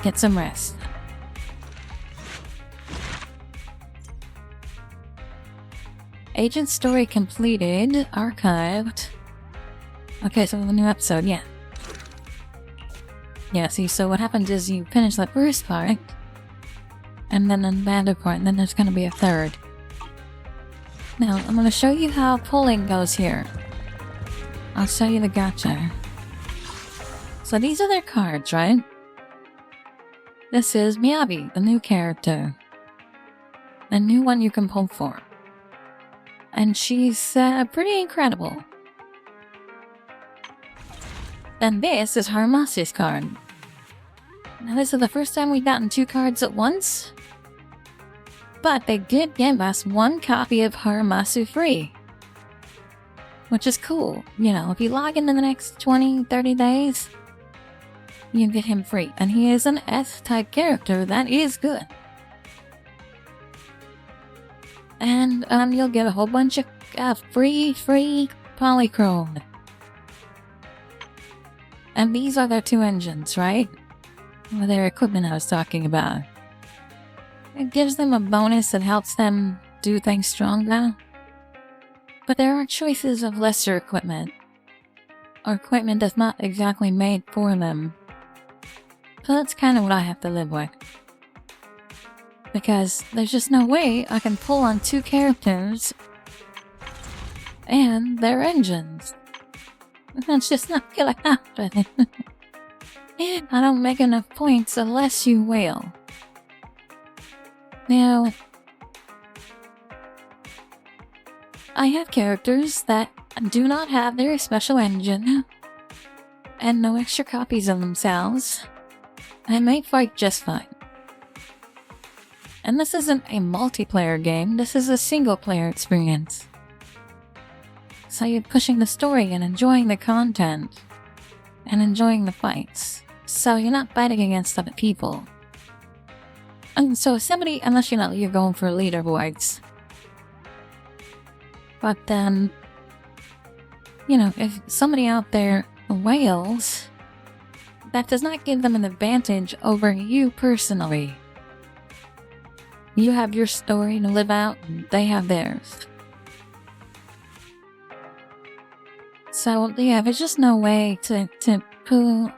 Get some rest. Agent story completed. Archived. Okay, so the new episode, yeah. Yeah, see, so what happens is you finish that first part, and then another part, and then there's gonna be a third. Now, I'm gonna show you how pulling goes here. I'll show you the gacha. So these are their cards, right? This is Miyabi, the new character. The new one you can pull for. And she's pretty incredible. Then this is Haramasu's card. Now this is the first time we've gotten 2 cards at once. But they did give us 1 copy of Haramasu free. Which is cool. You know, if you log in the next 20-30 days, you get him free. And he is an S-type character. That is good. And you'll get a whole bunch of free polychrome. And these are their 2 engines, right? Or their equipment I was talking about. It gives them a bonus that helps them do things stronger. But there are choices of lesser equipment. Or equipment that's not exactly made for them. So that's kind of what I have to live with. Because there's just no way I can pull on 2 characters and their engines. That's just not gonna happen. And I don't make enough points unless you wail. Now, I have characters that do not have their special engine and no extra copies of themselves. I may fight just fine. And this isn't a multiplayer game, this is a single player experience. So you're pushing the story and enjoying the content. And enjoying the fights. So you're not fighting against other people. And so somebody, unless you're going for leaderboards. But then, if somebody out there wails, that does not give them an advantage over you personally. You have your story to live out, and they have theirs. So, yeah, there's just no way to pull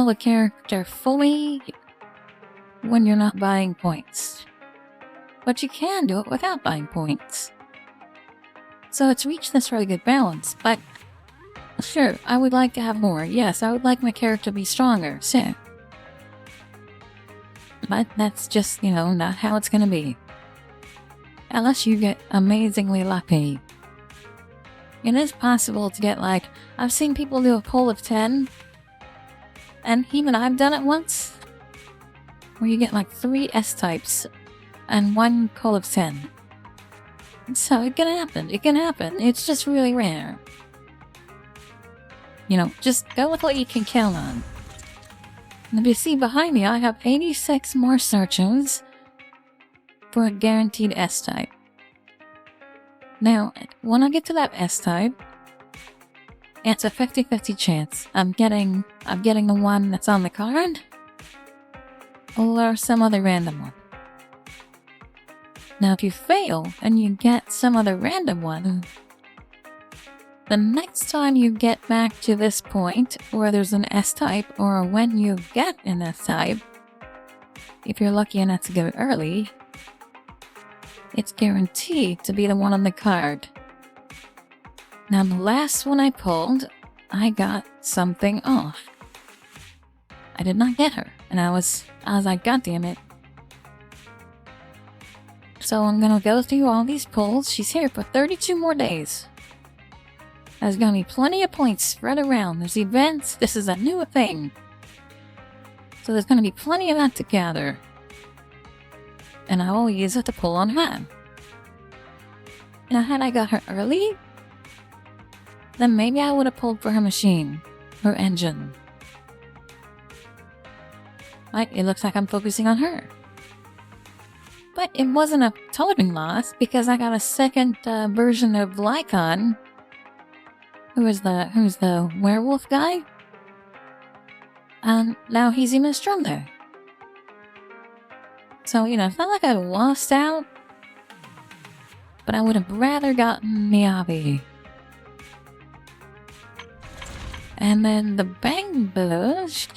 a character fully when you're not buying points. But you can do it without buying points. So it's reached this really good balance, but sure, I would like to have more. Yes, I would like my character to be stronger, so. But that's just, not how it's gonna be. Unless you get amazingly lucky. It is possible to get I've seen people do a poll of 10, and even I've done it once, where you get 3 S-types and 1 poll of 10. So it can happen, it's just really rare. Just go with what you can count on. And if you see behind me, I have 86 more searches for a guaranteed S-type. Now, when I get to that S-type, it's a 50-50 chance. I'm getting the one that's on the card, or some other random one. Now, if you fail and you get some other random one, the next time you get back to this point where there's an S-type, or when you get an S-type, if you're lucky enough to get it early, it's guaranteed to be the one on the card. Now, the last one I pulled, I got something off. I did not get her, and I was like, God damn it. So I'm gonna go through all these pulls. She's here for 32 more days. There's gonna be plenty of points spread around. There's events. This is a new thing. So there's gonna be plenty of that to gather. And I will use it to pull on her. Now, had I got her early, then maybe I would have pulled for her machine, her engine. Right, it looks like I'm focusing on her. But it wasn't a totem loss because I got a second version of Lycon. Who's the werewolf guy? And now he's even stronger. So, you know, it's not like I lost out. But I would have rather gotten Miyabi. And then the Bang Bills.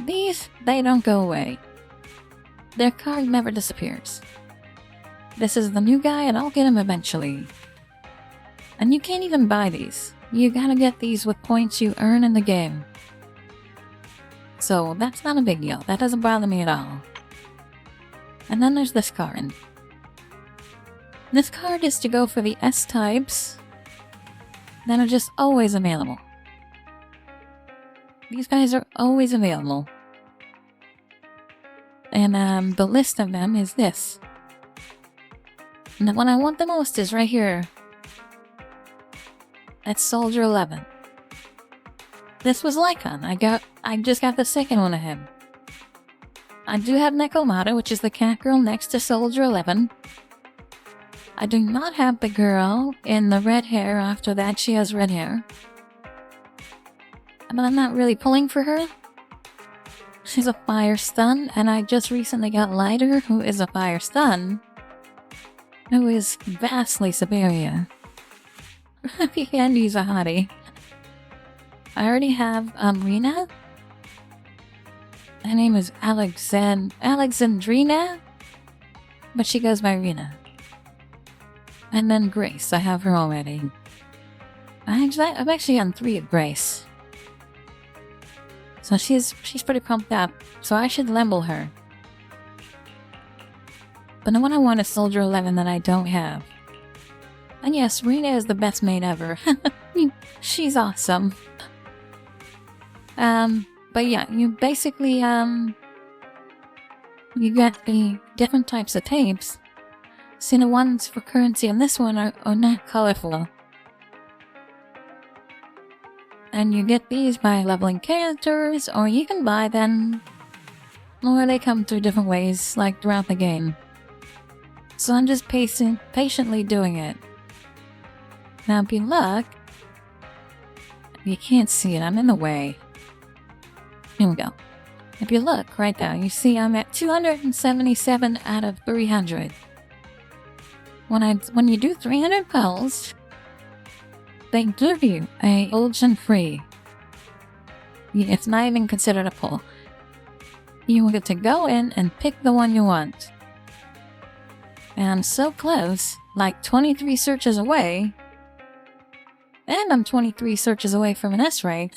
These, they don't go away. Their card never disappears. This is the new guy and I'll get him eventually. And you can't even buy these. You gotta get these with points you earn in the game. So that's not a big deal. That doesn't bother me at all. And then there's this card. This card is to go for the S-types that are just always available. These guys are always available. And the list of them is this. And the one I want the most is right here. That's Soldier 11. This was Lycon. I just got the second one of him. I do have Nekomata, which is the cat girl next to Soldier 11. I do not have the girl in the red hair. After that, she has red hair. But I'm not really pulling for her. She's a fire stun, and I just recently got Lighter, who is a fire stun, who is vastly superior. You can use a hottie. I already have Rena. Her name is Alexandrina, but she goes by Rena. And then Grace, I have her already. I'm actually on 3 of Grace. So she's pretty pumped up, so I should level her. But the one I want is Soldier 11 that I don't have. And yes, Rena is the best maid ever. She's awesome. But yeah, you basically, you get the different types of tapes. See, the ones for currency on this one are not colorful. And you get these by leveling characters, or you can buy them, or they come through different ways, like throughout the game. So I'm just patiently doing it. Now, if you look, you can't see it, I'm in the way. Here we go. If you look right now, you see I'm at 277 out of 300. When you do 300 pulls, they give you a Ulgen free. It's not even considered a pull. You get to go in and pick the one you want. And I'm so close, like 23 searches away. And I'm 23 searches away from an S rank.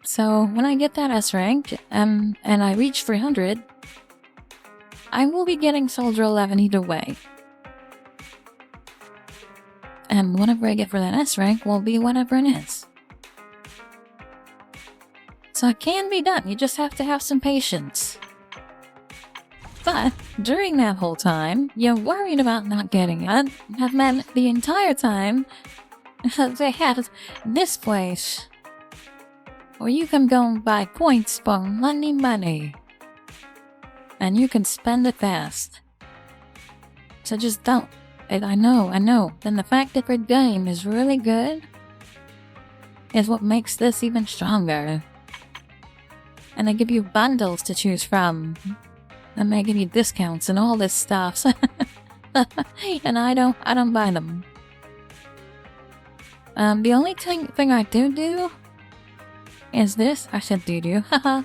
So when I get that S rank, and I reach 300, I will be getting Soldier 11 either way. And whatever I get for that S rank will be whatever it is. So it can be done, you just have to have some patience. But during that whole time, you're worried about not getting it, have meant the entire time they had this place where you can go and buy points for money. And you can spend it fast. So just don't. I know. Then the fact that the game is really good is what makes this even stronger. And they give you bundles to choose from. And they give you discounts and all this stuff. And I don't buy them. The only thing I do is this. I said do. Haha.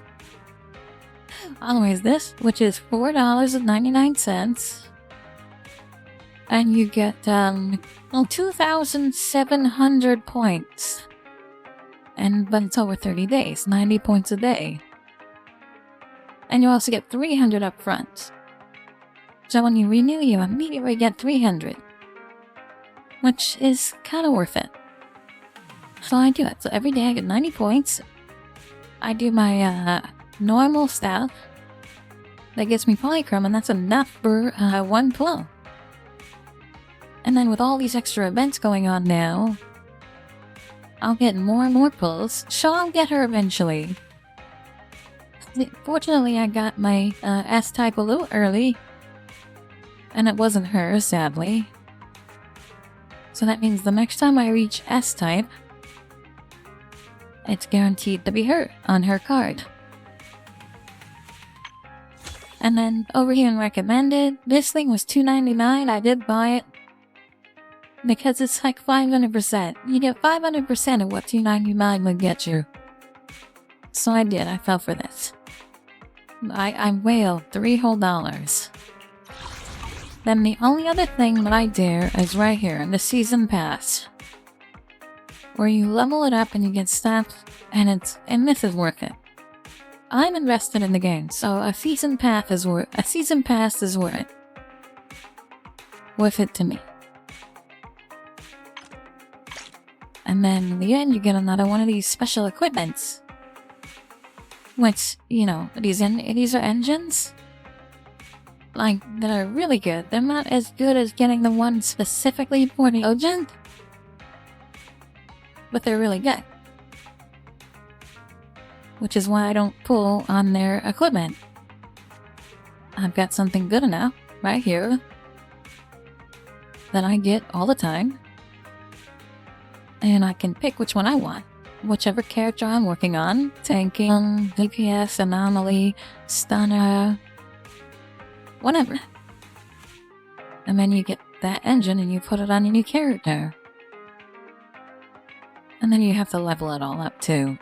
Always this, which is $4.99. And you get 2,700 points. But it's over 30 days, 90 points a day. And you also get 300 up front. So when you renew, you immediately get 300. Which is kind of worth it. So I do it. So every day I get 90 points. I do my normal stuff. That gets me polychrome, and that's enough for one pull. And then with all these extra events going on now, I'll get more and more pulls. So I'll get her eventually. Fortunately, I got my S-type a little early. And it wasn't her, sadly. So that means the next time I reach S-type, it's guaranteed to be her on her card. And then over here in recommended, this thing was $2.99. I did buy it because it's like 500%. You get 500% of what $2.99 would get you. So I did. I fell for this. I wailed $3 whole. Then the only other thing that I do is right here in the season pass, where you level it up and you get stuff, and this is worth it. I'm invested in the game, so a season pass is worth it to me. And then in the end, you get another one of these special equipments, which, you know, these are engines, like, that are really good. They're not as good as getting the one specifically for the Ogent, but they're really good. Which is why I don't pull on their equipment. I've got something good enough right here that I get all the time, and I can pick which one I want. Whichever character I'm working on. Tanking, DPS, Anomaly, Stunner, whatever. And then you get that engine and you put it on a new character. And then you have to level it all up too.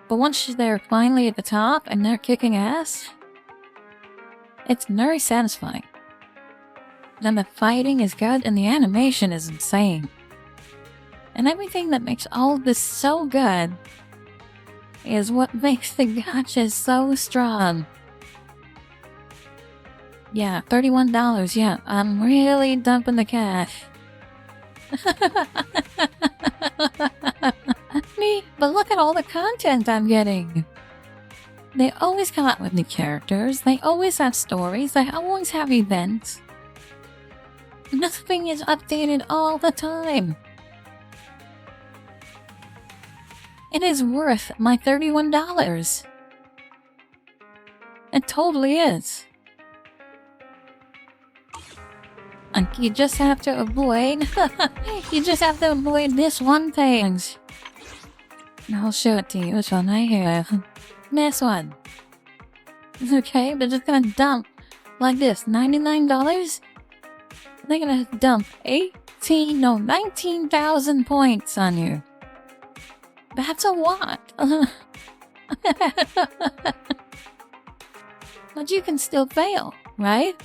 But once they're finally at the top and they're kicking ass, it's very satisfying. Then the fighting is good and the animation is insane. And everything that makes all of this so good is what makes the gacha so strong. Yeah, $31, yeah, I'm really dumping the cash. Me, but look at all the content I'm getting. They always come out with new characters, they always have stories, they always have events. Nothing is updated all the time. It is worth my $31. It totally is. And you just have to avoid this one thing. I'll show it to you. This one right here. This one. Okay, they're just gonna dump like this. $99? They're gonna dump 19,000 points on you. That's a lot. But you can still fail, right?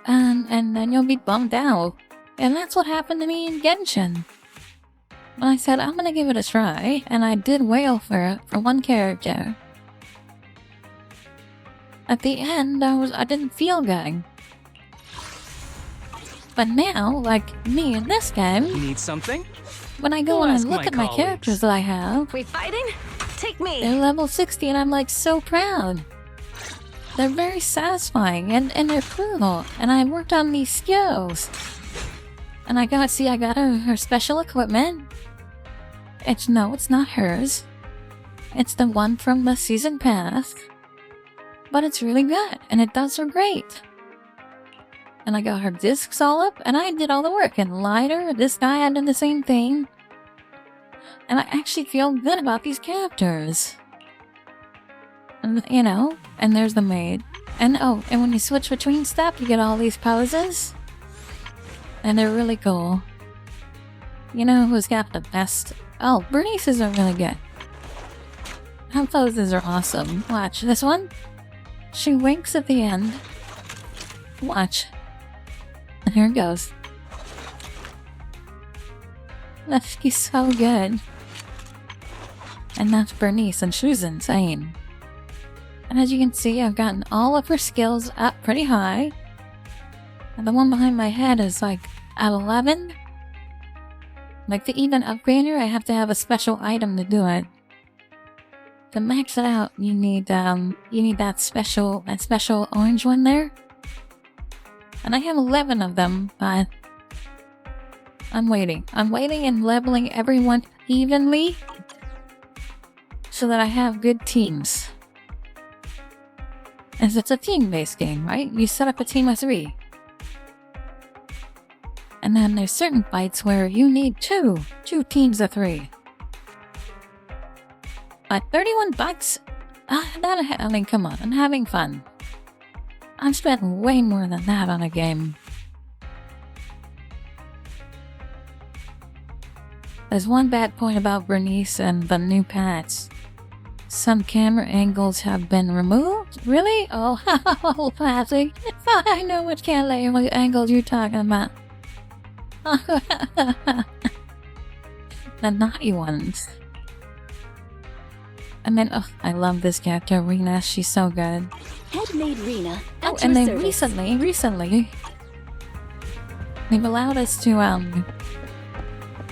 And then you'll be bummed out. And that's what happened to me in Genshin. I said, I'm gonna give it a try, and I did wail for it for one character. At the end, I didn't feel good. But now, like me in this game, You need something? when I go and look at my characters that I have, We fighting? Take me. they're level 60 and I'm like so proud. They're very satisfying and they're cool. And I worked on these skills. And I got her special equipment. It's not hers. It's the one from the season pass. But it's really good and it does her great. And I got her discs all up and I did all the work. And Lighter, this guy, I did the same thing. And I actually feel good about these characters. And, you know, and there's the maid. And and when you switch between stuff, you get all these poses. And they're really cool. You know who's got the best? Oh, Bernice's are really good. Her poses are awesome. Watch this one. She winks at the end. Watch. And here it goes. She's so good. And that's Bernice, and she's insane. And as you can see, I've gotten all of her skills up pretty high. And the one behind my head is like at 11. Like to even upgrade her, I have to have a special item to do it. to max it out, you need that special orange one there. And I have 11 of them, but I'm waiting and leveling everyone evenly so that I have good teams. As it's a team-based game, right? You set up a team of 3. And then there's certain fights where you need two teams of 3. At $31, I mean, come on, I'm having fun. I've spent way more than that on a game. There's one bad point about Bernice and the new patch. Some camera angles have been removed? Really? Oh, Patsy. I know which camera angles you're talking about. The naughty ones. And then, I love this character, Rena. She's so good. Headmaid Rena. Oh, and then recently, they've allowed us to,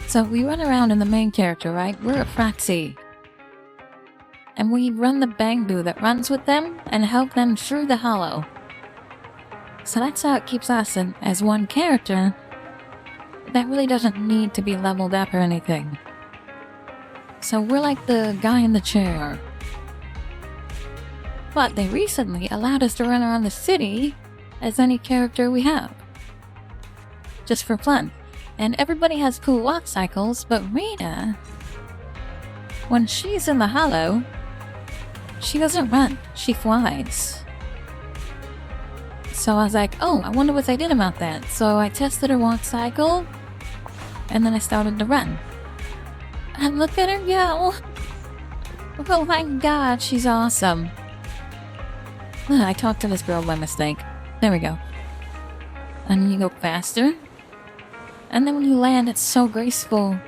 so we run around in the main character, right? We're a Fraxi. And we run the Bangbu that runs with them and help them through the hollow. So that's how it keeps us in, as one character that really doesn't need to be leveled up or anything. So we're like the guy in the chair. But they recently allowed us to run around the city as any character we have. Just for fun. And everybody has cool walk cycles, but Rena, when she's in the hollow, she doesn't run, she flies. So I was like, oh, I wonder what they did about that. So I tested her walk cycle, and then I started to run. And look at her go! Oh my god, she's awesome. I talked to this girl by mistake. There we go. And you go faster. And then when you land, it's so graceful.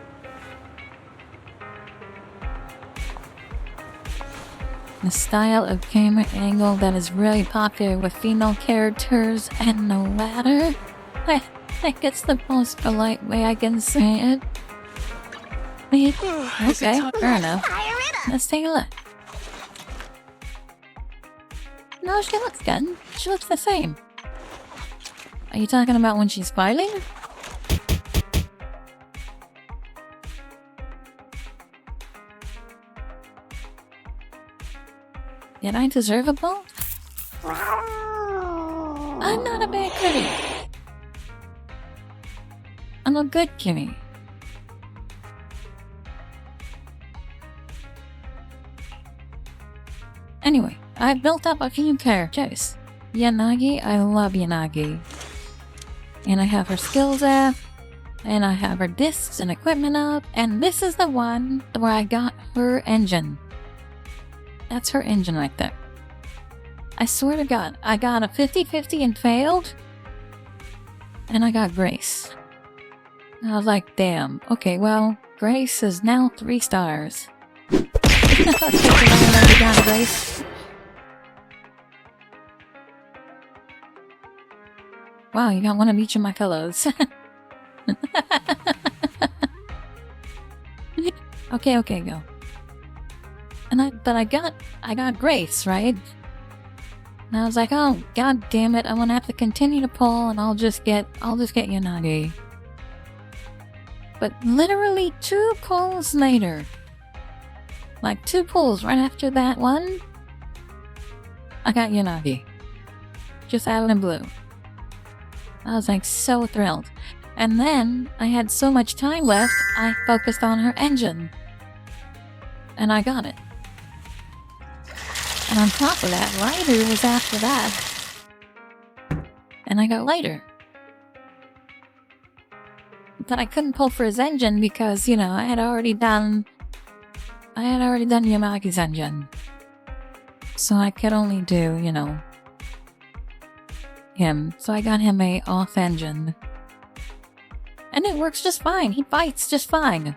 The style of camera angle that is really popular with female characters and the ladder. I think it's the most polite way I can say it. Okay, fair enough. Let's take a look. No, she looks good. She looks the same. Are you talking about when she's fighting? Did I deserve a bone? I'm not a bad kitty. I'm a good kitty. Anyway, I've built up a few characters. Yanagi, I love Yanagi. And I have her skills up, and I have her discs and equipment up, and this is the one where I got her engine. That's her engine right there. I swear to God, I got a 50-50 and failed, and I got Grace. And I was like, damn, okay, well, Grace is now 3 stars. Let's take the one down, Grace. Wow, you got one of each of my pillows. Okay, go. But I got Grace, right? And I was like, oh, god damn it, I'm gonna have to continue to pull, and I'll just get Yanagi. But literally 2 pulls later, like 2 pulls right after that one, I got Yanagi. Just out of the blue. I was like so thrilled. And then I had so much time left, I focused on her engine. And I got it. And on top of that, Ryder was after that. And I got Lighter. But I couldn't pull for his engine because, you know, I had already done Yamagi's engine. So I could only do, you know, him. So I got him a off engine. And it works just fine. He fights just fine.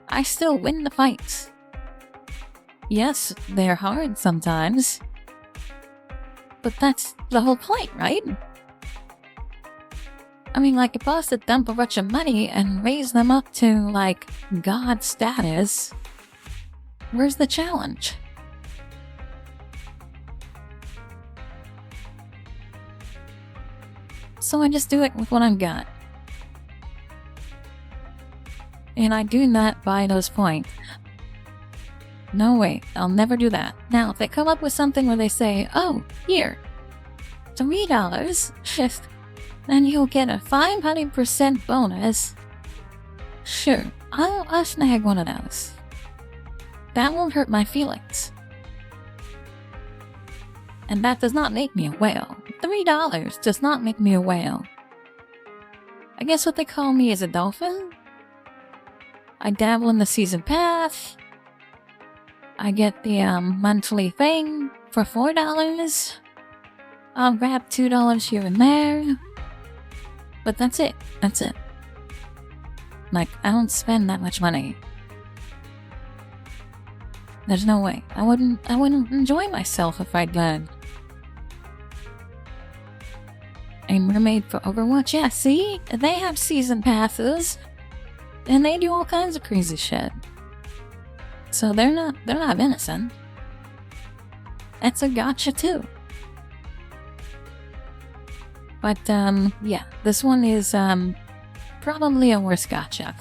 I still win the fights. Yes, they're hard sometimes. But that's the whole point, right? I mean, like, if I was to dump a bunch of money and raise them up to, like, god status, Where's the challenge? So I just do it with what I've got. And I do not buy those points. No way, I'll never do that. Now, if they come up with something where they say, oh, here, $3, shift, then you'll get a 500% bonus. Sure, I'll snag one of those. That won't hurt my feelings. And that does not make me a whale. $3 does not make me a whale. I guess what they call me is a dolphin? I dabble in the season pass. I get the monthly thing for $4. I'll grab $2 here and there. But that's it. That's it. Like, I don't spend that much money. There's no way. I wouldn't enjoy myself if I did. A mermaid for Overwatch, yeah, see? They have season passes. And they do all kinds of crazy shit. So they're not innocent. That's a gotcha too. But yeah, this one is probably a worse gotcha.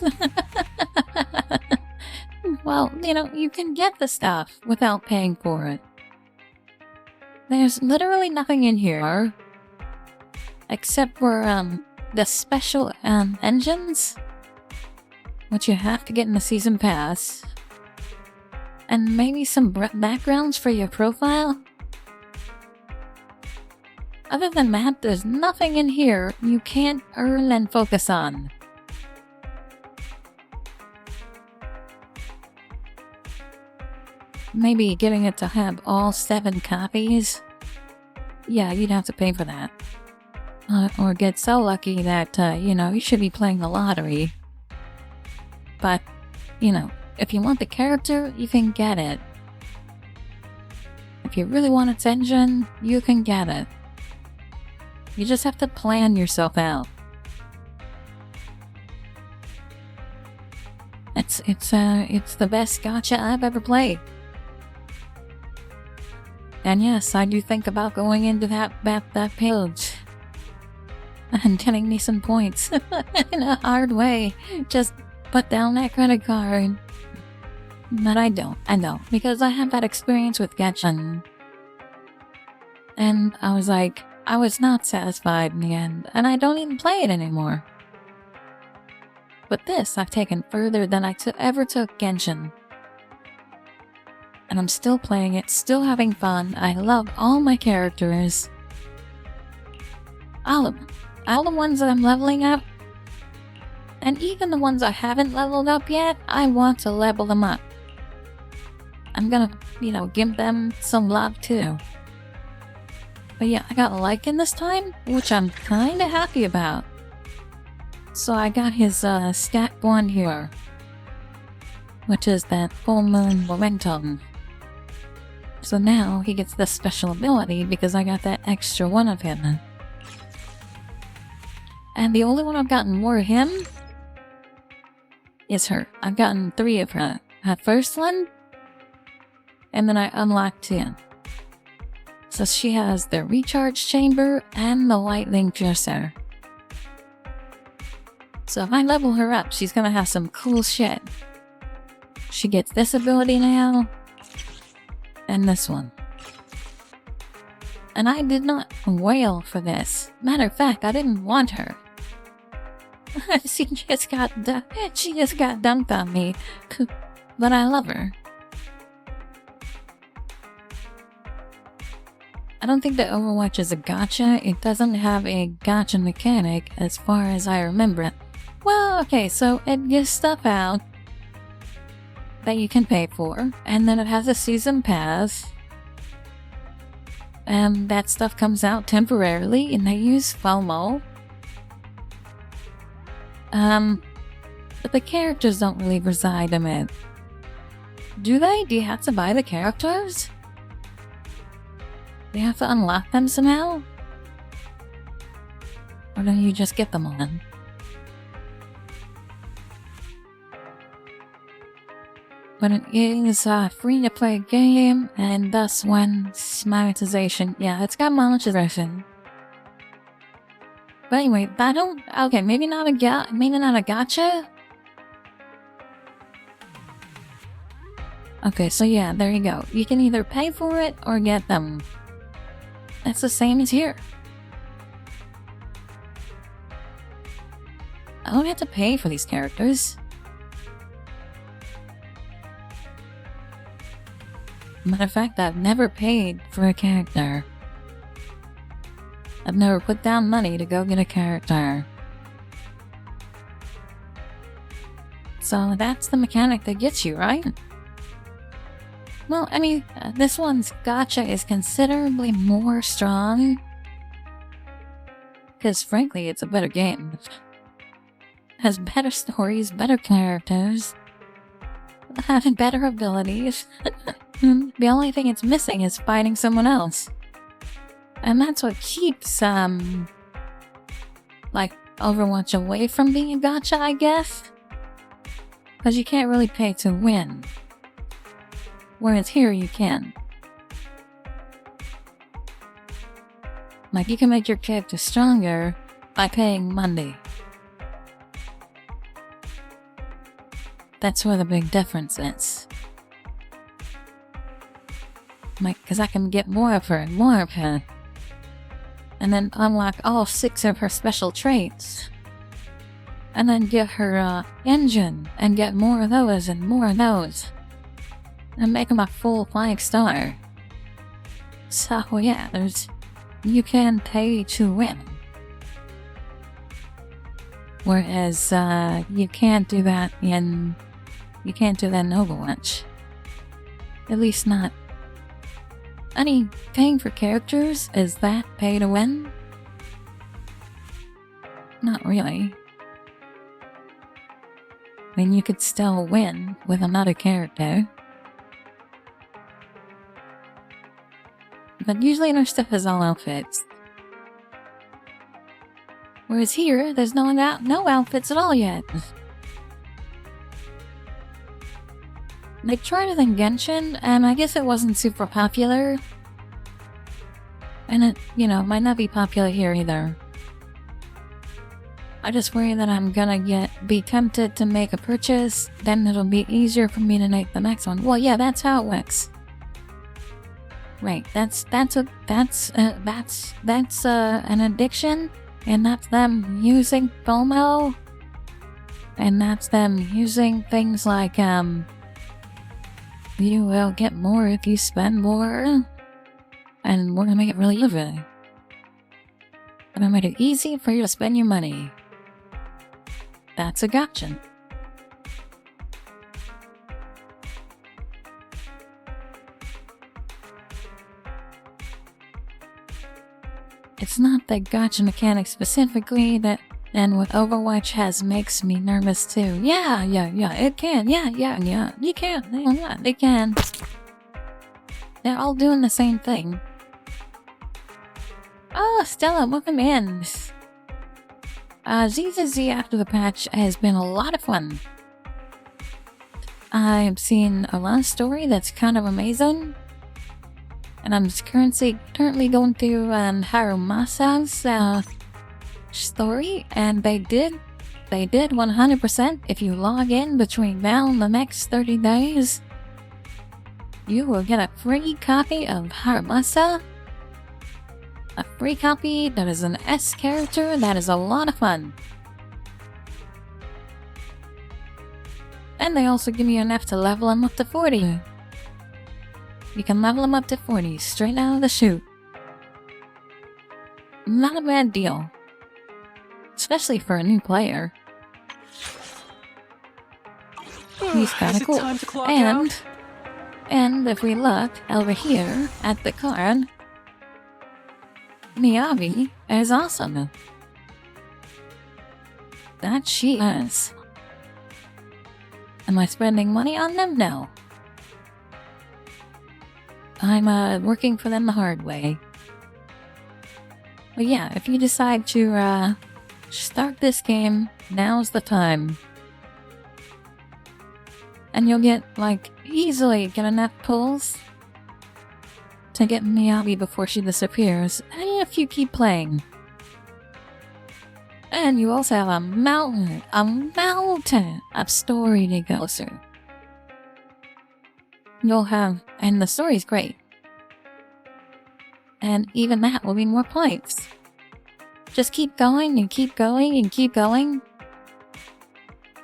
Well, you know, you can get the stuff without paying for it. There's literally nothing in here except for the special engines, which you have to get in the season pass, and maybe some backgrounds for your profile. Other than that, there's nothing in here you can't earn and focus on. Maybe getting it to have all 7 copies. Yeah, you'd have to pay for that. Or get so lucky that, you know, you should be playing the lottery. But, you know, if you want the character, you can get it. If you really want its engine, you can get it. You just have to plan yourself out. It's the best gacha I've ever played. And yes, I do think about going into that page and getting me some points in a hard way. Just put down that credit card. But I don't, because I have that experience with Genshin. And I was like, I was not satisfied in the end, and I don't even play it anymore. But this I've taken further than I ever took Genshin. And I'm still playing it, still having fun. I love all my characters. All of them. All the ones that I'm leveling up. And even the ones I haven't leveled up yet, I want to level them up. I'm gonna, you know, give them some love too. But yeah, I got Lycan this time, which I'm kinda happy about. So I got his stat 1 here, which is that full moon momentum. So now he gets the special ability because I got that extra 1 of him. And the only one I've gotten more of him is her. I've gotten 3 of her. Her first one, and then I unlocked 2. So she has the recharge chamber and the lightning piercer. So if I level her up, she's gonna have some cool shit. She gets this ability now, and this one. And I did not wail for this. Matter of fact, I didn't want her. she just got dumped on me, but I love her. I don't think that Overwatch is a gacha. It doesn't have a gacha mechanic as far as I remember it. Well, okay, so it gives stuff out that you can pay for, and then it has a season pass, and that stuff comes out temporarily, and they use FOMO. But the characters don't really reside in it. Do they? Do you have to buy the characters? Do you have to unlock them somehow? Or do you just get them on? But it is a free-to-play game, and thus wants monetization. Yeah, it's got monetization. But anyway, okay, maybe not a gacha? Okay, so yeah, there you go. You can either pay for it or get them. That's the same as here. I don't have to pay for these characters. Matter of fact, I've never paid for a character. I've never put down money to go get a character. So that's the mechanic that gets you, right? Well, I mean, this one's gacha is considerably more strong. Because frankly, it's a better game. Has better stories, better characters, having better abilities. The only thing it's missing is fighting someone else. And that's what keeps, like, Overwatch away from being a gacha, I guess. Because you can't really pay to win. Whereas here you can. Like, you can make your character stronger by paying money. That's where the big difference is. Like, because I can get more of her and more of her. And then unlock all 6 of her special traits. And then get her engine and get more of those and more of those. And make them a full 5-star. So yeah, you can pay to win. Whereas you can't do that in Overwatch. At least not. Any paying for characters, is that pay to win? Not really. I mean, you could still win with another character. But usually their stuff is all outfits. Whereas here, there's no outfits at all yet. They tried it in Genshin, and I guess it wasn't super popular. And it, might not be popular here either. I just worry that I'm gonna be tempted to make a purchase, then it'll be easier for me to make the next one. Well, yeah, that's how it works. Right, that's an addiction, and that's them using FOMO, and that's them using things like, you will get more if you spend more, and we're gonna make it really easy. We're gonna make it easy for you to spend your money. That's a gacha. It's not the gacha mechanic specifically that, and what Overwatch makes me nervous too. Yeah, it can. Yeah, you can. They can. They're all doing the same thing. Oh, Stella, welcome in. ZZZ after the patch has been a lot of fun. I've seen a lot of story that's kind of amazing. And I'm currently going through Harumasa's story, and they did 100%. If you log in between now and the next 30 days, you will get a free copy of Harumasa. A free copy that is an S character that is a lot of fun. And they also give you enough to level him up to 40. You can level him up to 40 straight out of the chute. Not a bad deal. Especially for a new player. He's kinda cool. And if we look over here at the card, Miyabi is awesome. That she is. Am I spending money on them? No. I'm working for them the hard way. But yeah, if you decide to start this game, now's the time. And you'll get, like, easily get enough pulls to get Miyabi before she disappears. And if you keep playing. And you also have a mountain of story to go through. You'll have, and the story's great. And even that will be more points. Just keep going and keep going and keep going.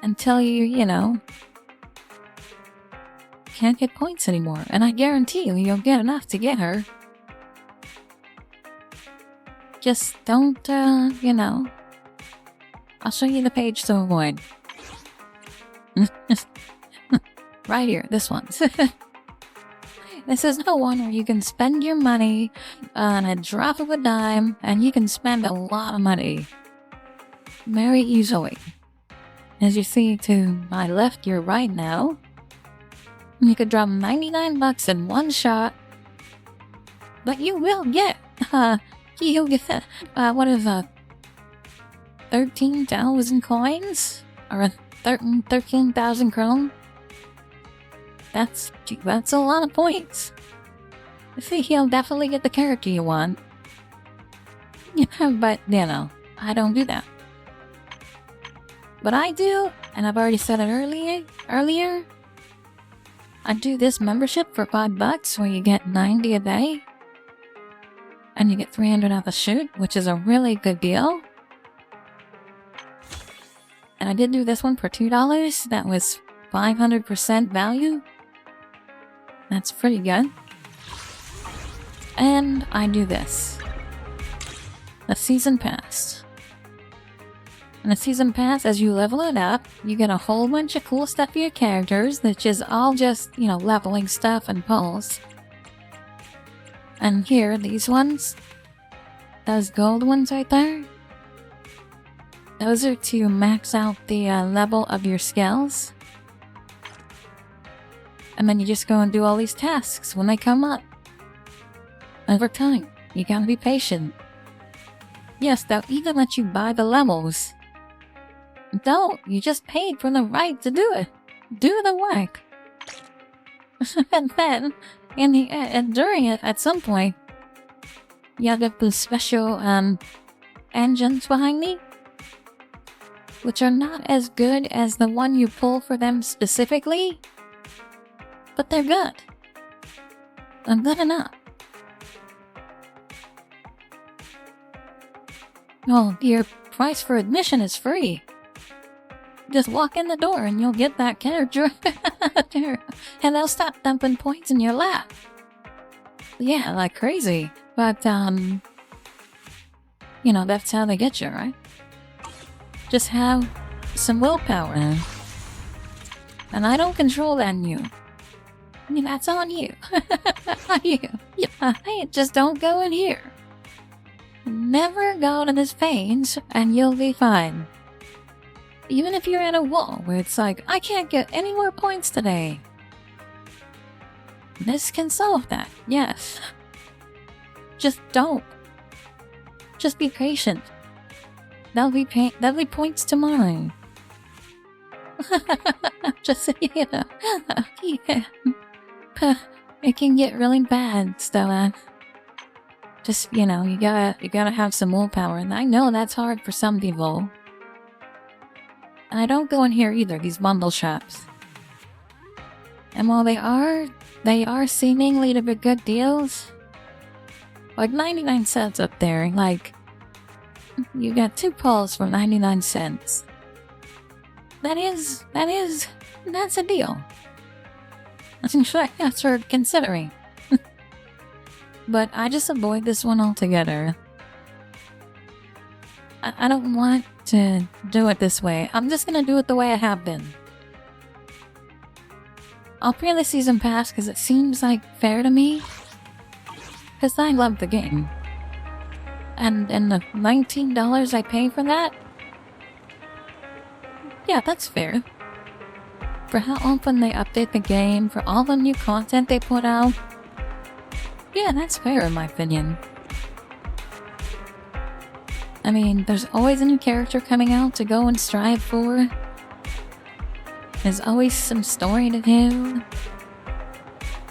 Until you know, can't get points anymore. And I guarantee you'll get enough to get her. Just don't, you know. I'll show you the page to avoid. Right here, this one. This is the one where you can spend your money on a drop of a dime, and you can spend a lot of money. Very easily. As you see to my left, your right now, you could drop 99 bucks in one shot, but you will get, you'll get, 13,000 coins? Or 13,000 chrome? That's a lot of points. See, he'll definitely get the character you want. Yeah, but, you know, I don't do that. But I do, and I've already said it earlier. I do this membership for $5 where you get 90 a day. And you get 300 off a shoot, which is a really good deal. And I did do this one for $2. That was 500% value. That's pretty good. And I do this. The Season Pass. And the Season Pass, as you level it up, you get a whole bunch of cool stuff for your characters, which is all just, you know, leveling stuff and pulls. And here, these ones, those gold ones right there, those are to max out the level of your skills. And then you just go and do all these tasks when they come up. Over time, you gotta be patient. Yes, they'll even let you buy the levels. Don't, you just paid for the right to do it. Do the work. And then, and during it, at some point, you get the special engines behind me, which are not as good as the one you pull for them specifically, but they're good. They're good enough. Oh, your price for admission is free. Just walk in the door and you'll get that character. And they'll stop dumping points in your lap. Yeah, like crazy. But, you know, that's how they get you, right? Just have some willpower. And I don't control that in you. I mean, that's on you. You. Hey, just don't go in here. Never go to this page and you'll be fine. Even if you're at a wall where it's like, I can't get any more points today. This can solve that, yes. Just don't. Just be patient. There'll be points tomorrow. Just, you know. Yeah. It can get really bad, Stella. Just, you know, you gotta have some willpower, and I know that's hard for some people. And I don't go in here either, these bundle shops. And while they are seemingly to be good deals, like 99 cents up there, like, you got 2 pulls for 99 cents. That's a deal. That's worth considering. But I just avoid this one altogether. I don't want to do it this way. I'm just gonna do it the way I have been. I'll pay the season pass because it seems like fair to me. Because I love the game. And the $19 I pay for that? Yeah, that's fair. For how often they update the game, for all the new content they put out. Yeah, that's fair in my opinion. I mean, there's always a new character coming out to go and strive for. There's always some story to do.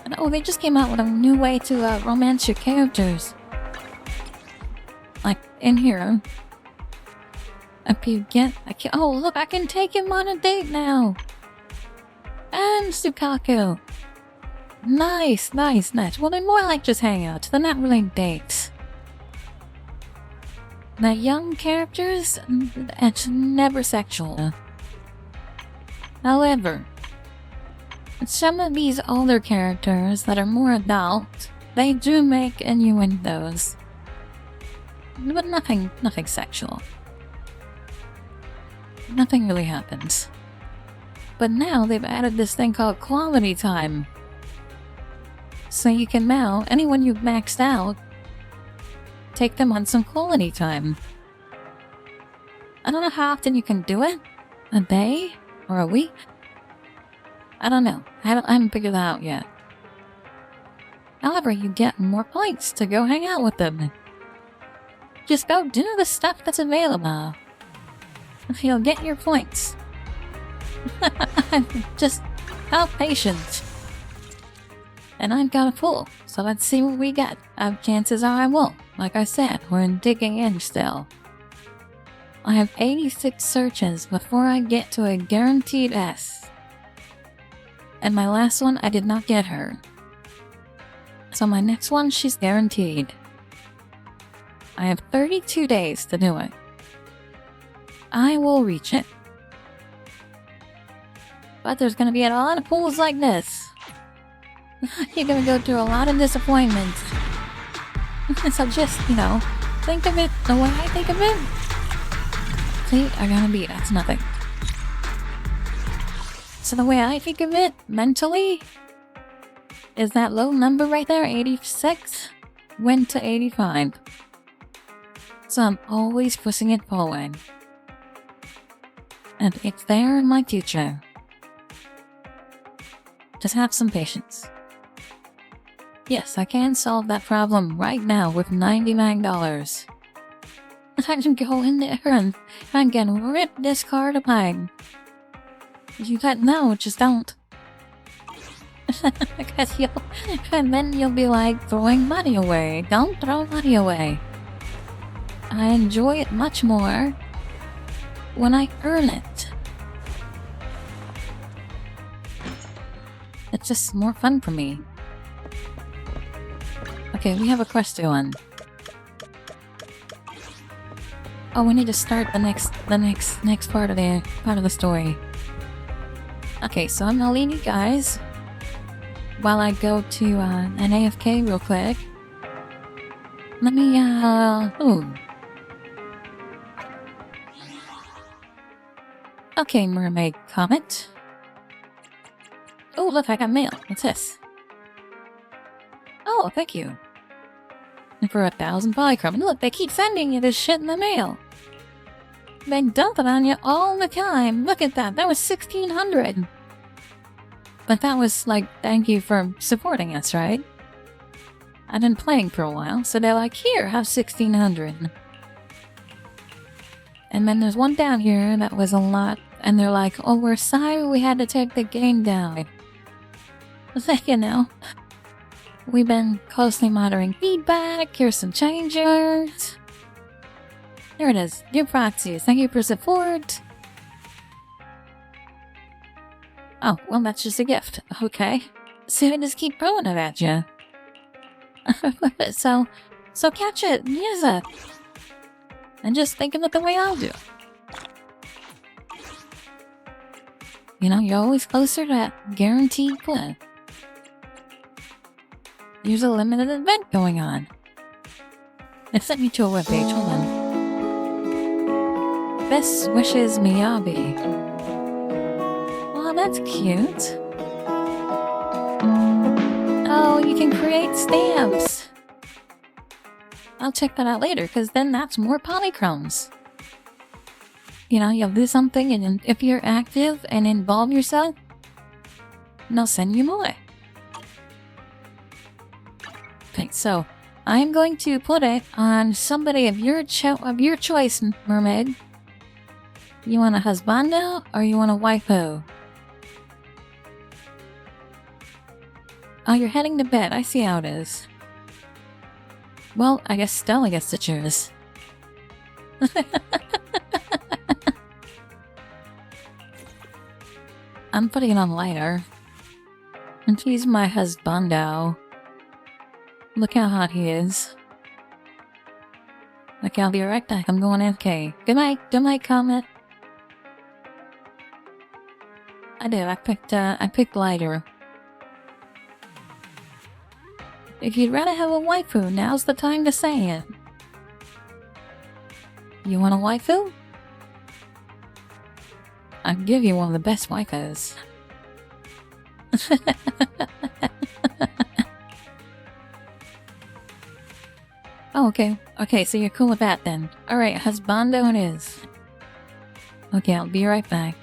And oh, they just came out with a new way to romance your characters. Like in here. If you get... oh, look, I can take him on a date now. And Sukaku. Nice, nice, nice. Well, they're more like just hangouts. They're not really dates. The young characters, it's never sexual. However, some of these older characters that are more adult, they do make innuendos. But nothing sexual. Nothing really happens. But now they've added this thing called quality time. So you can now, anyone you've maxed out, take them on some quality time. I don't know how often you can do it. A day? Or a week? I don't know. I haven't figured that out yet. However, you get more points to go hang out with them. Just go do the stuff that's available. You'll get your points. Just have patience. And I've got a pool, so let's see what we get. Chances are I won't. Like I said, we're digging in still. I have 86 searches before I get to a guaranteed S. And my last one, I did not get her. So my next one, she's guaranteed. I have 32 days to do it. I will reach it. But there's gonna be a lot of pools like this. You're gonna go through a lot of disappointments. So just, think of it the way I think of it. See, that's nothing. So the way I think of it, mentally, is that low number right there, 86, went to 85. So I'm always pushing it forward. And it's there in my future. Just have some patience. Yes, I can solve that problem right now with $99. I can go in there and I can rip this card apart. You can't know, just don't. Because and then you'll be like throwing money away. Don't throw money away. I enjoy it much more when I earn it. It's just more fun for me. Okay, we have a quest to on. Oh, we need to start the next part of the story. Okay, so I'm gonna leave you guys while I go to an AFK real quick. Let me Okay, mermaid comet. Oh, look, I got mail. What's this? Oh, thank you. And for 1,000 polychrome. And look, they keep sending you this shit in the mail. They dump it on you all the time. Look at that. That was 1,600. But that was like, thank you for supporting us, right? I've been playing for a while, so they're like, here, have 1,600. And then there's one down here that was a lot. And they're like, oh, we're sorry we had to take the game down. We've been closely monitoring feedback. Here's some changes. There it is. Dear proxies, thank you for support. Oh, well, that's just a gift. Okay. So I just keep throwing it at you. so catch it. Use it. And just think of it the way I'll do. You're always closer to that guaranteed play. There's a limited event going on. It sent me to a webpage. Hold on. Best wishes, Miyabi. Oh, that's cute. Oh, you can create stamps. I'll check that out later, because then that's more polychromes. You'll do something, and if you're active and involve yourself, they'll send you more. Okay, so I'm going to put it on somebody of your choice, mermaid. You want a husbando or you want a waifu? Oh, you're heading to bed. I see how it is. Well, I guess Stella gets to choose. I'm putting it on lighter. And he's my husbando. Look how hot he is. Look, I'll be right back. I'm going AFK. Good night. Good night, Comet. I did. I picked lighter. If you'd rather have a waifu, now's the time to say it. You want a waifu? I'll give you one of the best waifus. Oh, okay. Okay, so you're cool with that then. Alright, husbando it is. Okay, I'll be right back.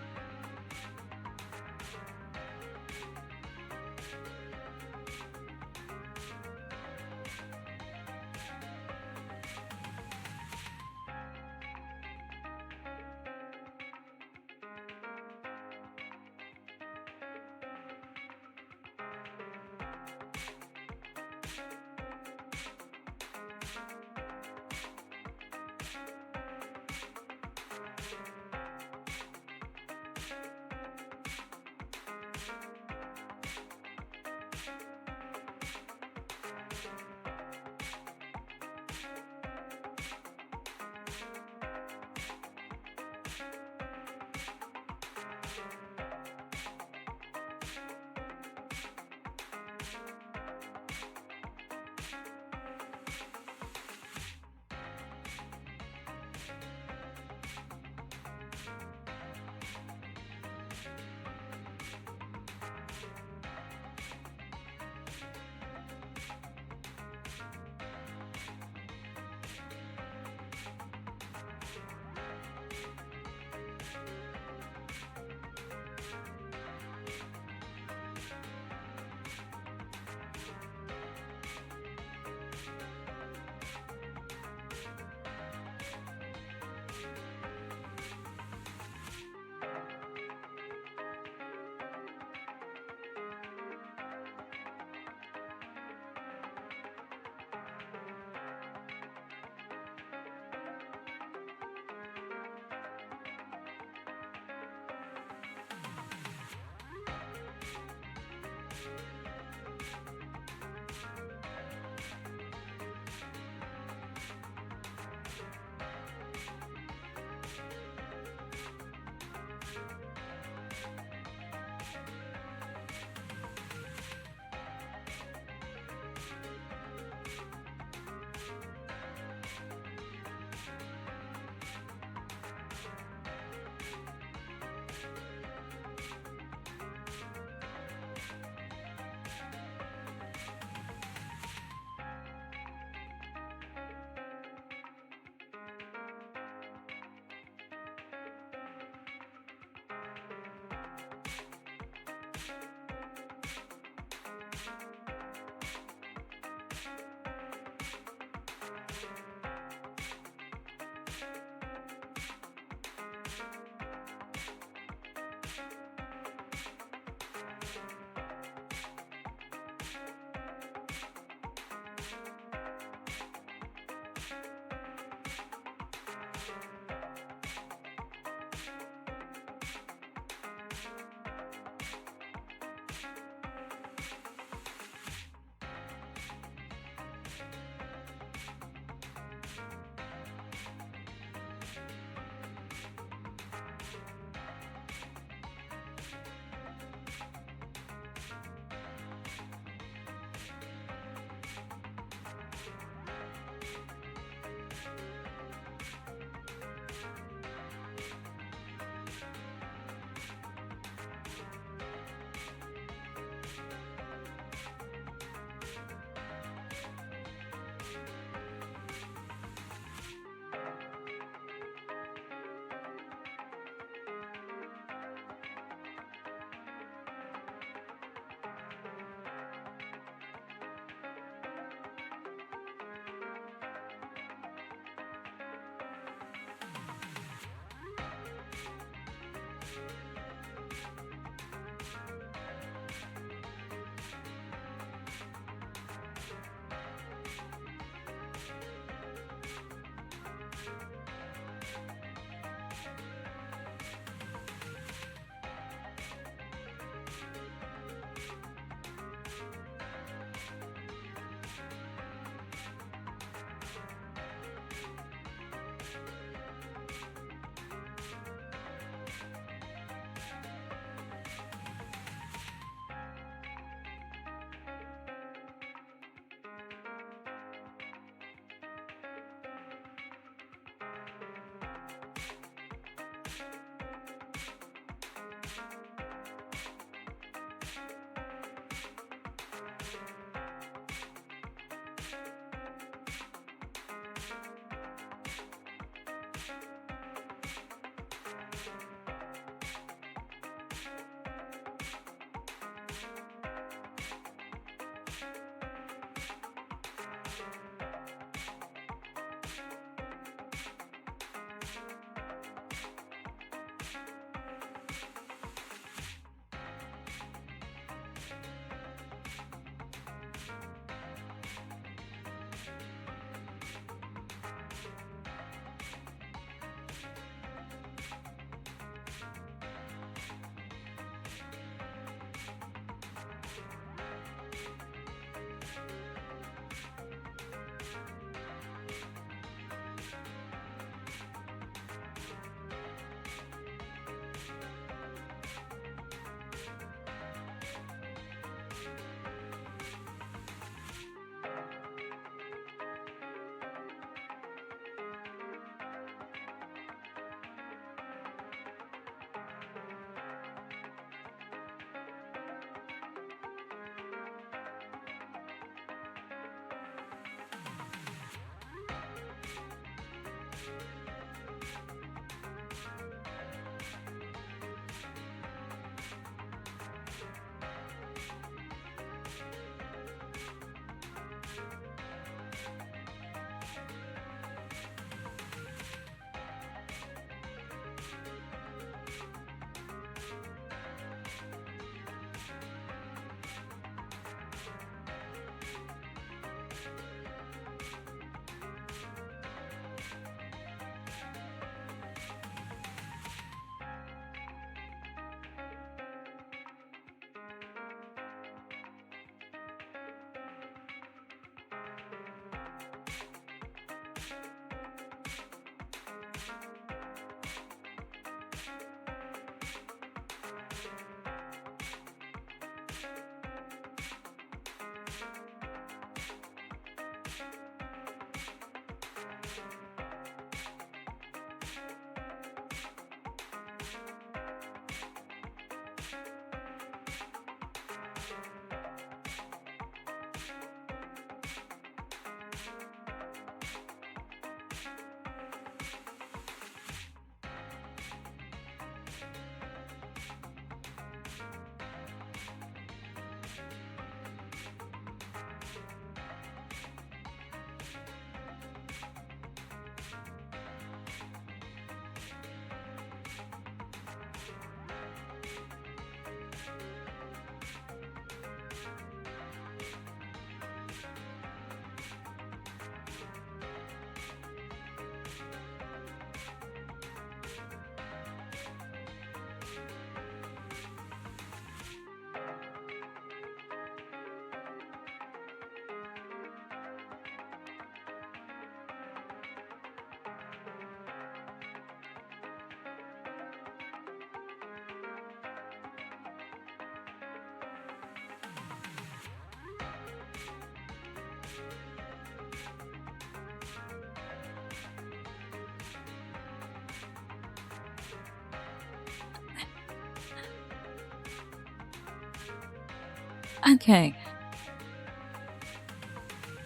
Okay.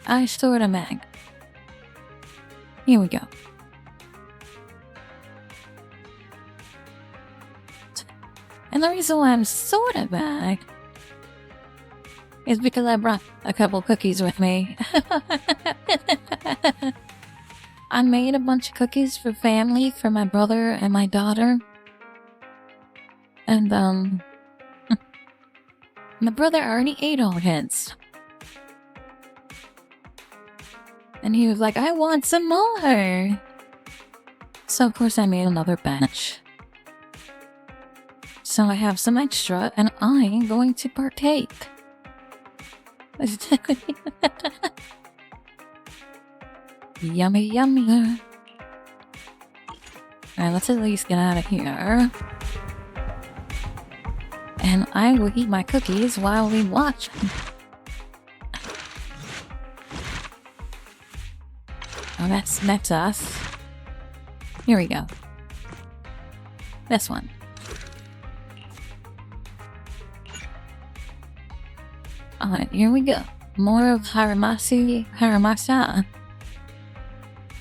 I stored a mag. Here we go. And the reason why I'm stored a mag is because I brought a couple cookies with me. I made a bunch of cookies for family, for my brother and my daughter. And, my brother already ate all his. And he was like, I want some more! So of course I made another batch. So I have some extra, and I'm going to partake. Yummy, yummy. Alright, let's at least get out of here. And I will eat my cookies while we watch. Oh, that's us. Here we go. This one. Alright, here we go. More of Haramasa.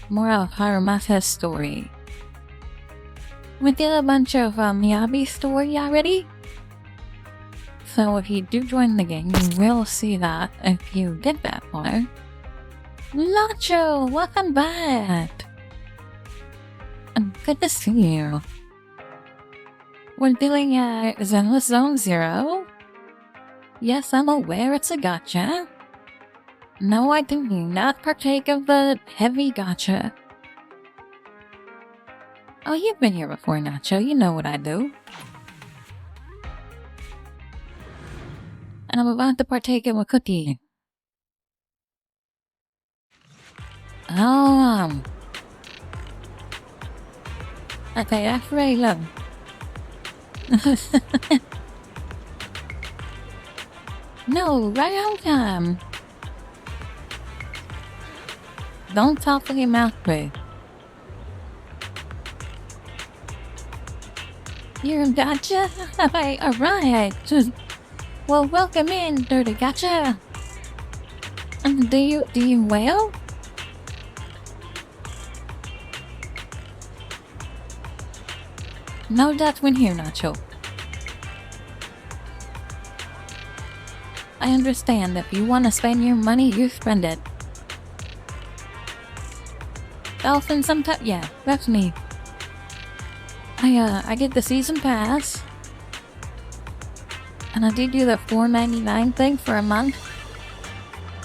More of Haramasa's story. We did a bunch of Miyabi's story already. So if you do join the game, you will see that if you did that far. Nacho, welcome back! Good to see you. We're doing Zenless Zone Zero. Yes, I'm aware it's a gacha. No, I do not partake of the heavy gacha. Oh, you've been here before, Nacho. You know what I do. And I'm about to partake of a cookie. Oh, okay, that's very low. No, right on time. Don't talk with your mouth, please. You're a gacha? Alright. Well, welcome in, Dirty Gacha. Do you whale? No judgment here, Nacho. I understand. If you want to spend your money, you spend it. Dolphin sometimes... Yeah, that's me. I get the season pass. And I did do the $4.99 thing for a month.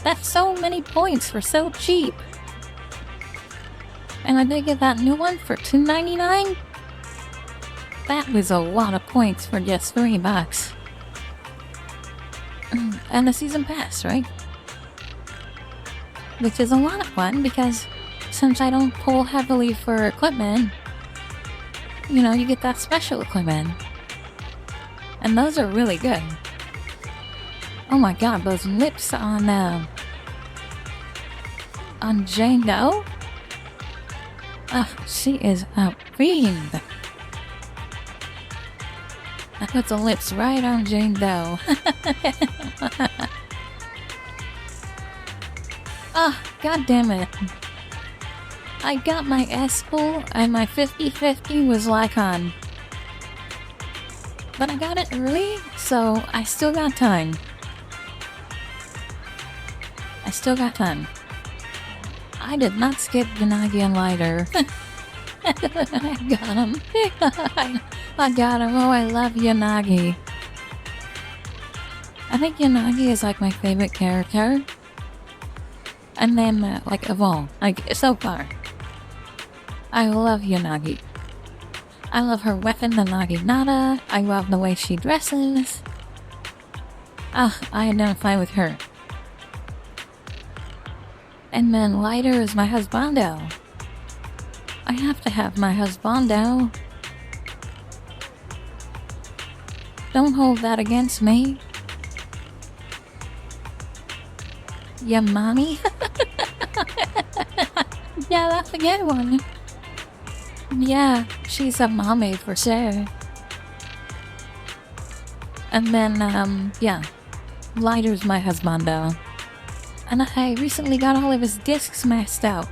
That's so many points for so cheap. And I did get that new one for $2.99. That was a lot of points for just $3. And the season pass, right? Which is a lot of fun because since I don't pull heavily for equipment, you know, you get that special equipment. And those are really good. Oh my god, those lips on Jane Doe? She is a fiend. I put the lips right on Jane Doe. God damn it. I got my S-Pool and my 50/50 was Lycon. But I got it early, so I still got time. I did not skip Yanagi and Lighter. I got him. I got him. Oh, I love Yanagi. I think Yanagi is like my favorite character. And then, like, of all. Like, so far. I love Yanagi. I love her weapon, the Naginata. I love the way she dresses. I identify with her. And then Lighter is my husbando. I have to have my husbando. Don't hold that against me. Yeah, mommy? Yeah, that's a good one. Yeah, she's a mommy for sure. And then, yeah. Lighter's my husband, though. And I recently got all of his discs smashed out.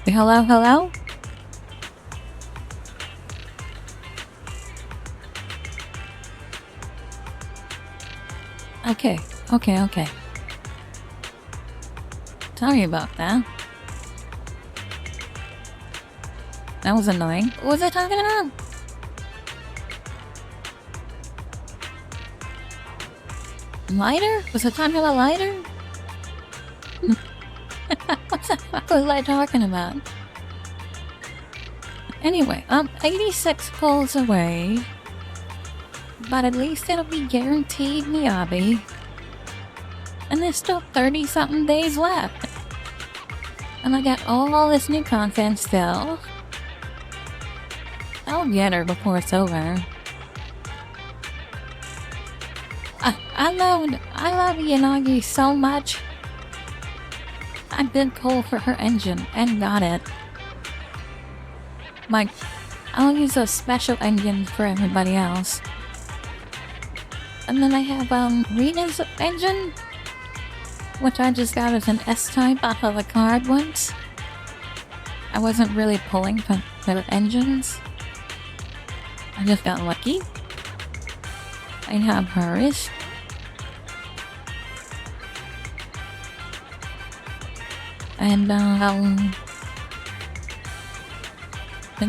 Hello, hello? Okay. Sorry about that. That was annoying. What was I talking about? Lighter? Was I talking about lighter? What the fuck was I talking about? Anyway, 86 calls away. But at least it'll be guaranteed Miyabi. And there's still 30-something days left. And I got all this new content still. I'll get her before it's over. I love Yanagi so much. I did call for her engine and got it. Like, I'll use a special engine for everybody else. And then I have Rita's engine, which I just got as an S-type off of a card once. I wasn't really pulling for the engines. I just got lucky. I have hers. And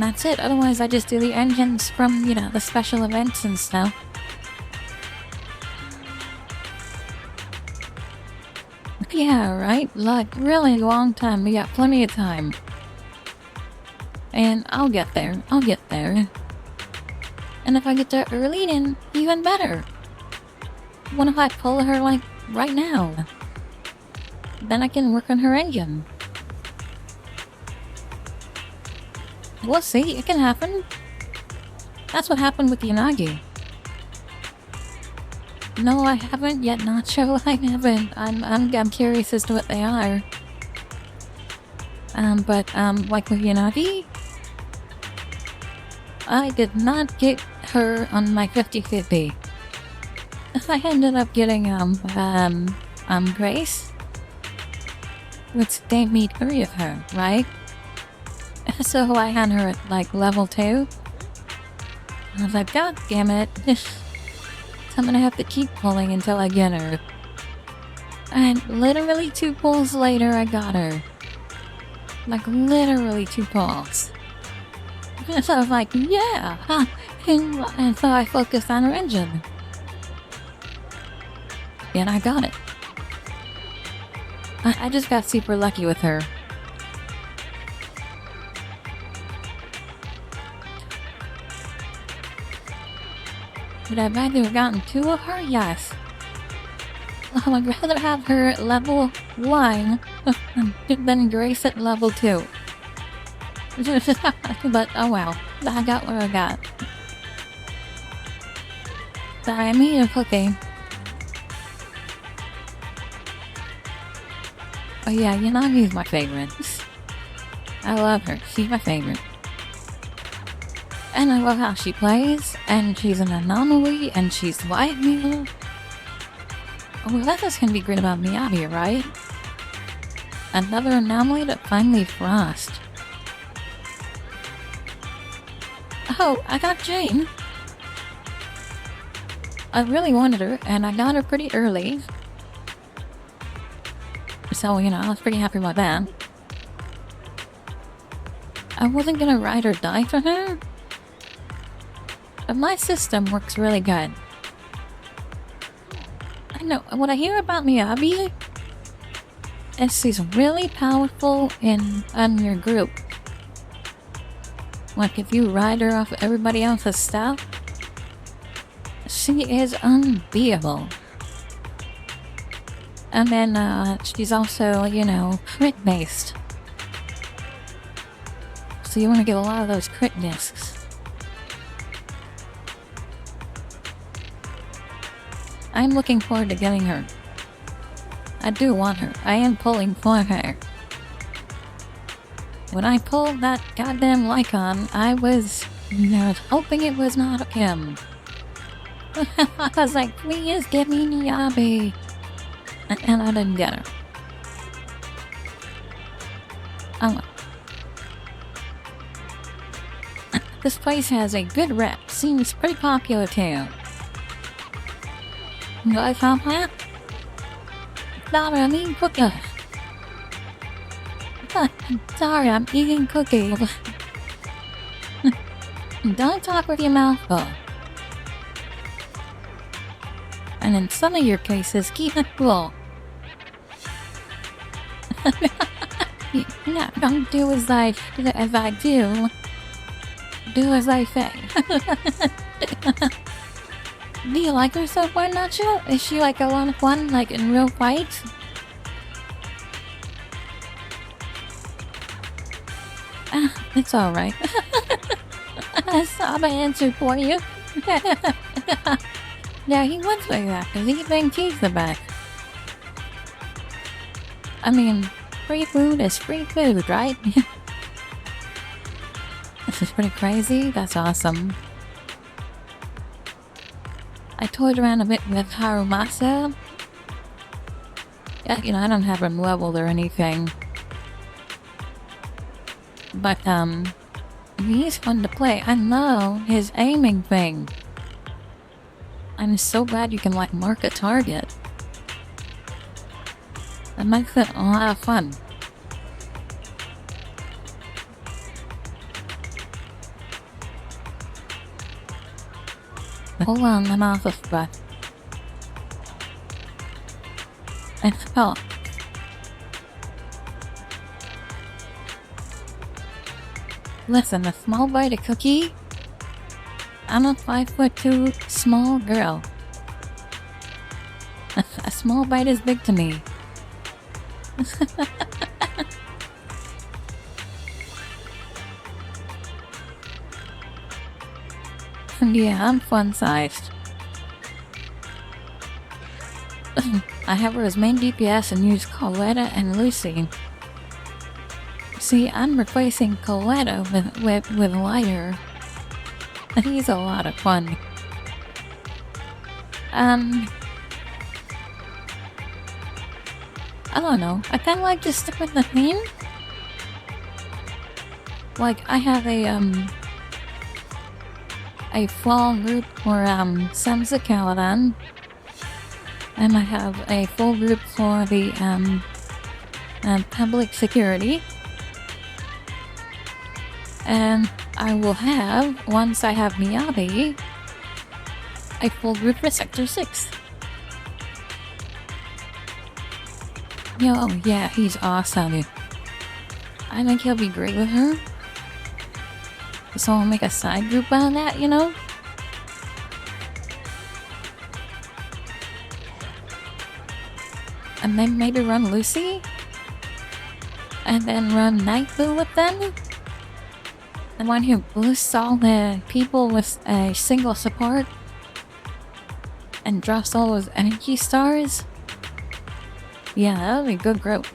that's it. Otherwise, I just do the engines from, you know, the special events and stuff. Yeah, right? Like, really long time. We got plenty of time. And I'll get there. I'll get there. And if I get there early, then even better. What if I pull her, like, right now? Then I can work on her engine. We'll see. It can happen. That's what happened with Yanagi. No, I haven't yet, Nacho. I haven't. I'm curious as to what they are. But like with Yanagi, I did not get her on my 50-50. I ended up getting, Grace. Which gave me 3 of her, right? So I had her at, like, level 2. I was like, God damn it. So I'm gonna have to keep pulling until I get her. And literally 2 pulls later, I got her. Like, literally 2 pulls. So I was like, yeah! And so I focused on her engine. And I got it. I just got super lucky with her. Would I rather have gotten 2 of her? Yes. I would rather have her at level 1 than Grace at level 2. But oh well, I got what I got. Sorry, I'm eating a cookie. Oh yeah, Yanagi's my favorite. I love her. She's my favorite. And I love how she plays, and she's an anomaly, and she's waifu. Oh, well, that's gonna be great about Miyabi, right? Another anomaly to finally Frost. Oh, I got Jane. I really wanted her, and I got her pretty early. So, you know, I was pretty happy about that. I wasn't gonna ride or die for her. But my system works really good. I know, what I hear about Miyabi is she's really powerful in your group. Like, if you ride her off everybody else's stuff, she is unbeatable. And then, she's also, you know, crit-based. So you want to get a lot of those crit discs. I'm looking forward to getting her. I do want her. I am pulling for her. When I pulled that goddamn Lycon, I was hoping it was not him. I was like, please give me Miyabi. And I didn't get her. Oh. This place has a good rep. Seems pretty popular too. You guys have that? Sorry, I'm eating cookies. Sorry, I'm eating cookies. Don't talk with your mouth full. And in some of your cases, keep it full. No, don't do as I do. Do as I say. Do you like her so far, Nacho? Is she like a lot of fun, like in real fights? It's alright. I saw my answer for you. Yeah, he was like that, because he thinks he's the best. I mean, free food is free food, right? This is pretty crazy. That's awesome. I toyed around a bit with Harumasa. Yeah, you know, I don't have him leveled or anything. But, he's fun to play. I know his aiming thing. I'm so glad you can, like, mark a target. That makes it a lot of fun. Hold on, I'm off of breath. And felt. Listen, a small bite of cookie? I'm a 5'2" small girl. A small bite is big to me. Yeah, I'm fun-sized. I have her as main DPS and use Coletta and Lucy. See, I'm replacing Coletta with Lighter. And he's a lot of fun. I don't know. I kind of like to stick with the theme. Like, I have a fall group for Samsa Caladan, and I have a full group for the public security, and I will have, once I have Miyabi, a full group for Sector 6. Yo, yeah, he's awesome. I think he'll be great with her. So I'll make a side group out of that, you know? And then maybe run Lucy? And then run Nightboo with them? The one who boosts all the people with a single support? And drops all those energy stars? Yeah, that would be a good group.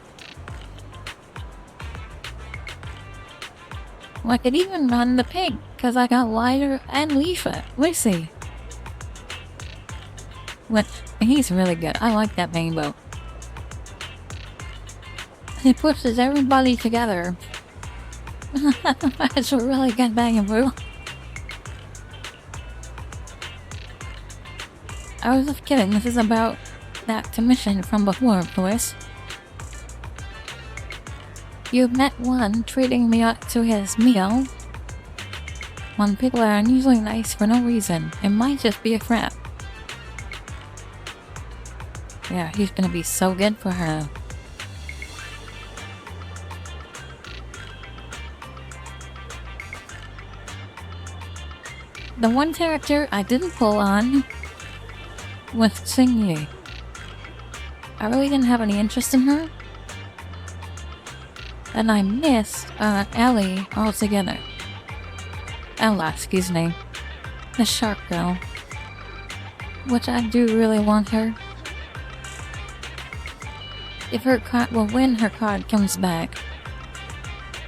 I could even run the pig, because I got Lighter and Lucy. Which, he's really good. I like that rainbow. He pushes everybody together. It's a really good bang and brew. I was just kidding. This is about that commission from before, of course. You've met one treating me up to his meal. When people are unusually nice for no reason, it might just be a friend. Yeah, he's gonna be so good for her. The one character I didn't pull on was Xingyi. I really didn't have any interest in her. And I missed Ellie altogether. Ella, excuse me. The shark girl. Which I do really want her. If her card, well, when her card comes back.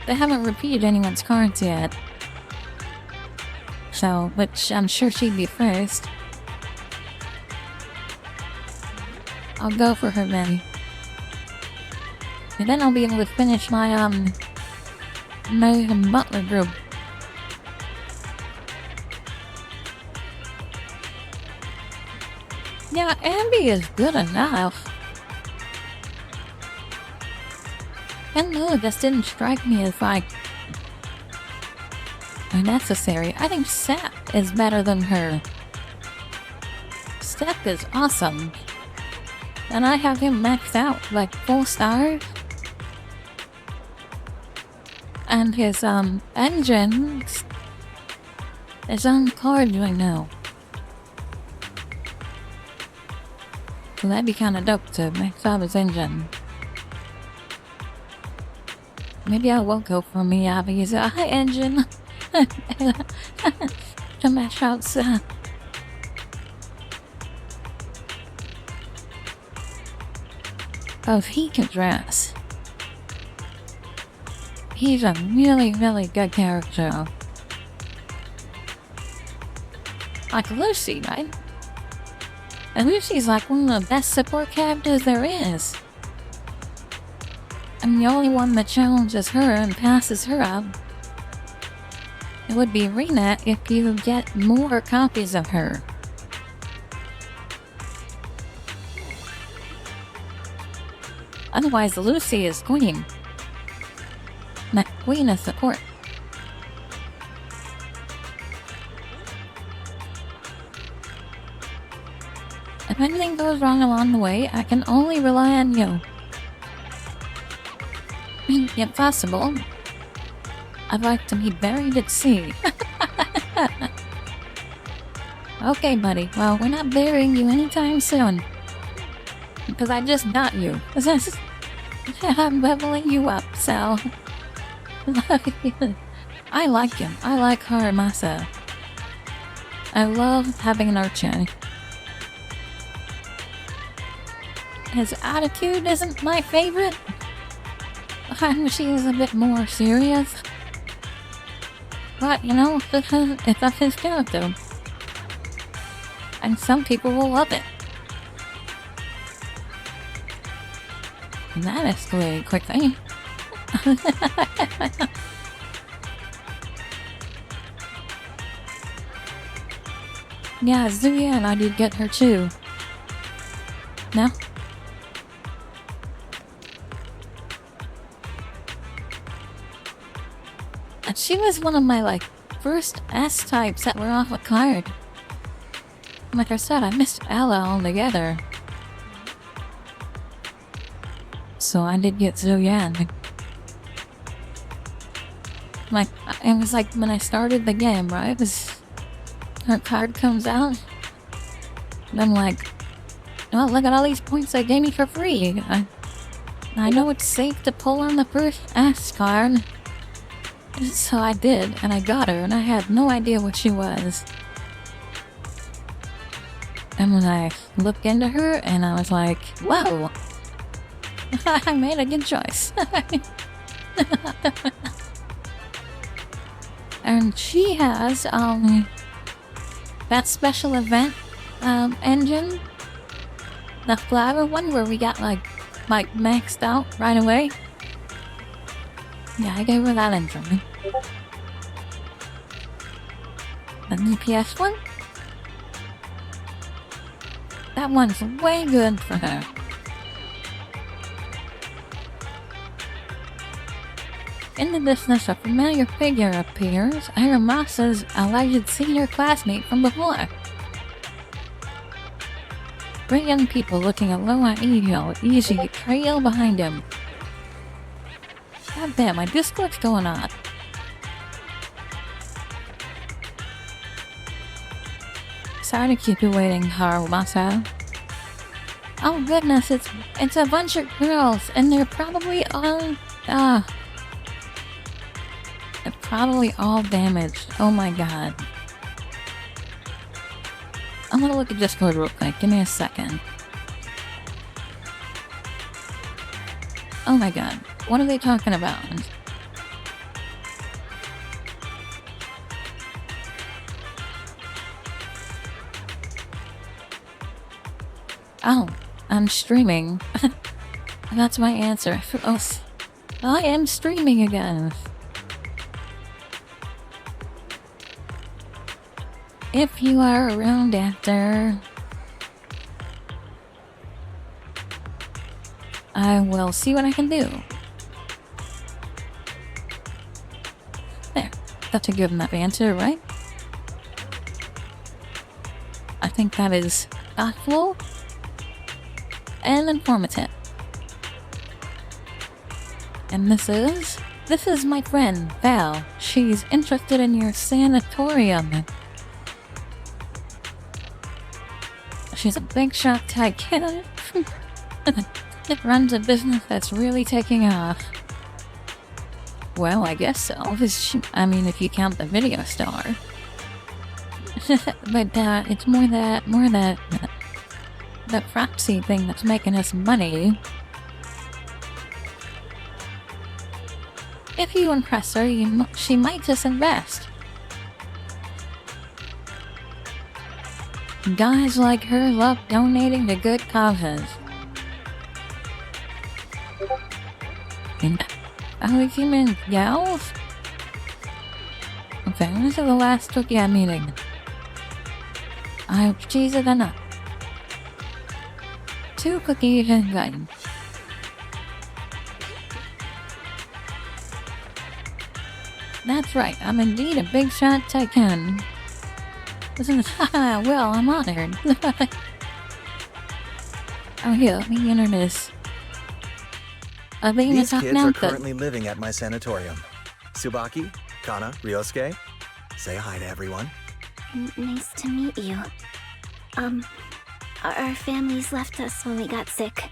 They haven't repeated anyone's cards yet. So, which I'm sure she'd be first. I'll go for her then. And then I'll be able to finish my, American Butler group. Yeah, Abby is good enough. And no, this didn't strike me as, like, unnecessary. I think Seth is better than her. Seth is awesome. And I have him maxed out, like, full stars. And his, engine is on cards right now. So that'd be kinda dope to max out his engine. Maybe I will go for Miyabi's engine. to mash out if he can dress. He's a really, really good character. Like Lucy, right? And Lucy's like one of the best support characters there is. And the only one that challenges her and passes her up, it would be Rena if you get more copies of her. Otherwise, Lucy is queen. Not queen of support. If anything goes wrong along the way, I can only rely on you. If possible, I'd like to be buried at sea. Okay, buddy. Well, we're not burying you anytime soon. Because I just got you. I'm leveling you up, so... I like him. I like Haramasa. I love having an archer. His attitude isn't my favorite. I wish he was a bit more serious. But, you know, it's of his character. And some people will love it. And that escalated quickly. Yeah, Zuyan, I did get her too. No? And she was one of my, like, first S-types that were off a card. Like I said, I missed Ella altogether. So I did get Zuyan. Like, it was like when I started the game, right? Her card comes out. And I'm like, oh, look at all these points they gave me for free. I know it's safe to pull on the first S card. So I did, and I got her, and I had no idea what she was. And when I looked into her, and I was like, whoa! I made a good choice. And she has, that special event, engine. The flower one where we got, like maxed out right away. Yeah, I gave her that engine. The DPS one? That one's way good for her. In the distance, a familiar figure appears, Aramasa's alleged senior classmate from before. Three young people looking at low on easy trail behind him. God damn, my Discord's going on. Sorry to keep you waiting, Haramasa. Oh goodness, it's a bunch of girls, and they're probably all they're probably all damaged. Oh my god. I'm gonna look at Discord real quick. Give me a second. Oh my god. What are they talking about? Oh, I'm streaming. That's my answer. Oh, I am streaming again. If you are around after, I will see what I can do. There, that's a good enough answer, right? I think that is thoughtful and informative. And this is my friend, Val. She's interested in your sanatorium. She's a big shot tycoon that runs a business that's really taking off. Well, I guess so. I mean, if you count the video star. But it's more that Froxy thing that's making us money. If you impress her, she might just invest. Guys like her love donating to good causes. And other human gals? Okay, this is the last cookie I'm eating. I hope cheese is enough. 2 cookies and good. That's right, I'm indeed a big shot tycoon. Well, I'm honored. Oh, here, let me enter this. These kids are currently living at my sanatorium. Tsubaki, Kana, Ryosuke, say hi to everyone. Nice to meet you. Our families left us when we got sick.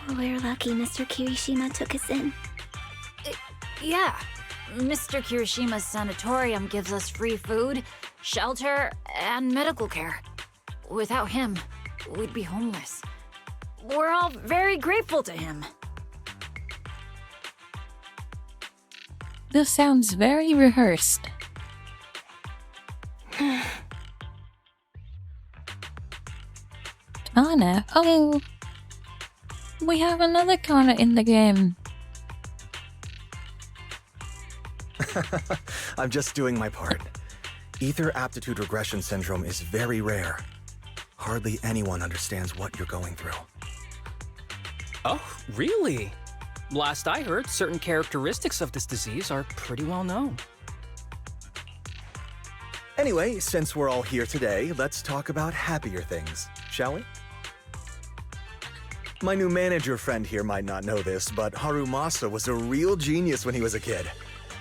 We're lucky Mr. Kirishima took us in. Yeah. Mr. Kirishima's sanatorium gives us free food, shelter, and medical care. Without him, we'd be homeless. We're all very grateful to him. This sounds very rehearsed. Kana? Oh! We have another Kana in the game. I'm just doing my part. Ether aptitude regression syndrome is very rare. Hardly anyone understands what you're going through. Oh, really? Last I heard, certain characteristics of this disease are pretty well known. Anyway, since we're all here today, let's talk about happier things, shall we? My new manager friend here might not know this, but Harumasa was a real genius when he was a kid.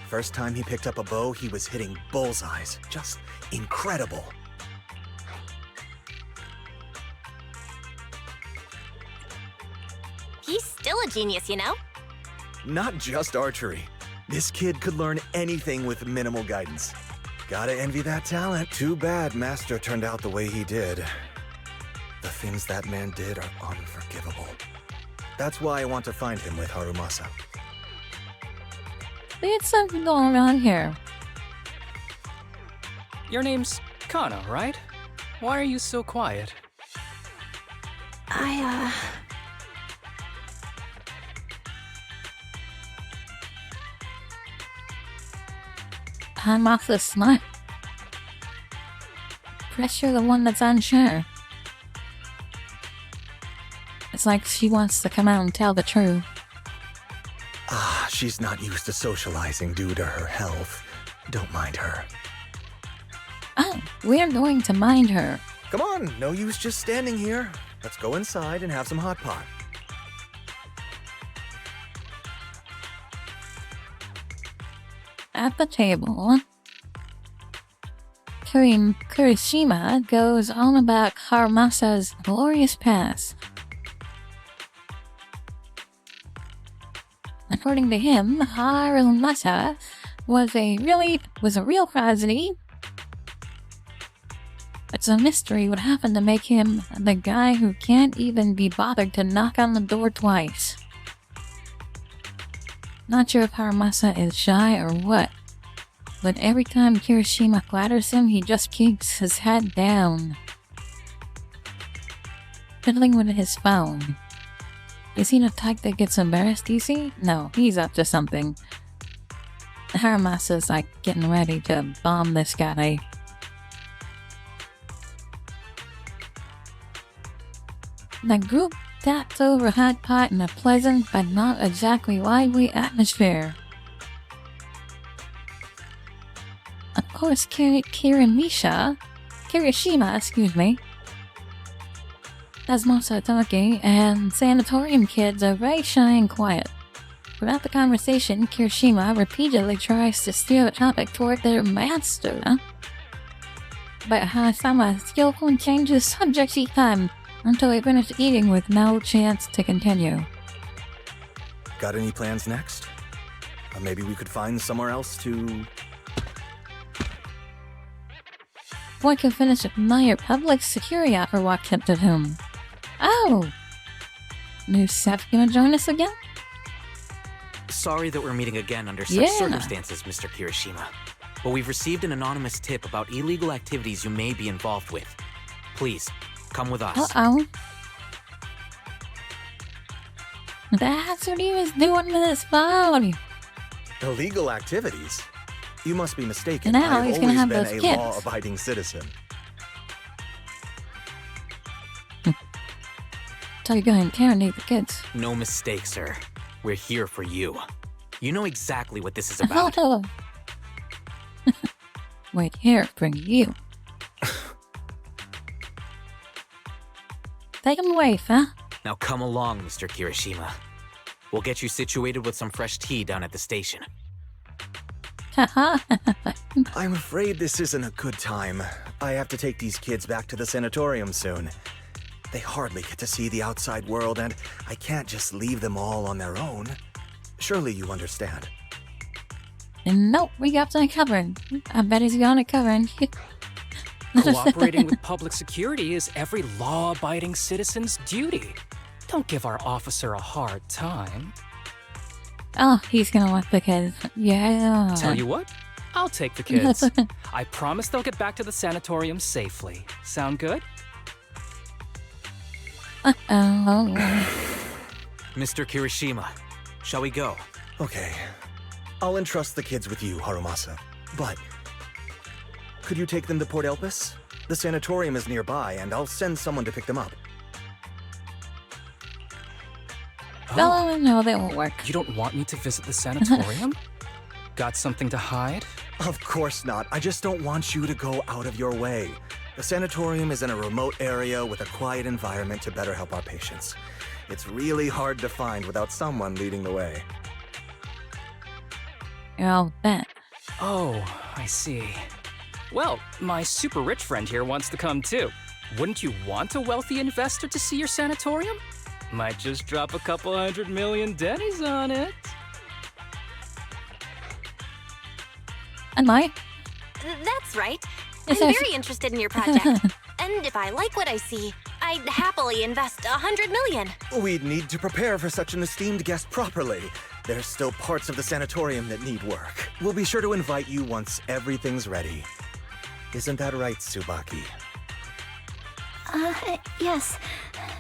First time he picked up a bow, he was hitting bullseyes. Just incredible. He's still a genius, you know? Not just archery. This kid could learn anything with minimal guidance. Gotta envy that talent. Too bad Master turned out the way he did. The things that man did are unforgivable. That's why I want to find him with Harumasa. There's something going on here. Your name's Kana, right? Why are you so quiet? I'm off the smart. Pressure the one that's unsure. It's like she wants to come out and tell the truth. Ah, she's not used to socializing due to her health. Don't mind her. Oh, we're going to mind her. Come on, no use just standing here. Let's go inside and have some hot pot. At the table, Kirishima goes on about Harumasa's glorious past. According to him, Harumasa was a real tragedy. It's a mystery what happened to make him the guy who can't even be bothered to knock on the door twice. Not sure if Harumasa is shy or what, but every time Kirishima flatters him, he just keeps his head down, fiddling with his phone. Is he the type that gets embarrassed easy? No, he's up to something. Harumasa's like getting ready to bomb this guy. The group taps over hot pot in a pleasant but not exactly lively atmosphere. Of course, Kirishima, Desmosa Toki, and Sanatorium kids are very shy and quiet. Throughout the conversation, Kirishima repeatedly tries to steer the topic toward their master. But Hasama skillfully changes subjects each time until they finish eating with no chance to continue. Got any plans next? Maybe we could find somewhere else to... Boy can finish admire public security offer what kept at home. Oh! New Seth gonna join us again? Sorry that we're meeting again under such circumstances, Mr. Kirishima. But we've received an anonymous tip about illegal activities you may be involved with. Please, come with us. Uh-oh. That's what he was doing with his phone. Illegal activities? You must be mistaken. Now I've he's gonna have always those been a kids. law-abiding citizen. So you're going to interrogate the kids. No mistake, sir. We're here for you. You know exactly what this is about. Hold on. Wait here for you. Take him away, huh? Now come along, Mr. Kirishima. We'll get you situated with some fresh tea down at the station. I'm afraid this isn't a good time. I have to take these kids back to the sanatorium soon. They hardly get to see the outside world, and I can't just leave them all on their own. Surely you understand. And nope, we got that covered. I bet he's got it covered. Cooperating with public security is every law-abiding citizen's duty. Don't give our officer a hard time. Oh, he's gonna want the kids. Yeah. Tell you what, I'll take the kids. I promise they'll get back to the sanatorium safely. Sound good? Uh-oh. Mr. Kirishima, shall we go? Okay. I'll entrust the kids with you, Harumasa. But could you take them to Port Elpis? The sanatorium is nearby, and I'll send someone to pick them up. Oh, no, that won't work. You don't want me to visit the sanatorium? Got something to hide? Of course not. I just don't want you to go out of your way. The sanatorium is in a remote area with a quiet environment to better help our patients. It's really hard to find without someone leading the way. I'll bet. Oh, I see. Well, my super rich friend here wants to come too. Wouldn't you want a wealthy investor to see your sanatorium? Might just drop a couple $100 million dennies on it. I might. That's right. I'm very interested in your project. And if I like what I see, I'd happily invest $100 million. We'd need to prepare for such an esteemed guest properly. There's still parts of the sanatorium that need work. We'll be sure to invite you once everything's ready. Isn't that right, Tsubaki? Yes.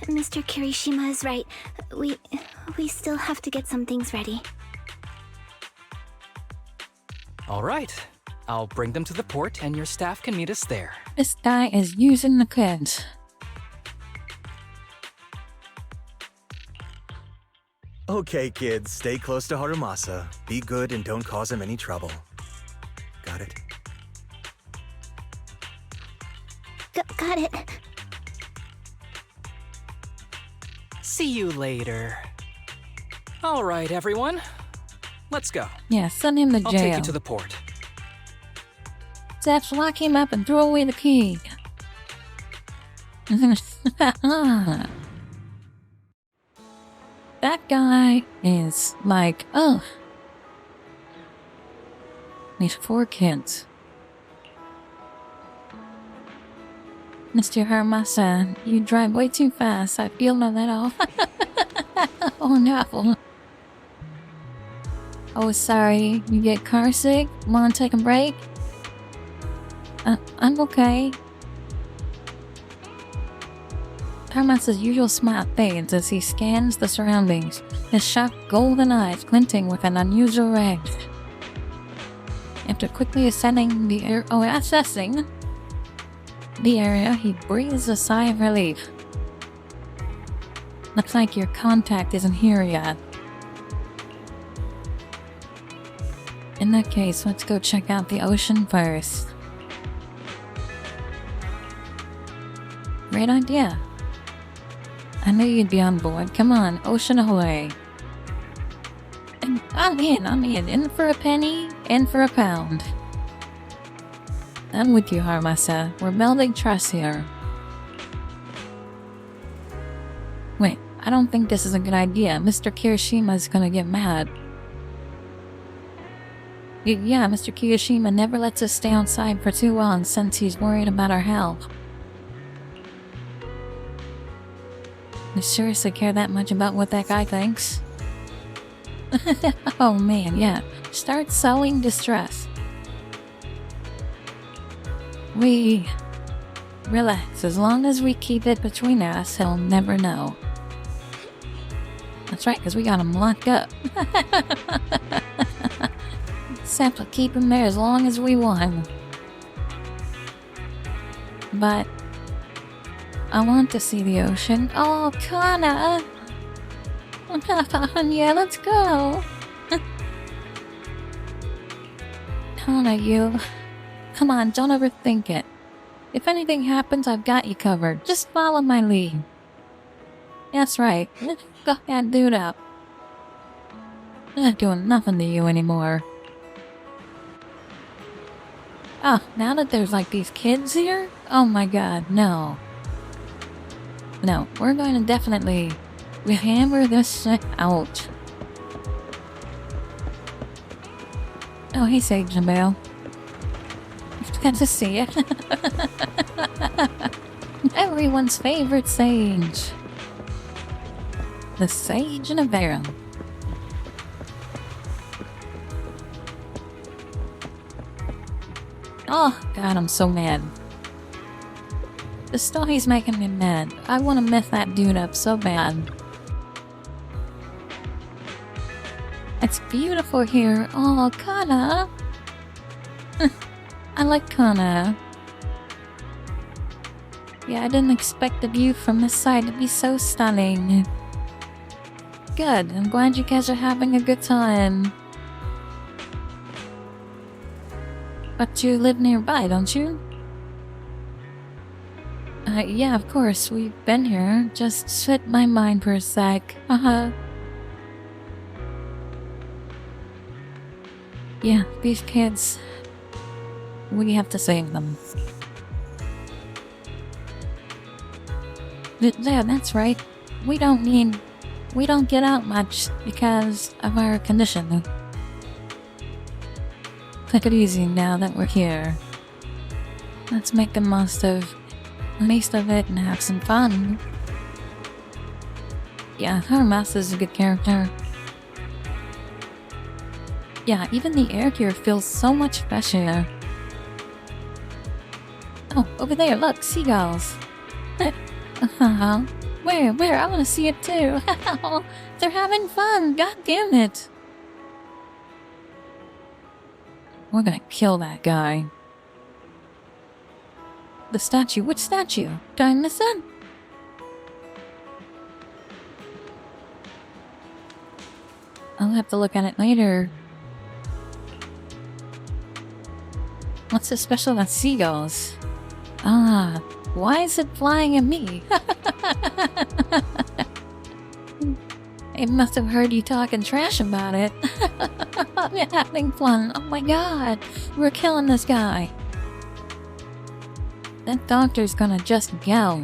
Mr. Kirishima is right. We still have to get some things ready. All right. I'll bring them to the port and your staff can meet us there. This guy is using the kids. Okay, kids, stay close to Harumasa. Be good and don't cause him any trouble. Got it? Got it. See you later. All right, everyone. Let's go. Yeah, send him to jail. I'll take you to the port. Zeph, lock him up and throw away the key. That guy is like, oh. These 4 kids. Mr. Harumasa, you drive way too fast. I feel none at all. Oh no. Oh, sorry. You get car sick? Wanna take a break? I'm okay. Harumasa's usual smile fades as he scans the surroundings, his sharp golden eyes glinting with an unusual red. After quickly assessing the area, he breathes a sigh of relief. Looks like your contact isn't here yet. In that case, let's go check out the ocean first. Great idea. I knew you'd be on board. Come on, ocean ahoy. And I'm in. In for a penny, in for a pound. I'm with you, Harumasa. We're building trust here. Wait, I don't think this is a good idea. Mr. Kirishima's gonna get mad. Yeah, Mr. Kiyoshima never lets us stay outside for too long since he's worried about our health. You seriously care that much about what that guy thinks? Oh man, yeah. Start sowing distress. We... relax. As long as we keep it between us, he'll never know. That's right, because we got him locked up. Except we'll keep him there as long as we want. But... I want to see the ocean. Oh, Kana! Yeah, let's go! Kana, you... Come on, don't overthink it. If anything happens, I've got you covered. Just follow my lead. That's right. Go ahead, dude up. Not doing nothing to you anymore. Oh, now that there's like these kids here? Oh my god, no. No, we're going to definitely hammer this shit out. Oh, hey Sage and Bale. It's good to see you. Everyone's favorite Sage. The Sage and a Baron. Oh god, I'm so mad. The story's making me mad. I want to mess that dude up so bad. It's beautiful here. Oh, Kana. I like Kana. Yeah, I didn't expect the view from this side to be so stunning. Good. I'm glad you guys are having a good time. But you live nearby, don't you? Yeah, of course. We've been here. Just slipped my mind for a sec. Yeah, these kids... we have to save them. Yeah, that's right. We don't get out much because of our condition. Take it easy now that we're here. Let's make the most of it and have some fun. Yeah, Harumasu is a good character. Yeah, even the air here feels so much fresher. Oh, over there, look, seagulls. Where? I want to see it too. They're having fun, god damn it. We're gonna kill that guy. The statue, which statue? Did I miss it? I'll have to look at it later. What's so special about seagulls? Ah, why is it flying at me? It must have heard you talking trash about it. We're having fun. Oh my god, we're killing this guy. That doctor's gonna just go.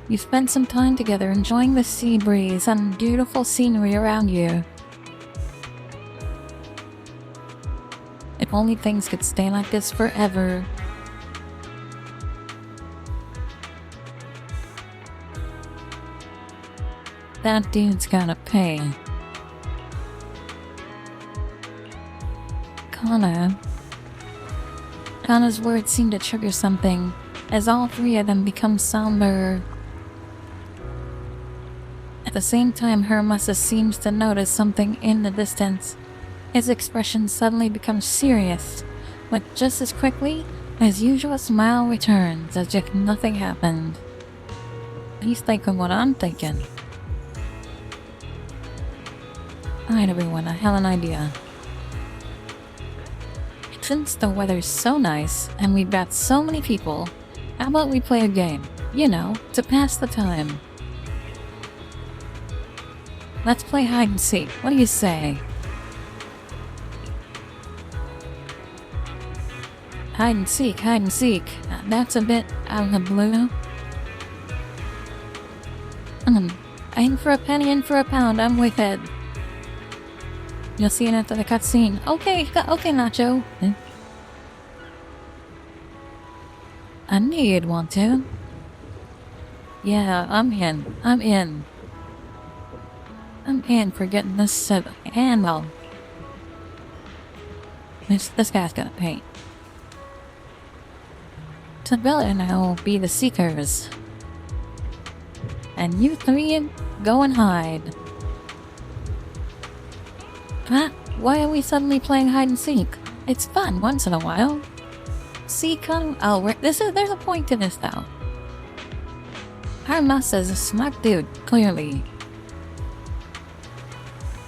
You spent some time together enjoying the sea breeze and beautiful scenery around you. If only things could stay like this forever. That dude's gotta pay. Kana's words seem to trigger something, as all three of them become somber. At the same time, Harumasu seems to notice something in the distance. His expression suddenly becomes serious, but just as quickly, his usual smile returns as if nothing happened. He's thinking what I'm thinking. Alright everyone, I have an idea. Since the weather's so nice, and we've got so many people, how about we play a game? You know, to pass the time. Let's play hide and seek. What do you say? Hide and seek. That's a bit out of the blue. In for a penny, in for a pound, I'm with it. You'll see it after the cutscene. Okay, okay, Nacho. I knew you'd want to. Yeah, I'm in. I'm in. I'm in for getting this set handle. This guy's gonna paint. Tabella and I will be the seekers. And you three go and hide. Huh? Why are we suddenly playing hide and seek? It's fun once in a while. Oh, there's a point to this though. Harmas is a smart dude, clearly.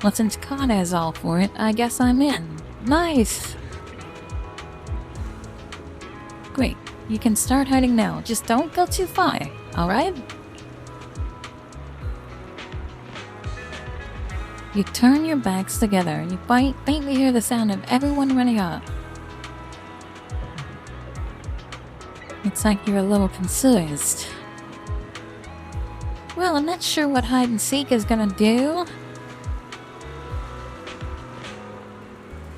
Well, since Kana is all for it, I guess I'm in. Nice! Great, you can start hiding now. Just don't go too far, alright? You turn your backs together and you faintly hear the sound of everyone running up. Looks like you're a little confused. Well, I'm not sure what hide and seek is gonna do.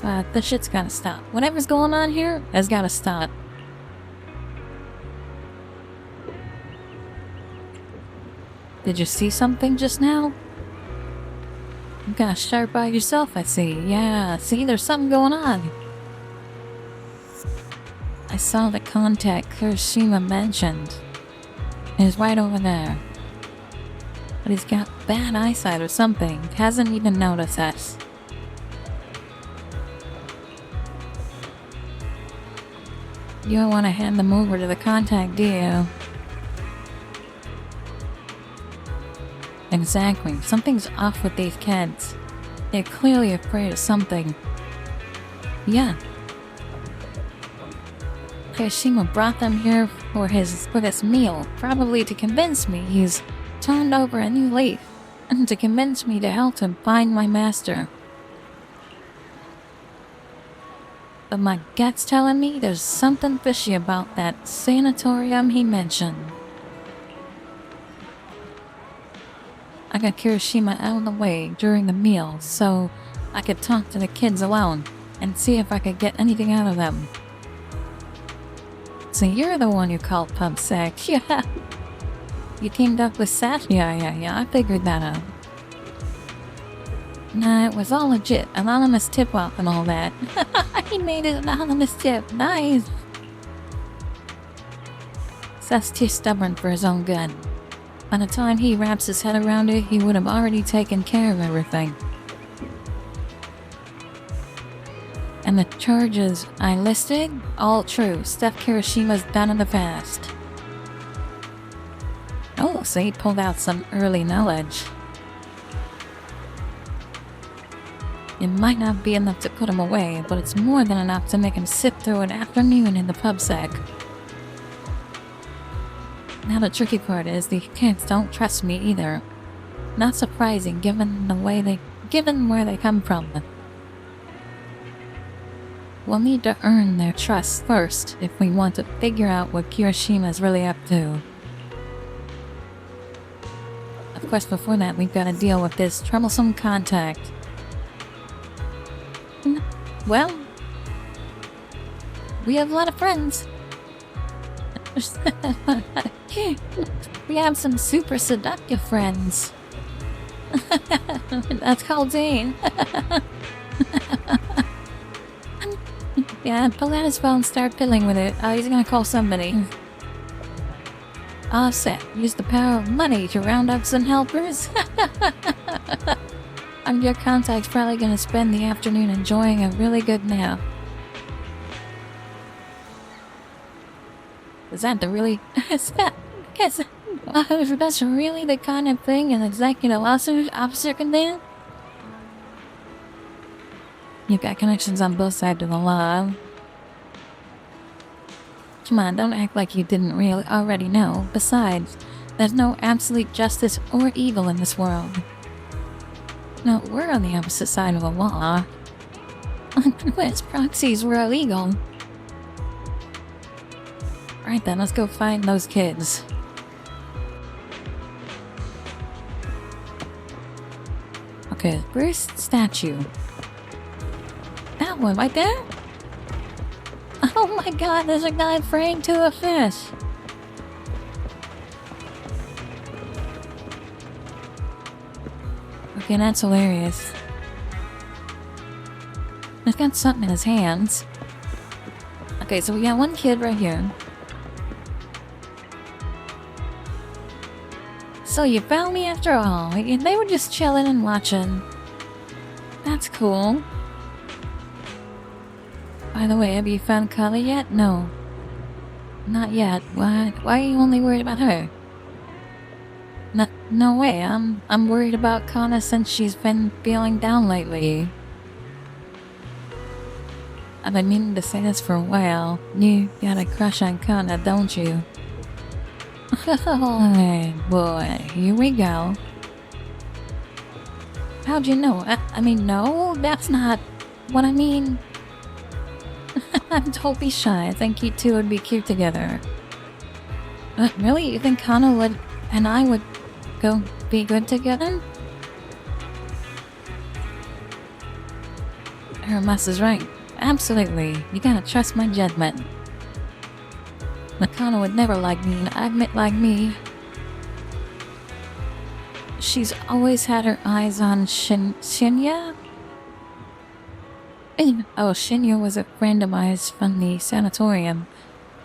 But this shit's gotta stop. Whatever's going on here has gotta stop. Did you see something just now? You got a sharp eye yourself, I see. Yeah, see, there's something going on. I saw the contact Kirishima mentioned. He's right over there. But he's got bad eyesight or something. Hasn't even noticed us. You don't want to hand them over to the contact, do you? Exactly. Something's off with these kids. They're clearly afraid of something. Yeah. Kirishima brought them here for this meal, probably to convince me he's turned over a new leaf, and to convince me to help him find my master. But my gut's telling me there's something fishy about that sanatorium he mentioned. I got Kirishima out of the way during the meal so I could talk to the kids alone and see if I could get anything out of them. So you're the one you called PubSec. Yeah. You teamed up with Seth? Yeah, I figured that out. Nah, it was all legit. Anonymous tip-off and all that. He made it an anonymous tip. Nice. Seth's too stubborn for his own good. By the time he wraps his head around it, he would have already taken care of everything. And the charges I listed? All true. Stuff Kirishima's done in the past. Oh, so he pulled out some early knowledge. It might not be enough to put him away, but it's more than enough to make him sit through an afternoon in the PubSec. Now the tricky part is the kids don't trust me either. Not surprising given where they come from. We'll need to earn their trust first if we want to figure out what Kirishima's really up to. Of course, before that, we've got to deal with this troublesome contact. Well, we have a lot of friends. We have some super seductive friends. That's called Zane. Yeah, pull out his phone, start fiddling with it. He's gonna call somebody. Set. Use the power of money to round up some helpers. And your contact's probably gonna spend the afternoon enjoying a really good nap. Is that the really... Is that... that's really the kind of thing an executive officer can do? You've got connections on both sides of the law. Come on, don't act like you didn't really already know. Besides, there's no absolute justice or evil in this world. No, we're on the opposite side of the law. Unless proxies were illegal. Right then, let's go find those kids. Okay, first statue. That one right there? Oh my god, there's a guy praying to a fish. Okay, that's hilarious. He's got something in his hands. Okay, so we got one kid right here. So you found me after all. They were just chilling and watching. That's cool. By the way, have you found Kala yet? No. Not yet. Why are you only worried about her? No way. I'm worried about Kana since she's been feeling down lately. I've been meaning to say this for a while. You got a crush on Kana, don't you? Oh boy, here we go. How'd you know? I mean, no, that's not what I mean. Don't be shy. I think you two would be cute together. Really? You think Kana would and I would go be good together? Hermes is right. Absolutely. You gotta trust my judgment. Kana would never like me, and I admit like me. She's always had her eyes on Shinya? Oh, Shinya was a friend of mine from the sanatorium.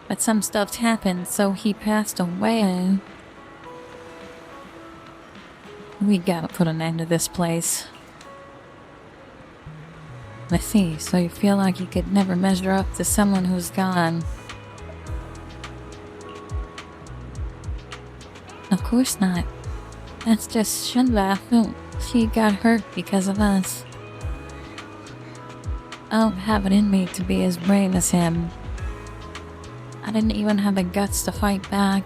But some stuff happened, so he passed away. We gotta put an end to this place. I see, so you feel like you could never measure up to someone who's gone. Of course not. That's just Shinba. She got hurt because of us. I don't have it in me to be as brave as him. I didn't even have the guts to fight back.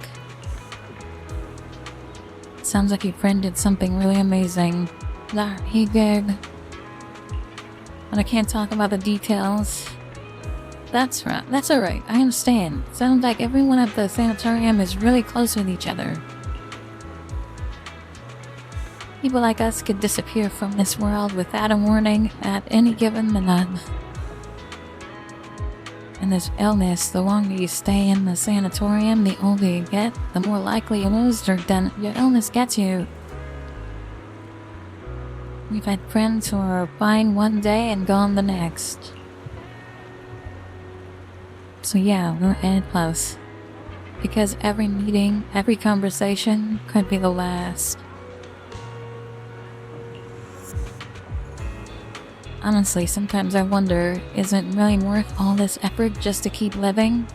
Sounds like your friend did something really amazing. He did. But I can't talk about the details. That's right. That's alright. I understand. Sounds like everyone at the sanatorium is really close with each other. People like us could disappear from this world without a warning at any given minute. And this illness, the longer you stay in the sanatorium, the older you get, the more likely you lose your illness gets you. We've had friends who are fine one day and gone the next. So yeah, we're in close. Because every meeting, every conversation could be the last. Honestly, sometimes I wonder, is it really worth all this effort just to keep living?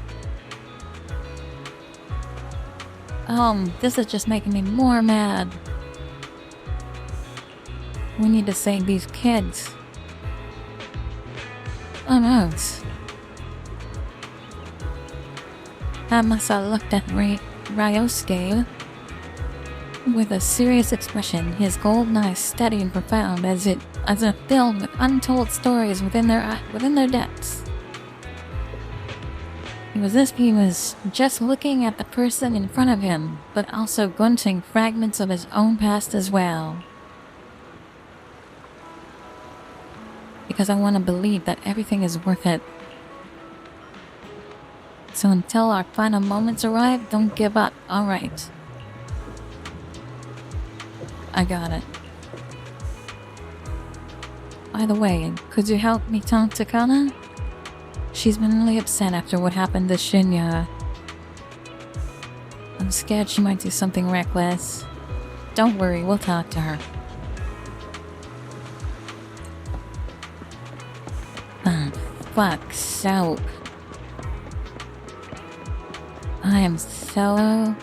This is just making me more mad. We need to save these kids. Almost. Hamasa looked at Ryosuke with a serious expression, his golden eyes steady and profound as if filled with untold stories within their depths. He was just looking at the person in front of him, but also glimpsing fragments of his own past as well. Because I want to believe that everything is worth it. So until our final moments arrive, don't give up, alright? I got it. By the way, could you help me talk to Kana? She's been really upset after what happened to Shinya. I'm scared she might do something reckless. Don't worry, we'll talk to her. Fuck, soap. I am so...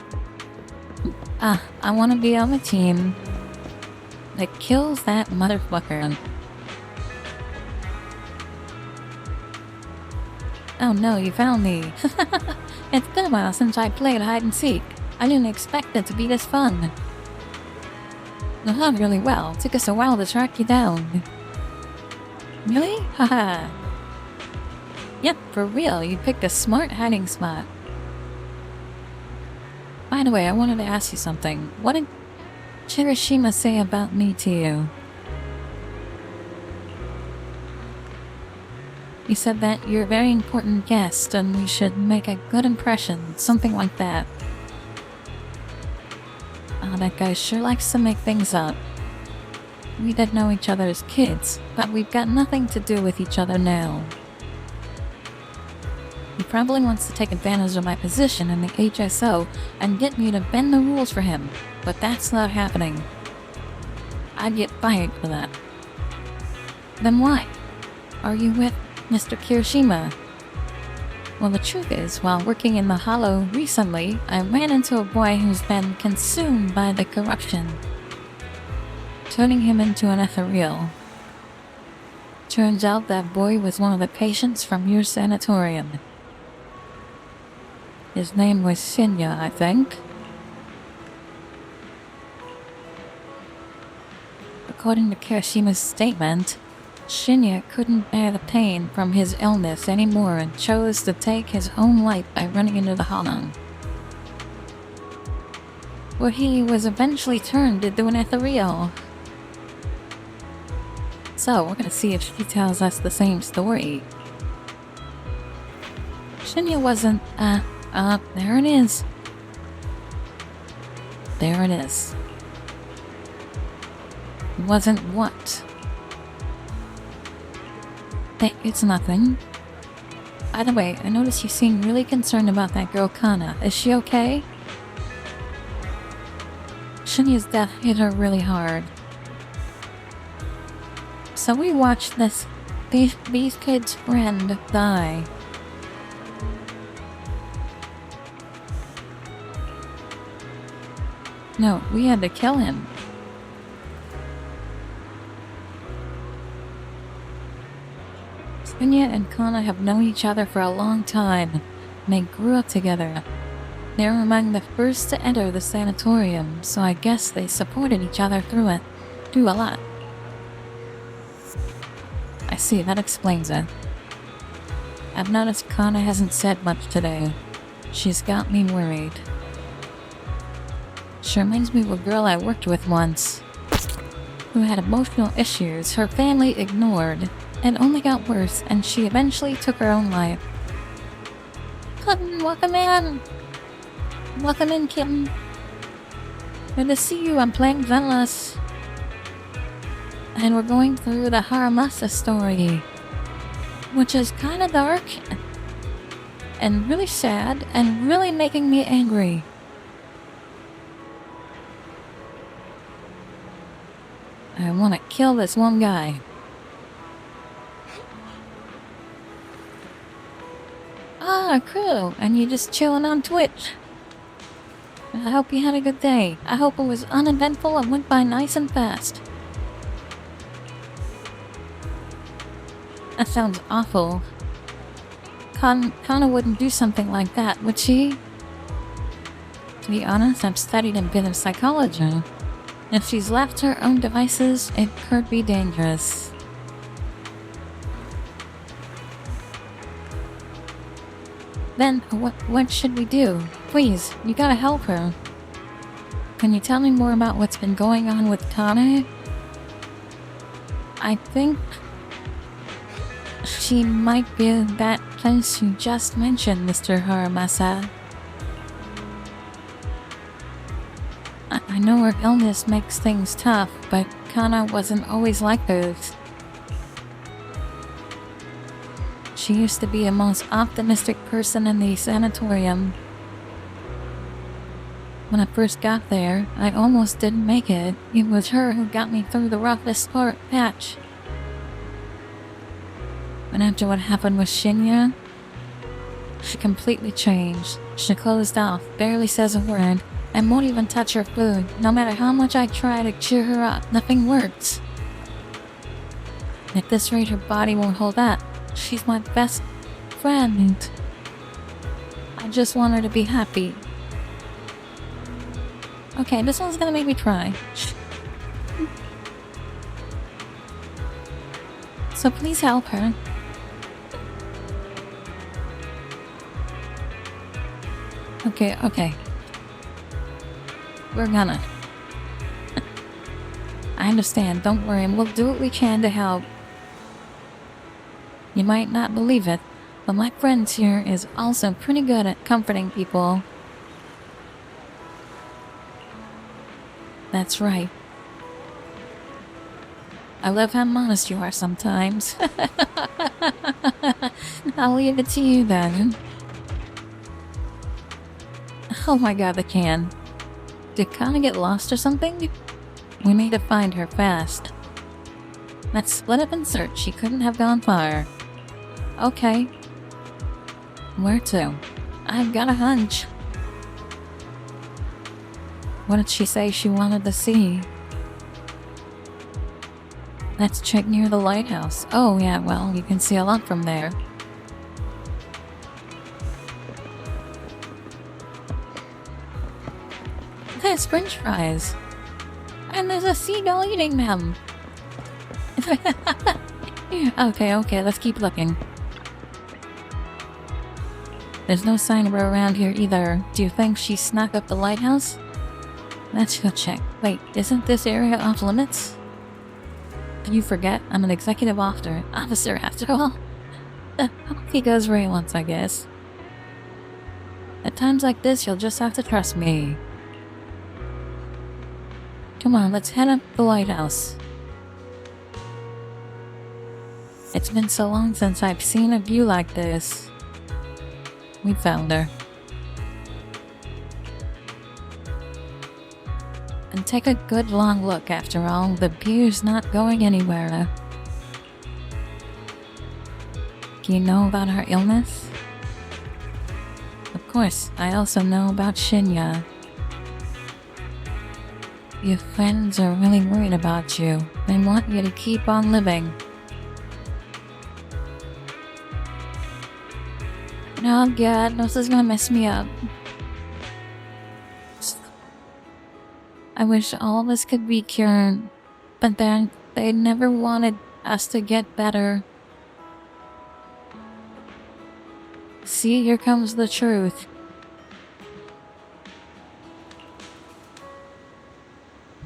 I want to be on the team that kills that motherfucker. Oh no, you found me. It's been a while since I played hide and seek. I didn't expect it to be this fun. You done really well. It took us a while to track you down. Really? Haha. Yep, for real. You picked a smart hiding spot. By the way, I wanted to ask you something. What did Kirishima say about me to you? He said that you're a very important guest and we should make a good impression, something like that. Oh, that guy sure likes to make things up. We did know each other as kids, but we've got nothing to do with each other now. He probably wants to take advantage of my position in the HSO and get me to bend the rules for him, but that's not happening. I'd get fired for that. Then why? Are you with Mr. Kirishima? Well, the truth is, while working in the Hollow recently, I ran into a boy who's been consumed by the corruption, turning him into an ethereal. Turns out that boy was one of the patients from your sanatorium. His name was Shinya, I think. According to Kirishima's statement, Shinya couldn't bear the pain from his illness anymore and chose to take his own life by running into the Hollow, where he was eventually turned into an ethereal. So, we're gonna see if she tells us the same story. Shinya wasn't, there it is. There it is. Wasn't what? It's nothing. By the way, I noticed you seem really concerned about that girl Kana. Is she okay? Shinya's death hit her really hard. So we watched these kids' friend die. No, we had to kill him. Shinya and Kana have known each other for a long time, and they grew up together. They were among the first to enter the sanatorium, so I guess they supported each other through a lot. I see, that explains it. I've noticed Kana hasn't said much today. She's got me worried. She reminds me of a girl I worked with once, who had emotional issues her family ignored. It only got worse, and she eventually took her own life. Welcome in! Welcome in, kitten. Good to see you, I'm playing Zenless. And we're going through the Haramasa story, which is kinda dark, and really sad, and really making me angry. I wanna kill this one guy. Ah, cool. And you're just chilling on Twitch. I hope you had a good day. I hope it was uneventful and went by nice and fast. That sounds awful. Kana wouldn't do something like that, would she? To be honest, I've studied a bit of psychology. If she's left to her own devices, it could be dangerous. Then, what should we do? Please, you gotta help her. Can you tell me more about what's been going on with Kana? I think she might be that place you just mentioned, Mr. Haramasa. I know her illness makes things tough, but Kana wasn't always like this. She used to be the most optimistic person in the sanatorium. When I first got there, I almost didn't make it. It was her who got me through the roughest patch. But after what happened with Shinya, she completely changed. She closed off, barely says a word, and won't even touch her food. No matter how much I try to cheer her up, nothing works. At this rate, her body won't hold up. She's my best friend. I just want her to be happy. Okay, this one's gonna make me cry. So please help her. Okay. We're gonna. I understand, don't worry, and we'll do what we can to help. You might not believe it, but my friend here is also pretty good at comforting people. That's right. I love how modest you are sometimes. I'll leave it to you then. Oh my god, the can. Did Kana get lost or something? We need to find her fast. Let's split up and search. She couldn't have gone far. Okay. Where to? I've got a hunch. What did she say she wanted to see? Let's check near the lighthouse. Oh yeah, well, you can see a lot from there. There's french fries. And there's a seagull eating them. Okay, let's keep looking. There's no sign of her around here either. Do you think she snuck up the lighthouse? Let's go check. Wait, isn't this area off limits? Did you forget? I'm an executive officer after all. He goes where he wants, I guess. At times like this, you'll just have to trust me. Come on, let's head up the lighthouse. It's been so long since I've seen a view like this. We found her. And take a good long look, after all, the view's not going anywhere. Do you know about her illness? Of course, I also know about Shinya. Your friends are really worried about you. They want you to keep on living. Oh god, this is gonna mess me up. I wish all of us could be cured, but then they never wanted us to get better. See, here comes the truth.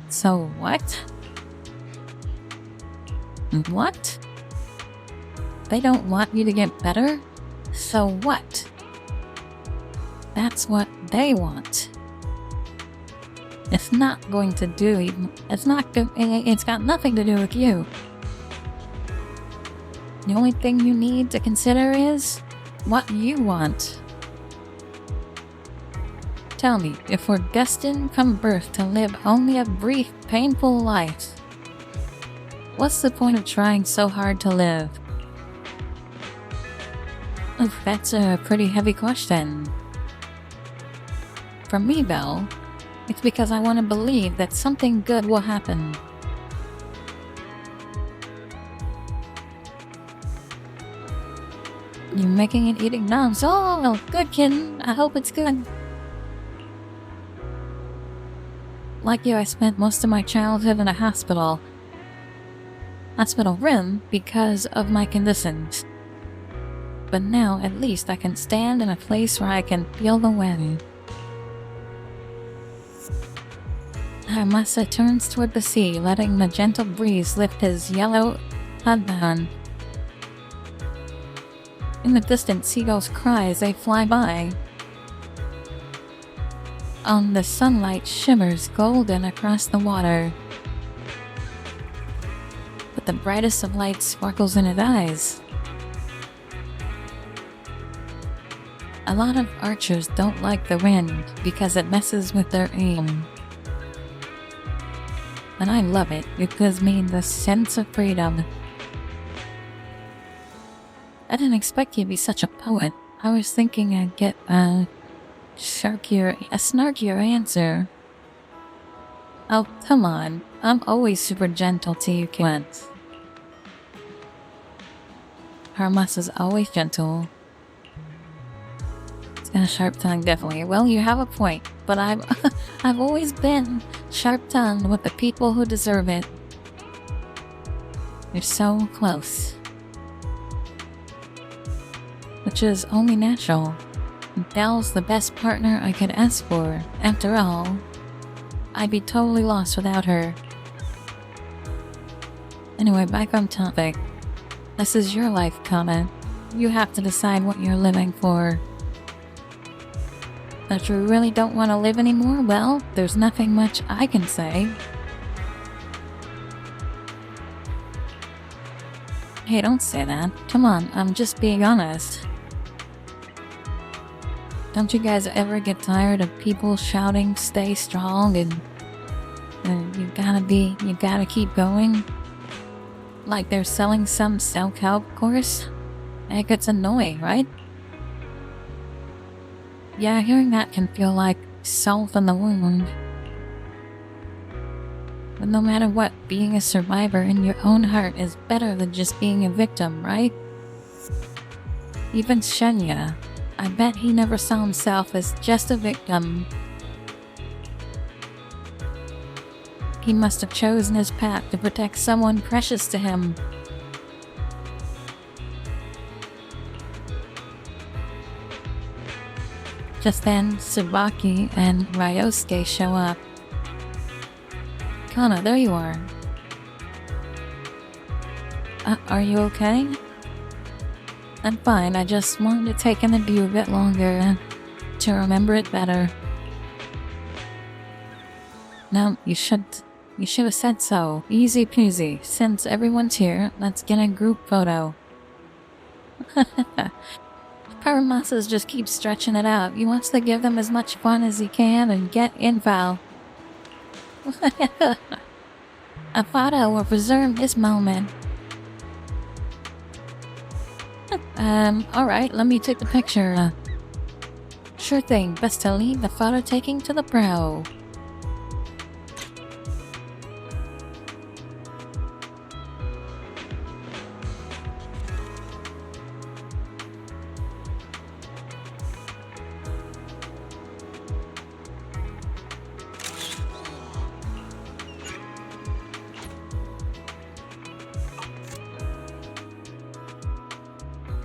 So what? What? They don't want you to get better? So what? That's what they want. It's not going to do. It's got nothing to do with you. The only thing you need to consider is what you want. Tell me, if we're destined from birth to live only a brief, painful life, what's the point of trying so hard to live? Oh, that's a pretty heavy question. For me, though, it's because I want to believe that something good will happen. You're making it eating noms. Oh, good kitten. I hope it's good. Like you, I spent most of my childhood in a hospital room because of my conditions. But now, at least, I can stand in a place where I can feel the wind. Haramasa turns toward the sea, letting the gentle breeze lift his yellow headband. In the distance, seagulls cry as they fly by. The sunlight shimmers golden across the water. But the brightest of lights sparkles in his eyes. A lot of archers don't like the wind because it messes with their aim. But I love it. It gives me the sense of freedom. I didn't expect you to be such a poet. I was thinking I'd get a snarkier answer. Oh, come on. I'm always super gentle to you kids. Haramasa's always gentle. It's got a sharp tongue, definitely. Well, you have a point, but I've always been sharp-tongued with the people who deserve it. You're so close. Which is only natural. Belle's the best partner I could ask for. After all, I'd be totally lost without her. Anyway, back on topic. This is your life, Kana. You have to decide what you're living for. If you really don't want to live anymore, well, there's nothing much I can say. Hey, don't say that. Come on, I'm just being honest. Don't you guys ever get tired of people shouting, stay strong, and you gotta keep going? Like they're selling some self-help course? It gets annoying, right? Yeah, hearing that can feel like salt in the wound. But no matter what, being a survivor in your own heart is better than just being a victim, right? Even Shenya, I bet he never saw himself as just a victim. He must have chosen his path to protect someone precious to him. Just then, Tsubaki and Ryosuke show up. Kana, there you are. Are you okay? I'm fine, I just wanted to take in the view a bit longer to remember it better. No, you should have said so. Easy peasy. Since everyone's here, let's get a group photo. Paramasa's just keeps stretching it out. He wants to give them as much fun as he can and get info. A photo will preserve this moment. Alright, let me take the picture. Sure thing, best to leave the photo taking to the pro.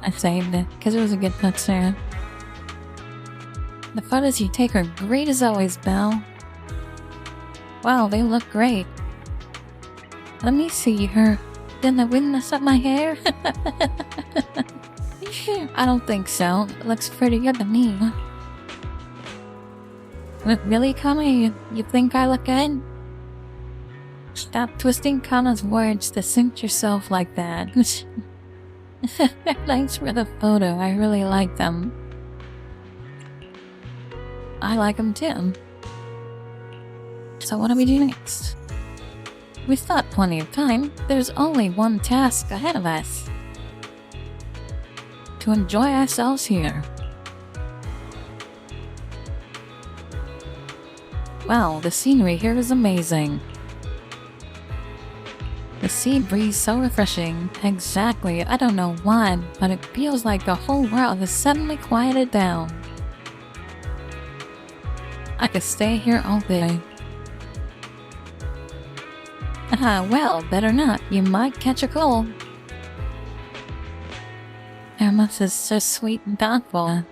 I saved it, because it was a good picture. The photos you take are great as always, Belle. Wow, they look great. Let me see her. Didn't the wind mess up my hair? I don't think so. It looks pretty good to me. Really, Kana? You think I look good? Stop twisting Kana's words to suit yourself like that. Thanks for the photo, I really like them. I like them too. So what do we do next? We've got plenty of time. There's only one task ahead of us. To enjoy ourselves here. Wow, the scenery here is amazing. The sea breeze so refreshing. Exactly, I don't know why, but it feels like the whole world has suddenly quieted down. I could stay here all day. Well, better not. You might catch a cold. Hermes is so sweet and thoughtful.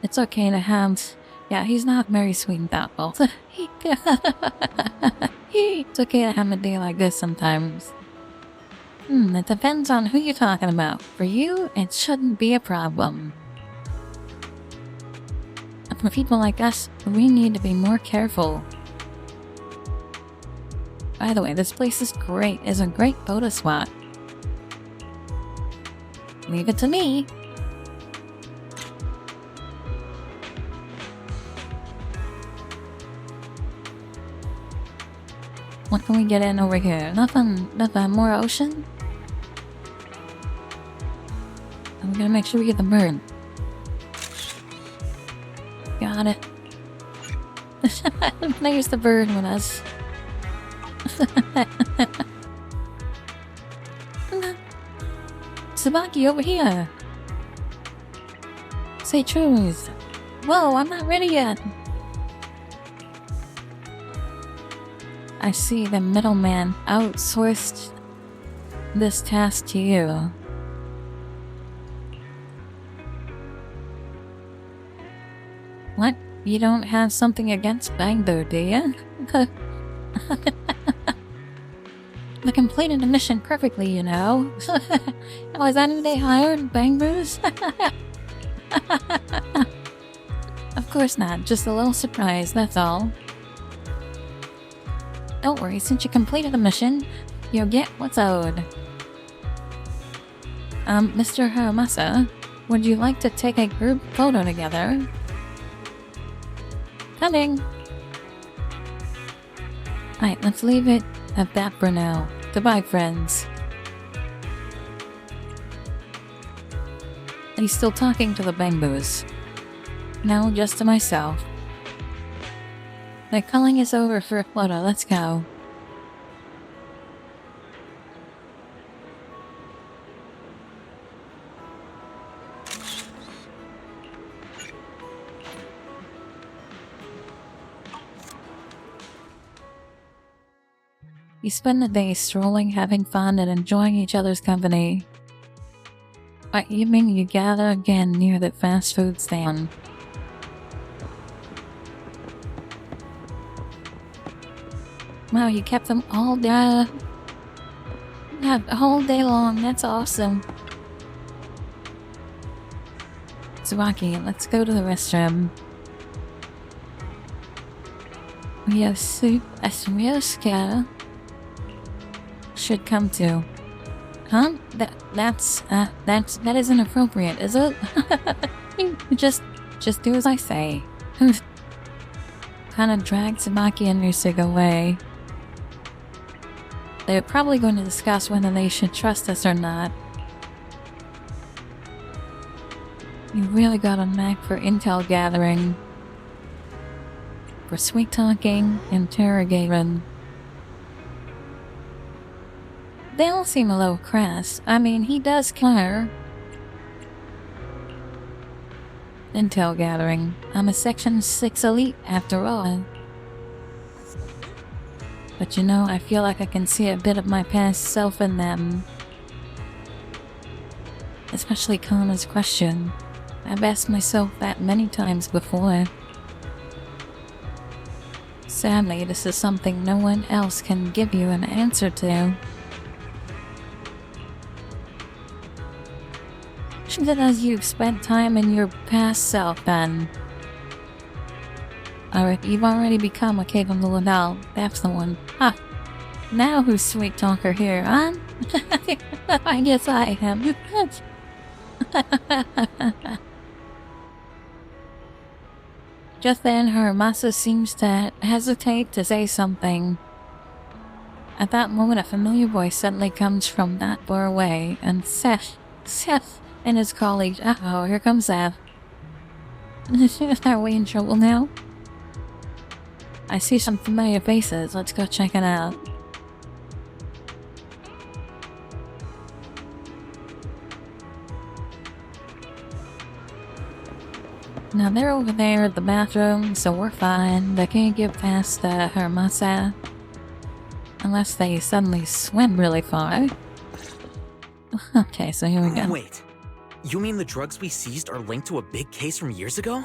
It's okay to have... Yeah, he's not very sweet and thoughtful. It's okay to have a day like this sometimes. It depends on who you're talking about. For you, it shouldn't be a problem. For people like us, we need to be more careful. By the way, this place is great. It's a great photo spot. Leave it to me. What can we get in over here? Nothing more ocean? I'm gonna make sure we get the bird. Got it. There's the bird with us. Tsubaki, over here! Say truth. Whoa, I'm not ready yet! I see the middleman outsourced this task to you. What? You don't have something against Bangdo, do you? They completed the mission perfectly, you know. Oh, is that who they hired? Bangbus? Of course not, just a little surprise, that's all. Don't worry, since you completed the mission, you'll get what's owed. Mr. Haramasa, would you like to take a group photo together? Coming! Alright, let's leave it at that for now. Goodbye, friends. He's still talking to the Bangbus. No, just to myself. The calling is over for a photo, let's go. You spend the day strolling, having fun, and enjoying each other's company. By evening, you gather again near the fast food stand. Wow, you kept them all day. Yeah, the whole day long, that's awesome. Tsubaki, let's go to the restroom. We have soup as Ryosuke should come to. Huh? That isn't appropriate, is it? just do as I say. Kinda dragged Tsubaki and Ryosuke away. They're probably going to discuss whether they should trust us or not. You really got a knack for intel gathering. For sweet talking, interrogating. They all seem a little crass. I mean, he does care. Intel gathering. I'm a Section 6 elite after all. But you know, I feel like I can see a bit of my past self in them. Especially Kana's question. I've asked myself that many times before. Sadly, this is something no one else can give you an answer to. As you've spent time in your past self, then. Or you've already become a capable adult, that's the one. Ha! Now who's sweet talker here, huh? I guess I am. Just then, Haramasa seems to hesitate to say something. At that moment, a familiar voice suddenly comes from not far away, and Seth and his colleagues. Uh-oh, here comes Seth. Are we in trouble now? I see some familiar faces. Let's go check it out. Now they're over there at the bathroom, so we're fine. They can't get past Haramasa. Unless they suddenly swim really far. Okay, so here we go. Wait. You mean the drugs we seized are linked to a big case from years ago?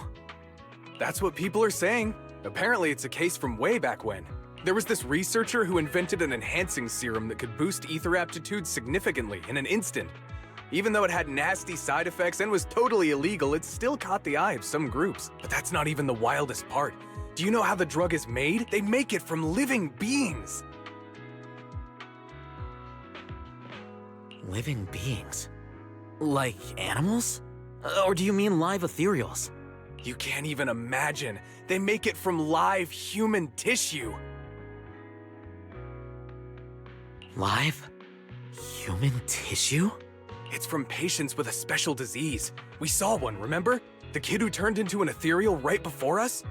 That's what people are saying. Apparently it's a case from way back when. There was this researcher who invented an enhancing serum that could boost ether aptitude significantly in an instant. Even though it had nasty side effects and was totally illegal, it still caught the eye of some groups. But that's not even the wildest part. Do you know how the drug is made? They make it from living beings. Living beings? Like animals? Or do you mean live ethereals? You can't even imagine. They make it from live human tissue. Live human tissue? It's from patients with a special disease. We saw one, remember? The kid who turned into an ethereal right before us?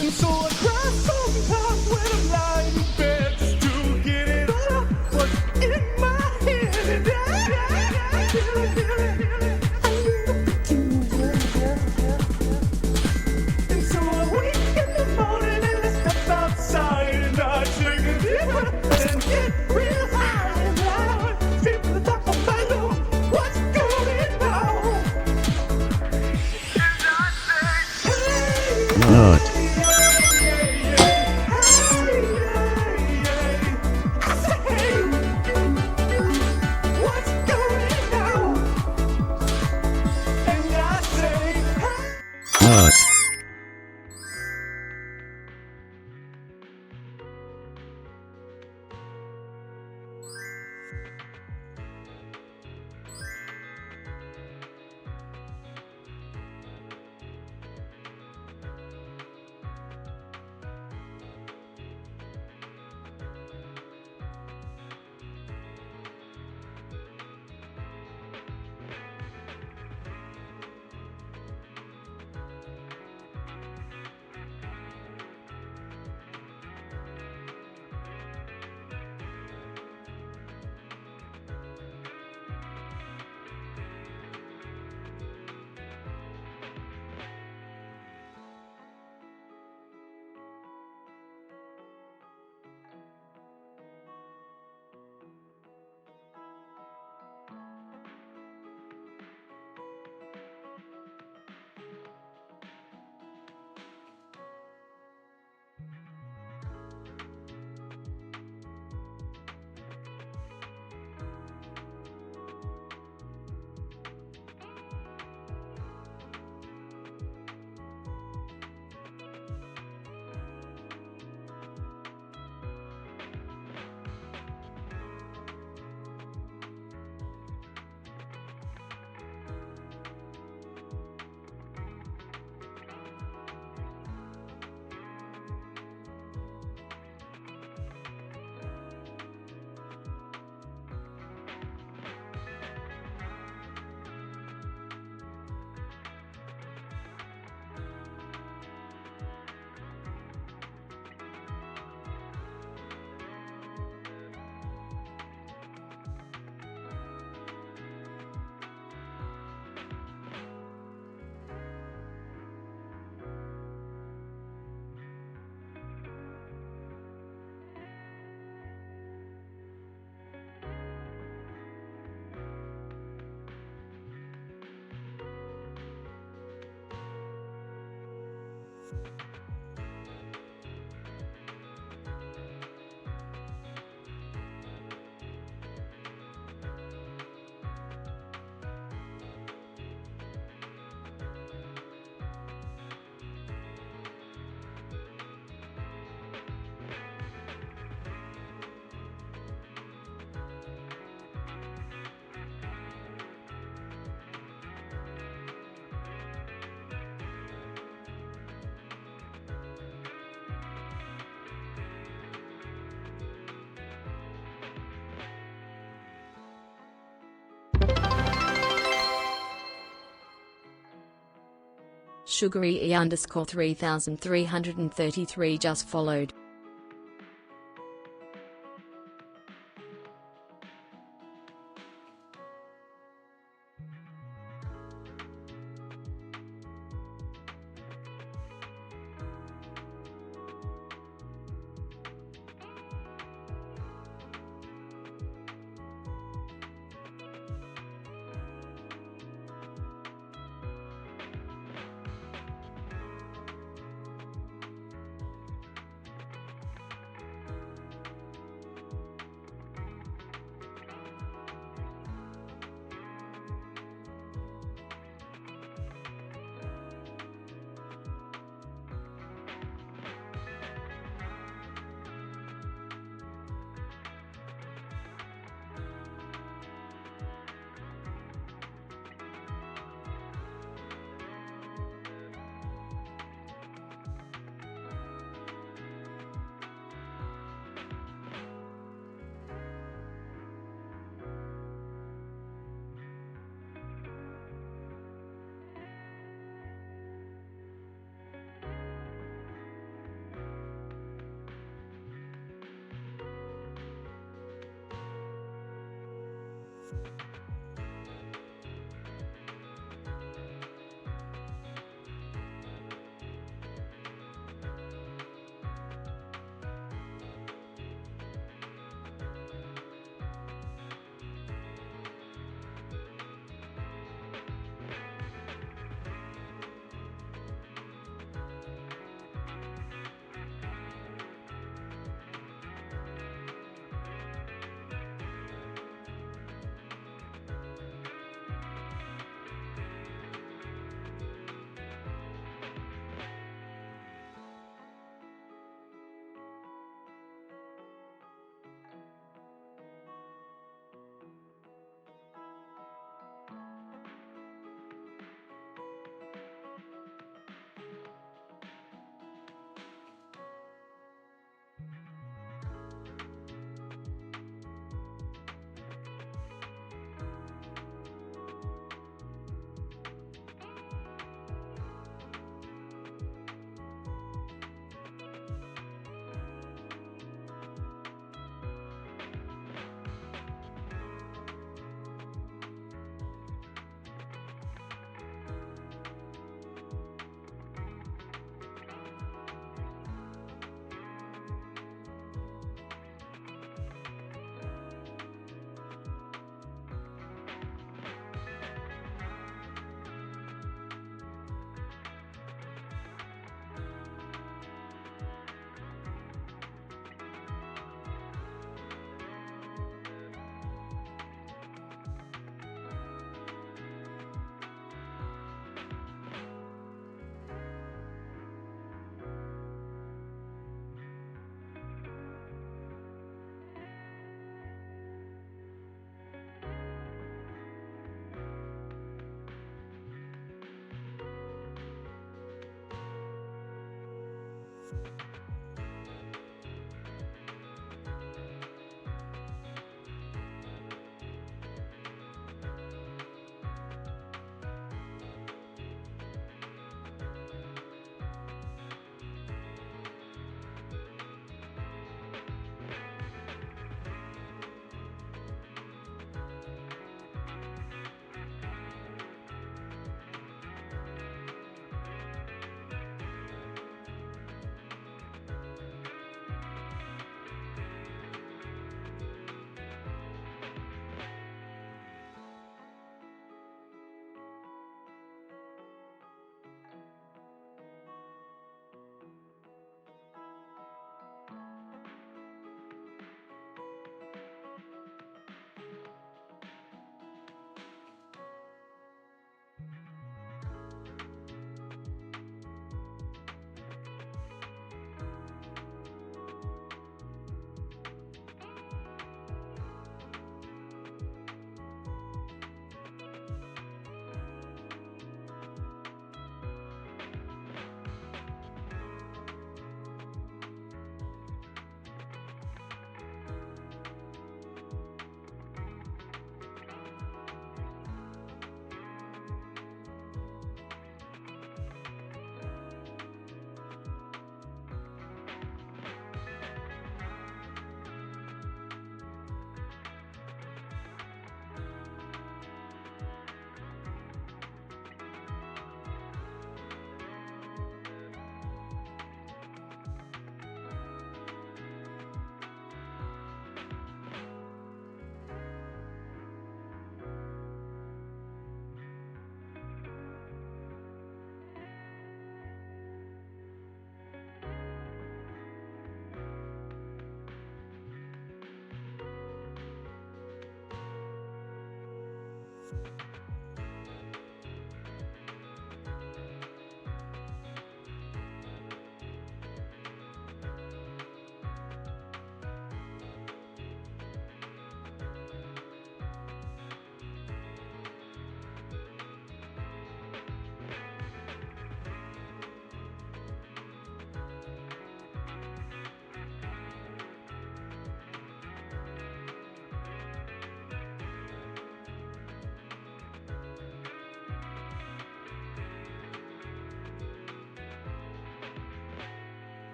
And so I cry sometimes when I'm lying in bed just to get it all out what's in my head. And I feel it. I need and so I wake in the morning and I step outside and I take a deep breath and get real high. And I feel the top of my lungs, what's going on? And I say, hey. Not. Not. Sugary_3333 just followed.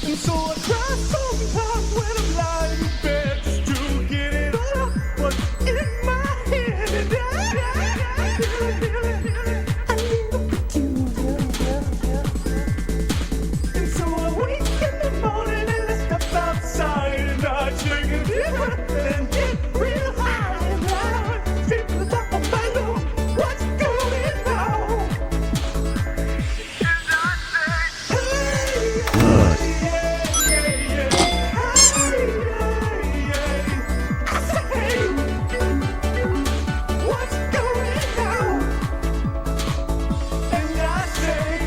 And so I cry sometimes when I'm lying in bed just to get it all out what's in my head. And I feel it, I need to put you. And so I wake in the morning and I step outside and I take a deep breath and get real high and loud. Straight to the top of my lungs, what's going on? And I say, what's going on? And I say,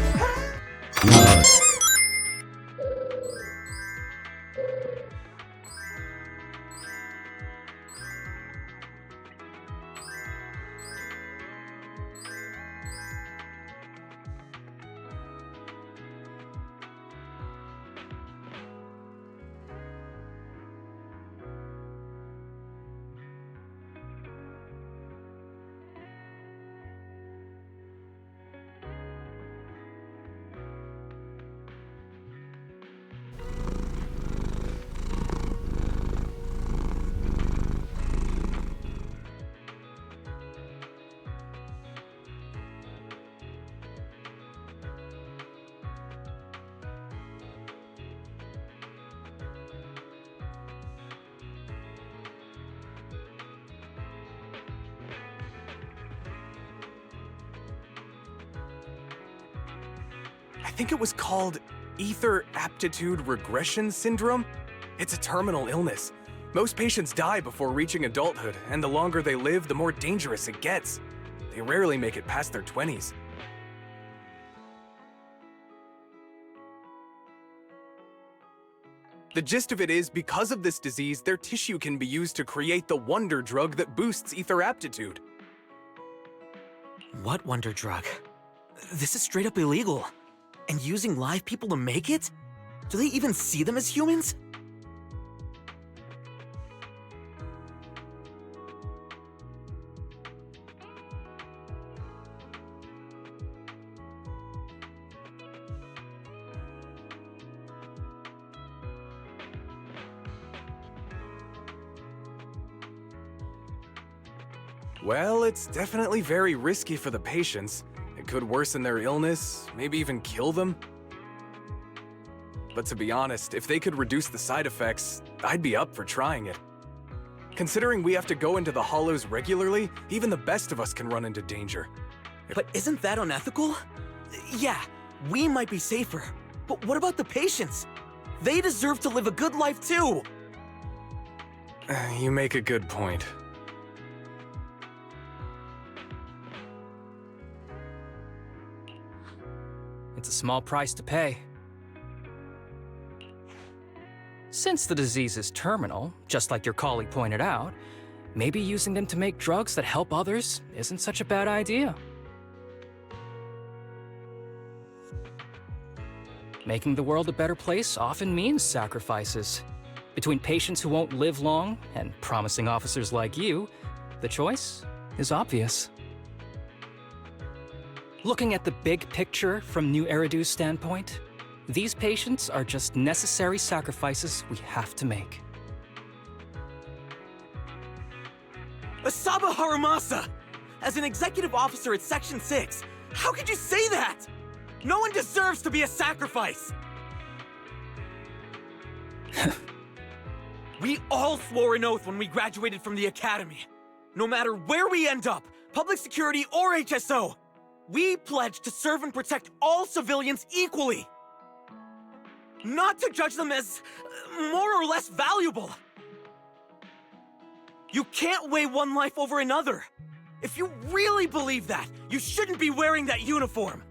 I think it was called Ether Aptitude Regression Syndrome. It's a terminal illness. Most patients die before reaching adulthood, and the longer they live, the more dangerous it gets. They rarely make it past their 20s. The gist of it is, because of this disease, their tissue can be used to create the wonder drug that boosts ether aptitude. What wonder drug? This is straight up illegal. And using live people to make it? Do they even see them as humans? Well, it's definitely very risky for the patients. It could worsen their illness, maybe even kill them. But to be honest, if they could reduce the side effects, I'd be up for trying it. Considering we have to go into the hollows regularly, even the best of us can run into danger. But isn't that unethical? Yeah, we might be safer, but what about the patients? They deserve to live a good life too! You make a good point. It's a small price to pay. Since the disease is terminal, just like your colleague pointed out, maybe using them to make drugs that help others isn't such a bad idea. Making the world a better place often means sacrifices. Between patients who won't live long and promising officers like you, the choice is obvious. Looking at the big picture from New Eridu's standpoint, these patients are just necessary sacrifices we have to make. Asaba Harumasa! As an executive officer at Section 6, how could you say that? No one deserves to be a sacrifice! We all swore an oath when we graduated from the academy. No matter where we end up, public security or HSO, we pledge to serve and protect all civilians equally. Not to judge them as more or less valuable. You can't weigh one life over another. If you really believe that, you shouldn't be wearing that uniform.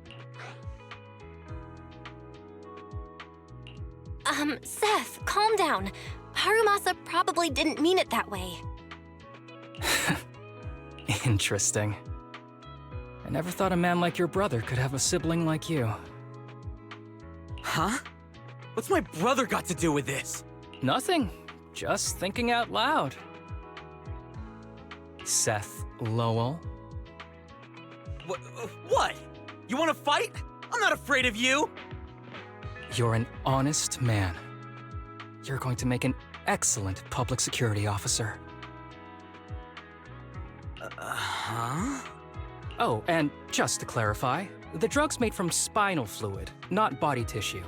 Seth, calm down. Harumasa probably didn't mean it that way. Interesting. I never thought a man like your brother could have a sibling like you. Huh? What's my brother got to do with this? Nothing. Just thinking out loud. Seth Lowell. What? You want to fight? I'm not afraid of you! You're an honest man. You're going to make an excellent public security officer. Huh? Oh, and just to clarify, the drug's made from spinal fluid, not body tissue.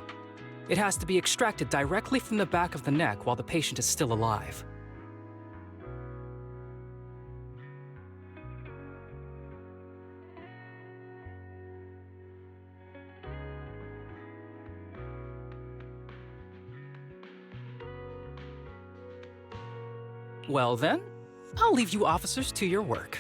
It has to be extracted directly from the back of the neck while the patient is still alive. Well then, I'll leave you officers to your work.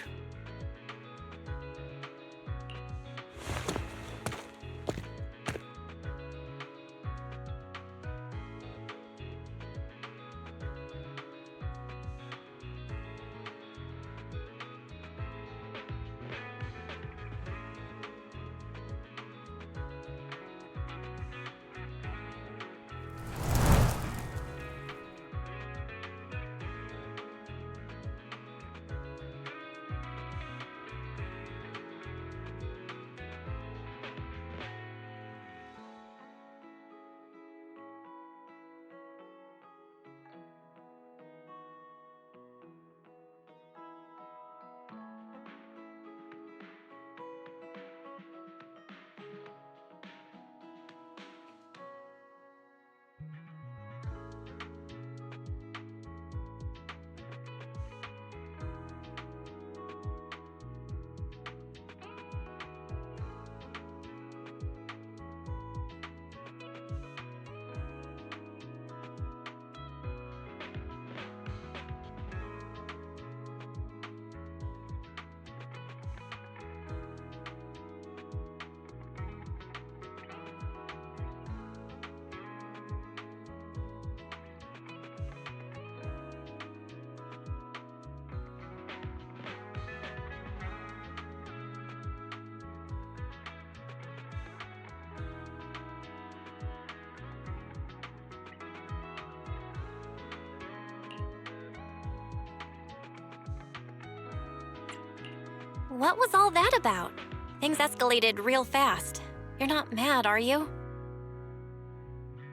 What was all that about? Things escalated real fast. You're not mad, are you?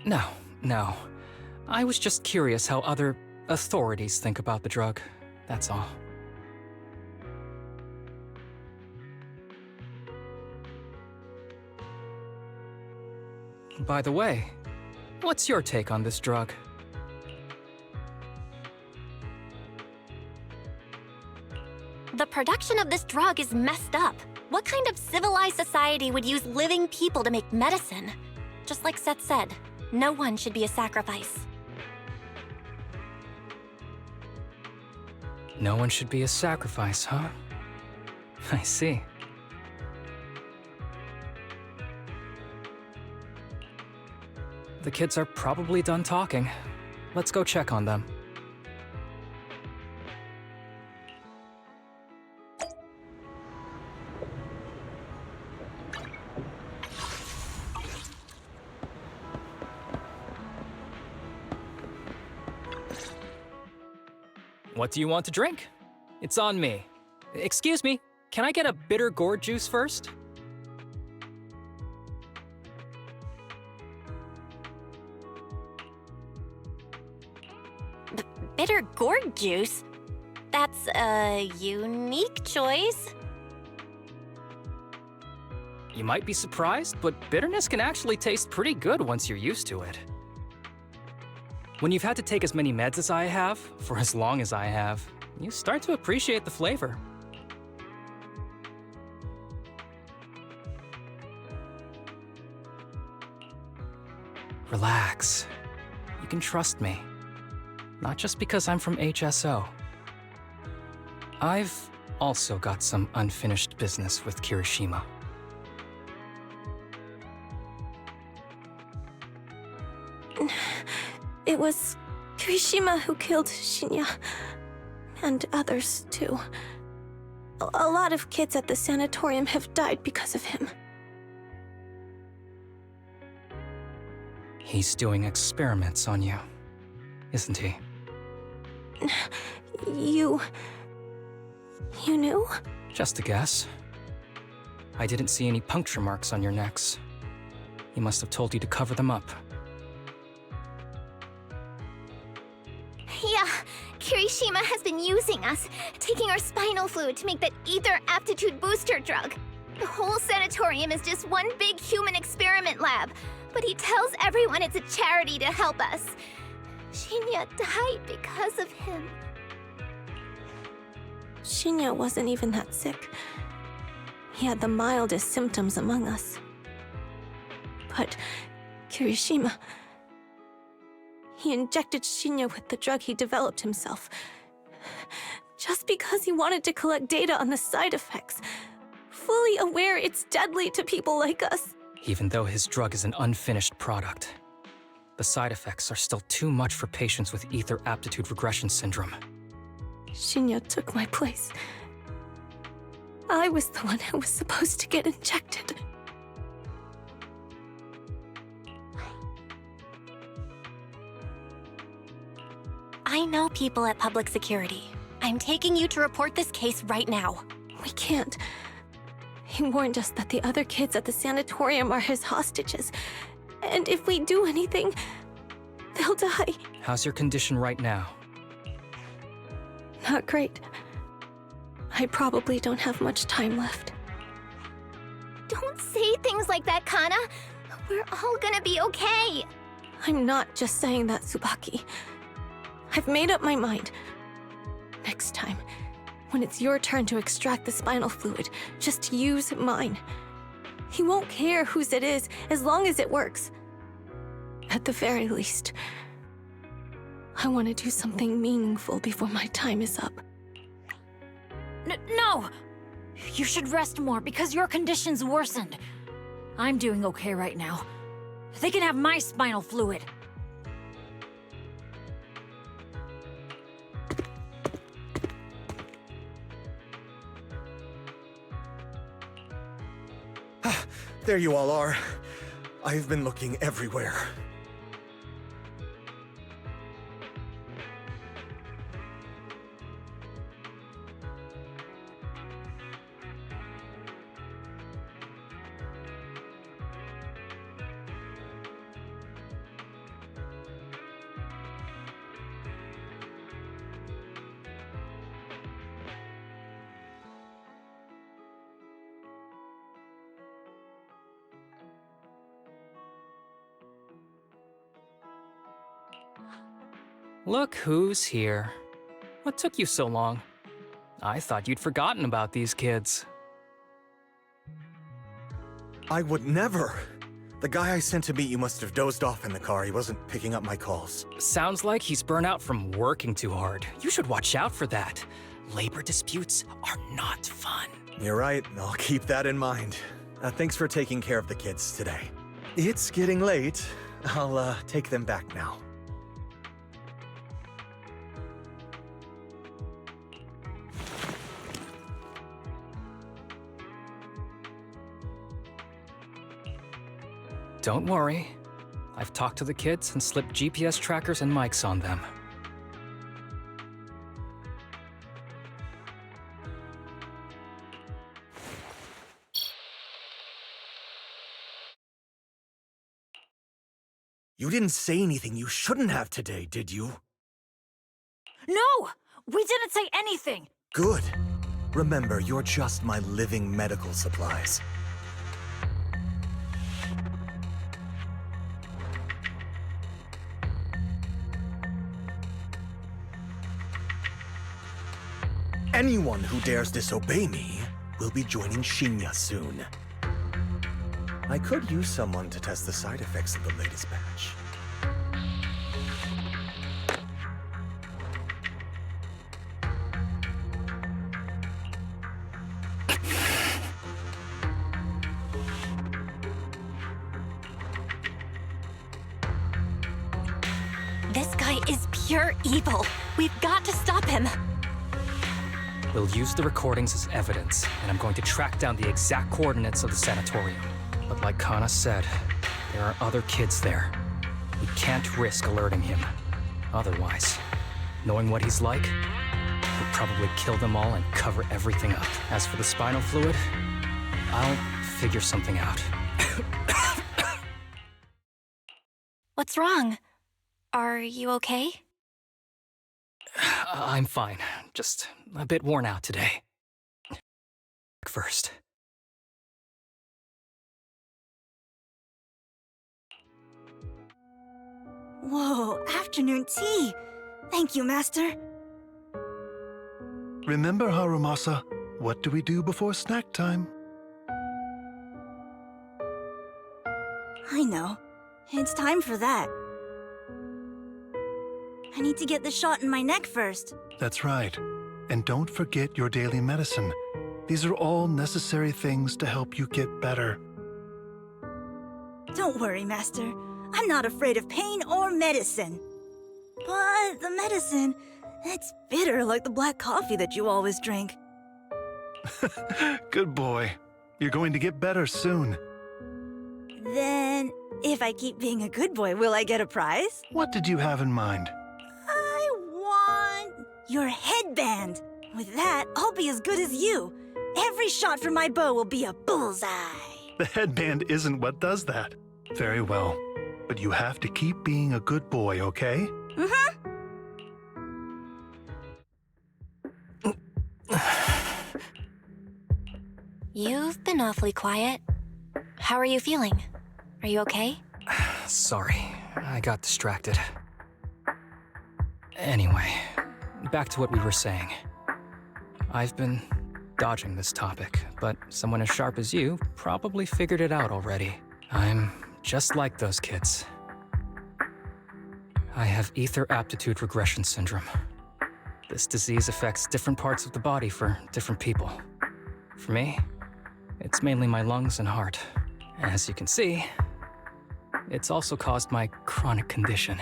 No. I was just curious how other authorities think about the drug. That's all. By the way, what's your take on this drug? The production of this drug is messed up. What kind of civilized society would use living people to make medicine? Just like Seth said, no one should be a sacrifice. No one should be a sacrifice, huh? I see. The kids are probably done talking. Let's go check on them. What do you want to drink? It's on me. Excuse me, can I get a bitter gourd juice first? Bitter gourd juice? That's a unique choice. You might be surprised, but bitterness can actually taste pretty good once you're used to it. When you've had to take as many meds as I have, for as long as I have, you start to appreciate the flavor. Relax. You can trust me. Not just because I'm from HSO. I've also got some unfinished business with Kirishima. It was Kirishima who killed Shinya. And others, too. A lot of kids at the sanatorium have died because of him. He's doing experiments on you, isn't he? You knew? Just a guess. I didn't see any puncture marks on your necks. He must have told you to cover them up. Kirishima has been using us, taking our spinal fluid to make that ether aptitude booster drug. The whole sanatorium is just one big human experiment lab, but he tells everyone it's a charity to help us. Shinya died because of him. Shinya wasn't even that sick. He had the mildest symptoms among us. But Kirishima... he injected Shinya with the drug he developed himself. Just because he wanted to collect data on the side effects, fully aware it's deadly to people like us. Even though his drug is an unfinished product, the side effects are still too much for patients with ether aptitude regression syndrome. Shinya took my place. I was the one who was supposed to get injected. I know people at Public Security. I'm taking you to report this case right now. We can't. He warned us that the other kids at the sanatorium are his hostages. And if we do anything, they'll die. How's your condition right now? Not great. I probably don't have much time left. Don't say things like that, Kana. We're all gonna be okay. I'm not just saying that, Tsubaki. I've made up my mind. Next time, when it's your turn to extract the spinal fluid, just use mine. He won't care whose it is, as long as it works. At the very least, I want to do something meaningful before my time is up. No! You should rest more because your condition's worsened. I'm doing okay right now. They can have my spinal fluid. There you all are. I've been looking everywhere. Look who's here. What took you so long? I thought you'd forgotten about these kids. I would never. The guy I sent to meet you must have dozed off in the car. He wasn't picking up my calls. Sounds like he's burnt out from working too hard. You should watch out for that. Labor disputes are not fun. You're right. I'll keep that in mind. Thanks for taking care of the kids today. It's getting late. I'll take them back now. Don't worry. I've talked to the kids and slipped GPS trackers and mics on them. You didn't say anything you shouldn't have today, did you? No! We didn't say anything! Good. Remember, you're just my living medical supplies. Anyone who dares disobey me will be joining Shinya soon. I could use someone to test the side effects of the latest batch. This guy is pure evil. We've got to stop him. We'll use the recordings as evidence, and I'm going to track down the exact coordinates of the sanatorium. But like Kana said, there are other kids there. We can't risk alerting him. Otherwise, knowing what he's like, we'll probably kill them all and cover everything up. As for the spinal fluid, I'll figure something out. What's wrong? Are you okay? I'm fine. Just a bit worn out today. First. Whoa, afternoon tea! Thank you, Master. Remember, Harumasa, what do we do before snack time? I know. It's time for that. I need to get the shot in my neck first. That's right. And don't forget your daily medicine. These are all necessary things to help you get better. Don't worry, Master. I'm not afraid of pain or medicine. But the medicine, it's bitter like the black coffee that you always drink. Good boy. You're going to get better soon. Then, if I keep being a good boy, will I get a prize? What did you have in mind? I want your headband. With that, I'll be as good as you. Every shot from my bow will be a bullseye. The headband isn't what does that. Very well. But you have to keep being a good boy, okay? Mm-hmm. You've been awfully quiet. How are you feeling? Are you okay? Sorry, I got distracted. Anyway, back to what we were saying. I've been dodging this topic, but someone as sharp as you probably figured it out already. I'm just like those kids. I have ether aptitude regression syndrome. This disease affects different parts of the body for different people. For me, it's mainly my lungs and heart. As you can see, it's also caused my chronic condition.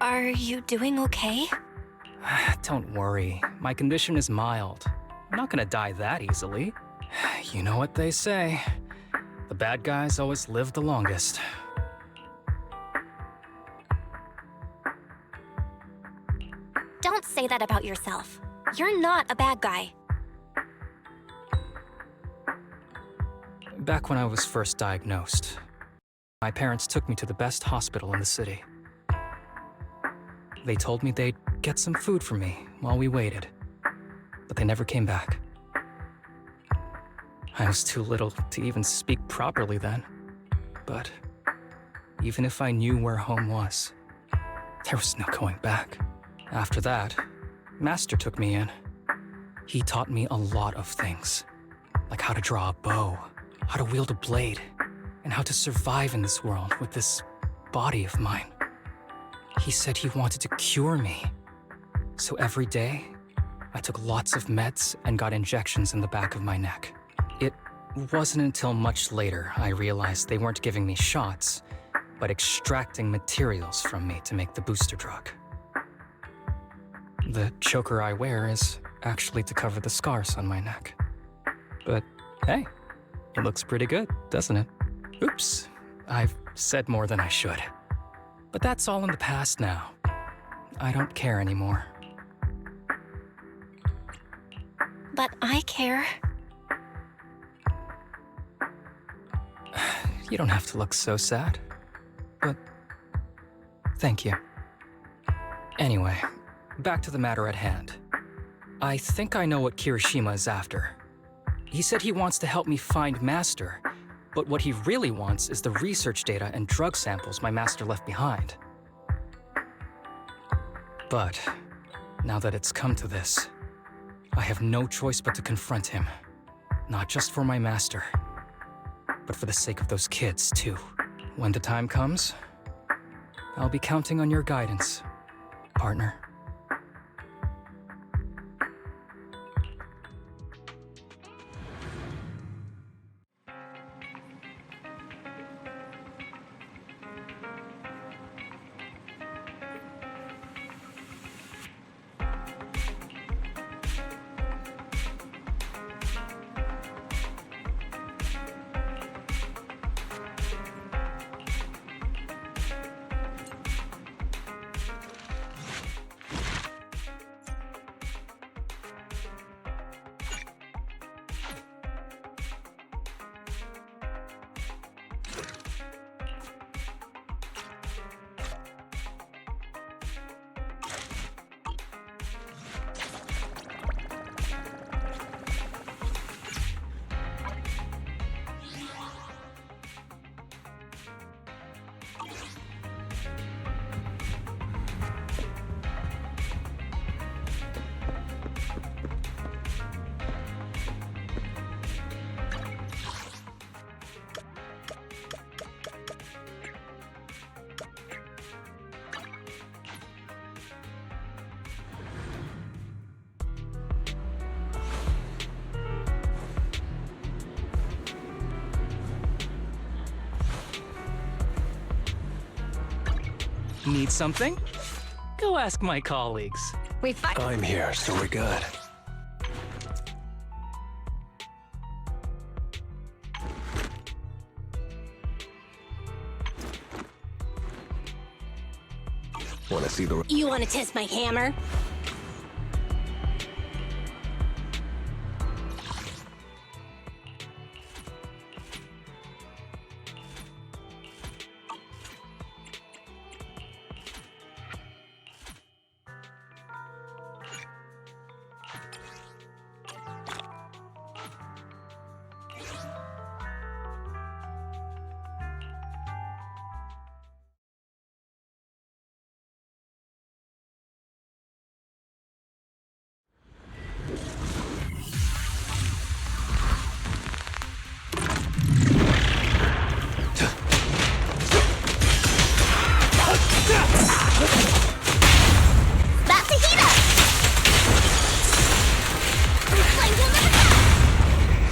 Are you doing okay? Don't worry, my condition is mild. I'm not gonna die that easily. You know what they say. The bad guys always live the longest. Don't say that about yourself. You're not a bad guy. Back when I was first diagnosed, my parents took me to the best hospital in the city. They told me they'd get some food for me while we waited, but they never came back. I was too little to even speak properly then, but even if I knew where home was, there was no going back. After that, Master took me in. He taught me a lot of things, like how to draw a bow, how to wield a blade, and how to survive in this world with this body of mine. He said he wanted to cure me. So every day, I took lots of meds and got injections in the back of my neck. It wasn't until much later I realized they weren't giving me shots, but extracting materials from me to make the booster drug. The choker I wear is actually to cover the scars on my neck. But hey, it looks pretty good, doesn't it? Oops, I've said more than I should. But that's all in the past now. I don't care anymore. But I care. You don't have to look so sad. But thank you. Anyway, back to the matter at hand. I think I know what Kirishima is after. He said he wants to help me find Master, but what he really wants is the research data and drug samples my master left behind. But now that it's come to this, I have no choice but to confront him. Not just for my master, but for the sake of those kids, too. When the time comes, I'll be counting on your guidance, partner. Need something? Go ask my colleagues. I'm here, so we're good. Want to see the... You want to test my hammer?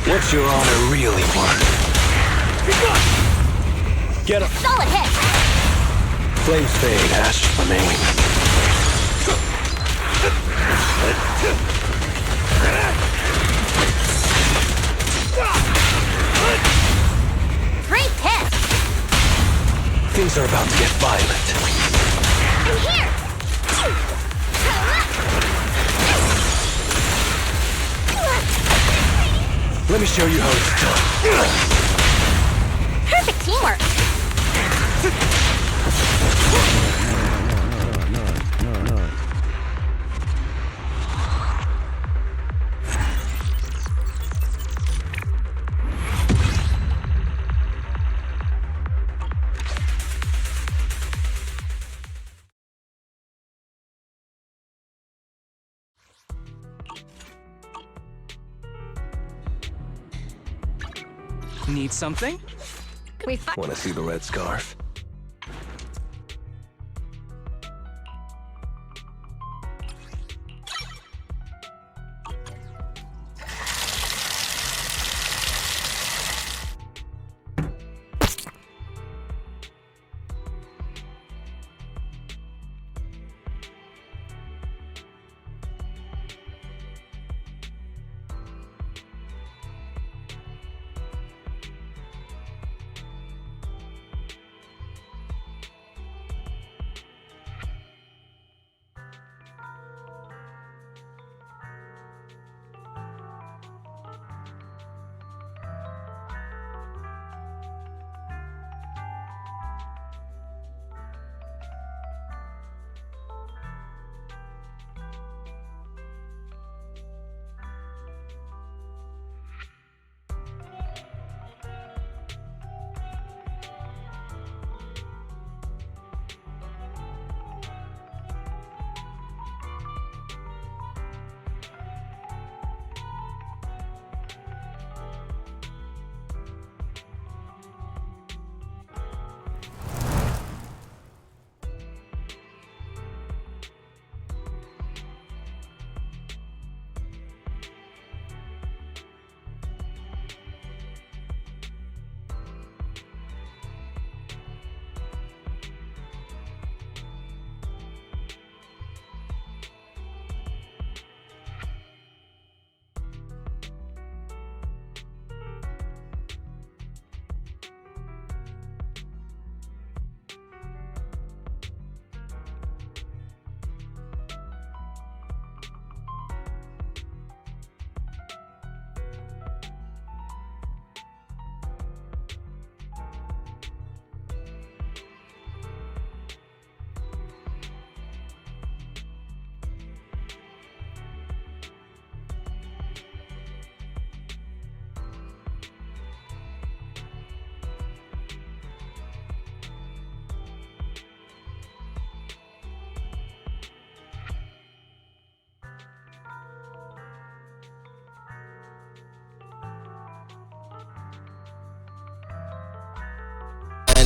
What's your honor really worth? Get up. Solid hit! Flames fade, ashes remain. Great hit! Things are about to get violent. I'm here! Let me show you how it's done. Perfect teamwork! Need something? Want to see the red scarf?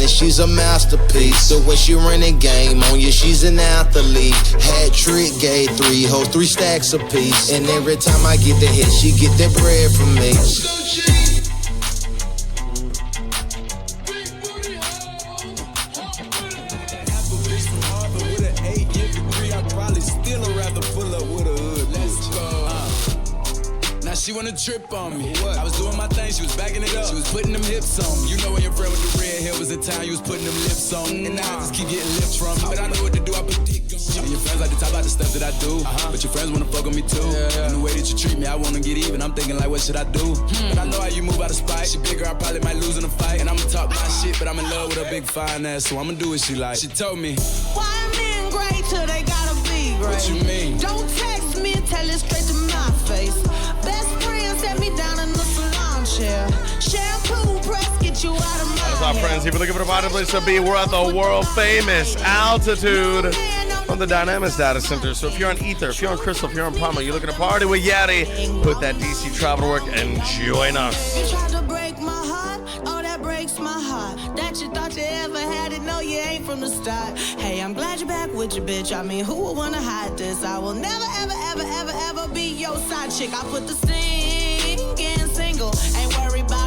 She's a masterpiece, so when she run a game on you, she's an athlete. Hat trick, gave 3 hoes, 3 stacks apiece. And every time I get the hit, she get that bread from me. wanna trip on me. I was doing my thing, she was backing it up. She was putting them hips on me. You know when your friend with the red hair was in town, you was putting them lips on me. And now I just keep getting lips from you. But I know what to do, I put dick on you. And your friends like to talk about the stuff that I do. But your friends wanna fuck on me too. And the way that you treat me, I wanna get even. I'm thinking like, what should I do? But I know how you move out of spite. She bigger, I probably might lose in a fight. And I'ma talk my shit, but I'm in love with a big fine ass, so I'ma do what she like. She told me, why men great till they gotta be great? What you mean? Don't text me, tell it straight to my face. Best friend set me down in the salon chair. Shampoo press, get you out of my What's up, friends? If you're looking for a party place to be, we're at the world famous Altitude from the Dynamis Data Center. So if you're on Ether, if you're on Crystal, if you're on Palma, you're looking to party with Yeti, put that DC travel to work and join us. You tried to break my heart, oh that breaks my heart. That you thought you ever had it, no you ain't from the start. Hey, I'm glad you're back with your bitch. I mean, who would wanna hide this? I will never, ever, ever, ever, ever be your side chick. I put the sting in single, ain't worried about